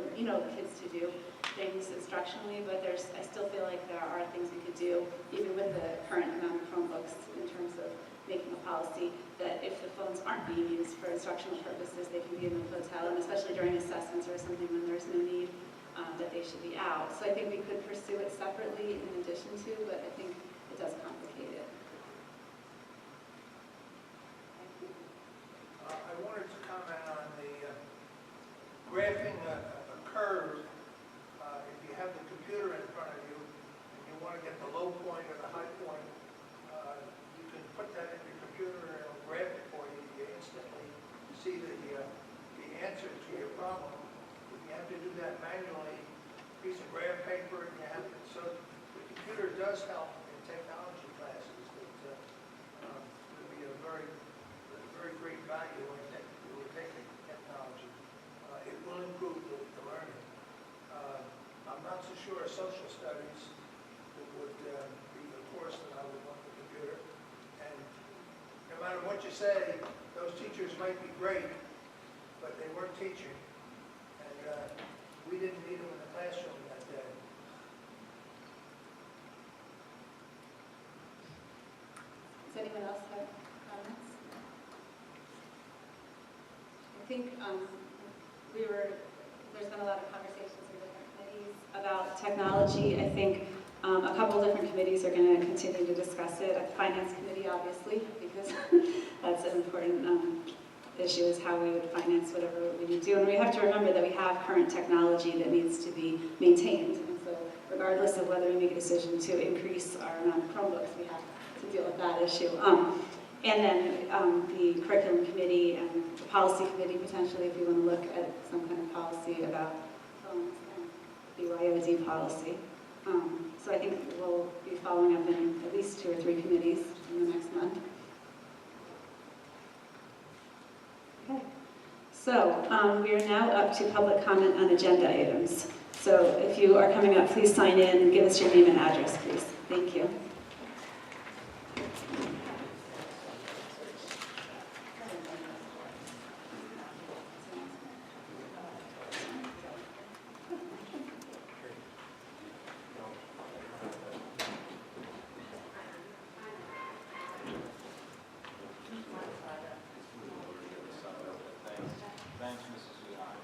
kids to do things instructionally, but I still feel like there are things we could do, even with the current amount of Chromebooks, in terms of making a policy that if the phones aren't being used for instructional purposes, they can be in the hotel, and especially during assessments or something when there's no need, that they should be out. So I think we could pursue it separately in addition to, but I think it does complicate it. I wanted to comment on the graphing a curve. If you have the computer in front of you and you want to get the low point or the high point, you can put that in your computer and it'll graph it for you. You instantly see the answer to your problem. If you have to do that manually, piece of graph paper, and you have to, so the computer does help in technology classes. That would be a very great value when we're taking technology. It will improve the learning. I'm not so sure social studies would be the course that I would want the computer. And no matter what you say, those teachers might be great, but they weren't teaching. And we didn't need them in the classroom that day. Does anyone else have comments? I think there's been a lot of conversations in different committees about technology. I think a couple of different committees are going to continue to discuss it. At the Finance Committee, obviously, because that's an important issue, is how we would finance whatever we need to do. And we have to remember that we have current technology that needs to be maintained. And so regardless of whether we make a decision to increase our amount of Chromebooks, we have to deal with that issue. And then the curriculum committee and the policy committee, potentially, if you want to look at some kind of policy about phones and BYOD policy. So I think we'll be following up in at least 2 or 3 committees in the next month. Okay. So we are now up to public comment on agenda items. So if you are coming up, please sign in and give us your name and address, please. Thank you. Thanks, Mrs. Zuhai.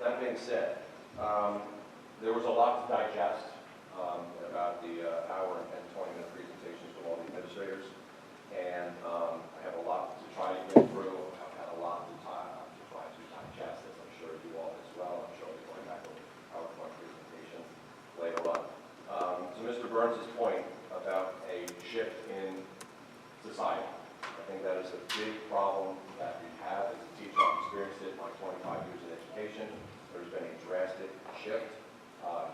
That being said, there was a lot to digest about the hour and 20-minute presentations from all the administrators, and I have a lot to try to get through. I've had a lot to try to digest, as I'm sure you all as well. I'm sure we'll be going back over PowerPoint presentations later on. To Mr. Burns' point about a shift in society, I think that is a big problem that we have as a teacher. I've experienced it in my 25 years in education. There's been a drastic shift.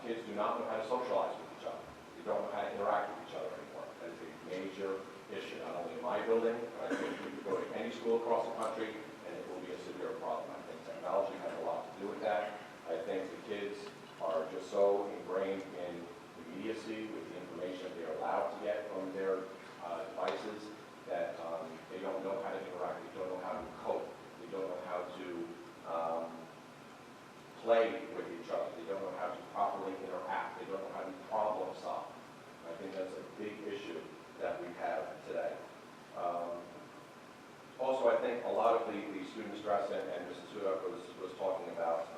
Kids do not know how to socialize with each other. They don't know how to interact with each other anymore. That is a major issue, not only in my building, but I think you could go to any school across the country and it will be a severe problem. I think technology has a lot to do with that. I think the kids are just so ingrained in immediacy with the information they're allowed to get from their devices that they don't know how to interact, they don't know how to cope, they don't know how to play with each other, they don't know how to properly interact, they don't know how to problem solve. I think that's a big issue that we have today. Also, I think a lot of the student stress, and Mrs. Sudak was talking about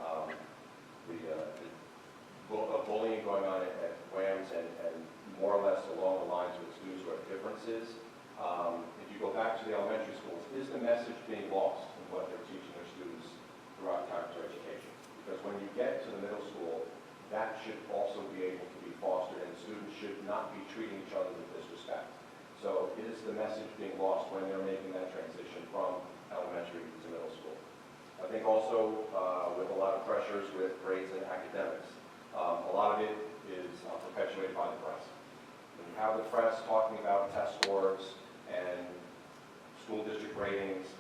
the bullying going on at WAMS and more or less along the lines with students who have differences. If you go back to the elementary schools, is the message being lost in what they're teaching their students throughout character education? Because when you get to the middle school, that should also be able to be fostered, and students should not be treating each other with disrespect. So is the message being lost when they're making that transition from elementary to middle school? I think also with a lot of pressures with grades and academics, a lot of it is perpetuated by the press. When you have the press talking about test scores and school district ratings,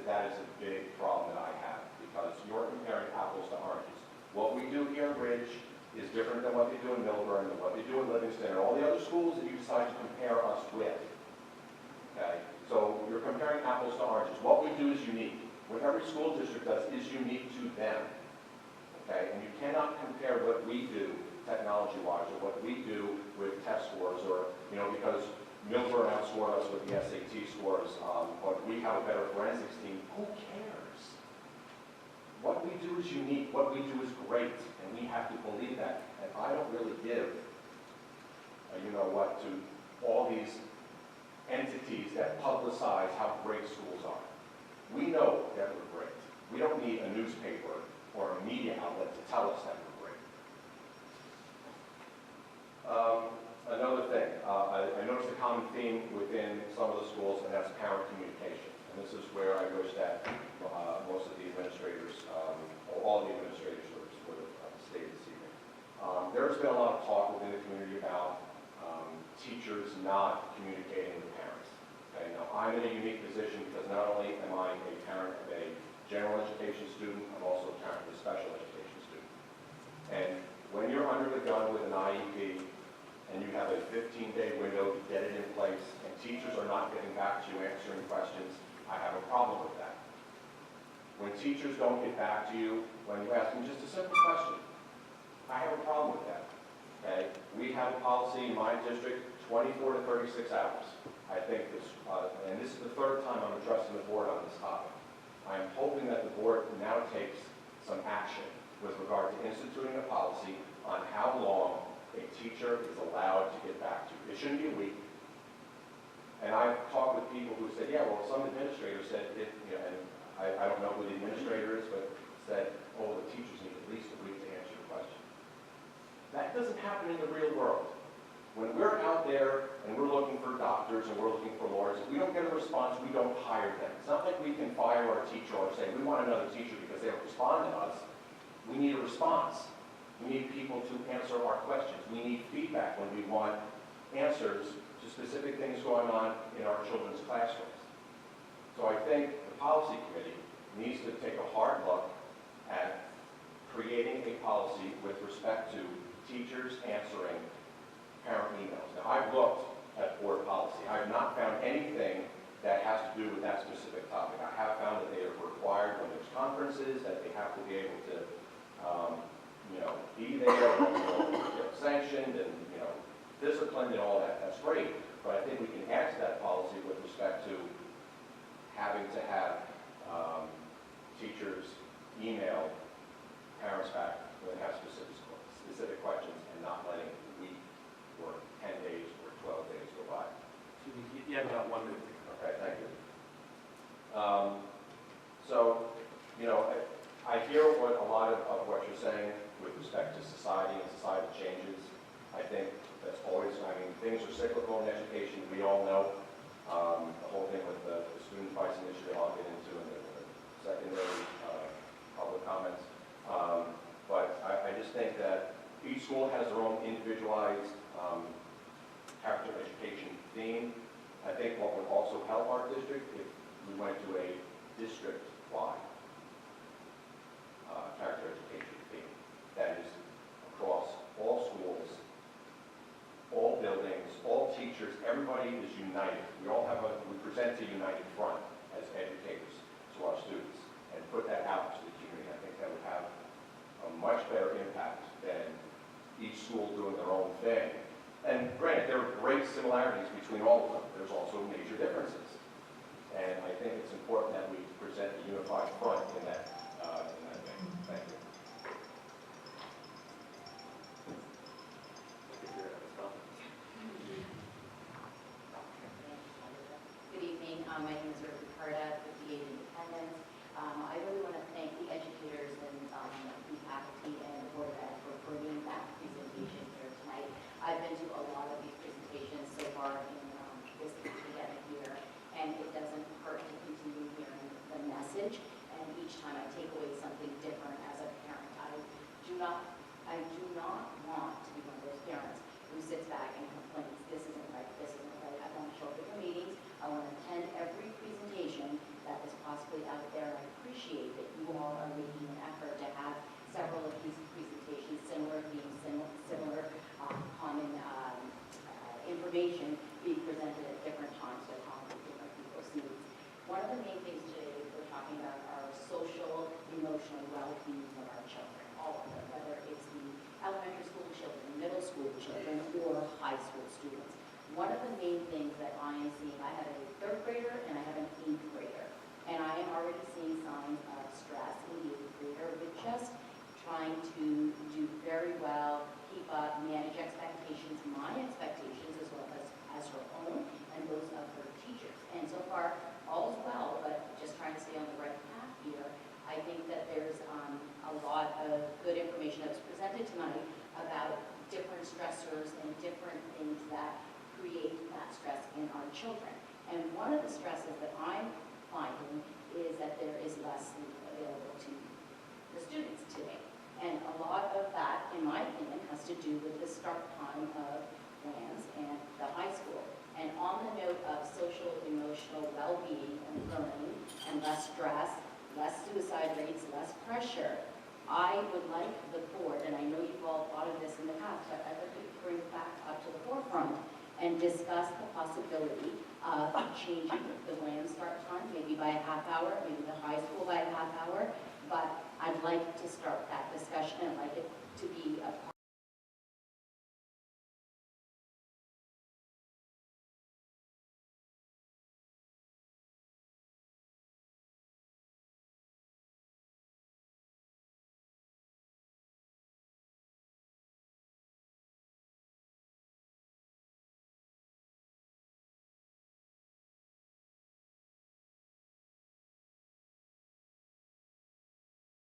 that is a big problem that I have, because you're comparing apples to oranges. What we do here in Ridge is different than what they do in Milburn, and what they do in Livingston, and all the other schools that you decide to compare us with. Okay? So you're comparing apples to oranges. What we do is unique. What every school district does is unique to them. Okay? And you cannot compare what we do technology-wise, or what we do with test scores, or, because Milburn outscored us with the SAT scores, but we have a better forensics team. Who cares? What we do is unique. What we do is great, and we have to believe that. And I don't really give, to all these entities that publicize how great schools are. We know that we're great. We don't need a newspaper or a media outlet to tell us that we're great. Another thing, I noticed a common theme within some of the schools, and that's parent communication. And this is where I wish that most of the administrators, or all the administrators would have stayed this evening. There's been a lot of talk within the community about teachers not communicating with parents. Okay, now I'm in a unique position because not only am I a parent of a general education student, I'm also a parent of a special education student. And when you're under the gun with an IEP, and you have a 15-day window to get it in place, and teachers are not getting back to you answering questions, I have a problem with that. When teachers don't get back to you, when you ask them just a simple question, I have a problem with that. Okay? We have a policy in my district, 24 to 36 hours. I think this, and this is the third time I'm addressing the board on this topic. I am hoping that the board now takes some action with regard to instituting a policy on how long a teacher is allowed to get back to you. It shouldn't be a week. And I've talked with people who said, yeah, well, some administrators said, and I don't know who the administrator is, but said, oh, the teachers need at least a week to answer your question. That doesn't happen in the real world. When we're out there and we're looking for doctors and we're looking for lawyers, if we don't get a response, we don't hire them. It's not like we can fire our teacher or say, we want another teacher because they don't respond to us. We need a response. We need people to answer our questions. We need feedback when we want answers to specific things going on in our children's classrooms. So I think the policy committee needs to take a hard look at creating a policy with respect to teachers answering parent emails. Now, I've looked at board policy. I've not found anything that has to do with that specific topic. I have found that they are required when there's conferences, that they have to be able to be there, sanctioned and, disciplined and all that. That's great. But I think we can add to that policy with respect to having to have teachers email parents back when they have specific questions and not letting a week or 10 days or 12 days go by. You have about 1 minute to go. Okay, thank you. So, you know, I hear what a lot of what you're saying with respect to society and society changes. I think that's always, I mean, things are cyclical in education, we all know. The whole thing with the student advice initiative I'll get into in the secondary public comments. But I just think that each school has their own individualized character education theme. I think what would also help our district if we went to a district-wide character education theme that is across all schools, all buildings, all teachers, everybody is united. We present a united front as educators to our students and put that out to the community. I think that would have a much better impact than each school doing their own thing. And granted, there are great similarities between all of them. There's also major differences. And I think it's important that we present a unified front in that vein. Thank you. Good evening. My name is Ruth Ricarda, 58 Independence. I really want to thank the educators and the faculty and the Board of Ed for bringing that presentation here tonight. I've been to a lot of these presentations so far in this academic year, and it doesn't hurt to continue hearing the message. And each time I take away something different as a parent. I do not want to be one of those parents who sits back and complains, this isn't right, this isn't right. I want to show up at the meetings. I want to attend every presentation that is possibly out there. I appreciate that you all are making an effort to have several of these presentations, similar themes, similar common information being presented at different times to accommodate different people's needs. One of the main things today we're talking about are social, emotional well-being of our children, all of them, whether it's the elementary school children, middle school children, or high school students. One of the main things that I am seeing, I have a 3rd grader and I have an 8th grader, and I am already seeing signs of stress in the 8th grader with just trying to do very well, keep up, manage expectations, my expectations as well as her own and those of her teachers. And so far, all is well, but just trying to stay on the right path here. I think that there's a lot of good information that was presented tonight about different stressors and different things that create that stress in our children. And one of the stresses that I'm finding is that there is less sleep available to the students today. And a lot of that, in my opinion, has to do with the start time of Lance and the high school. And on the note of social, emotional well-being and learning and less stress, less suicide rates, less pressure, I would like the board, and I know you've all thought of this in the past, but I'd like to bring it back up to the forefront and discuss the possibility of changing the Lance start time, maybe by a half hour, maybe the high school by a half hour,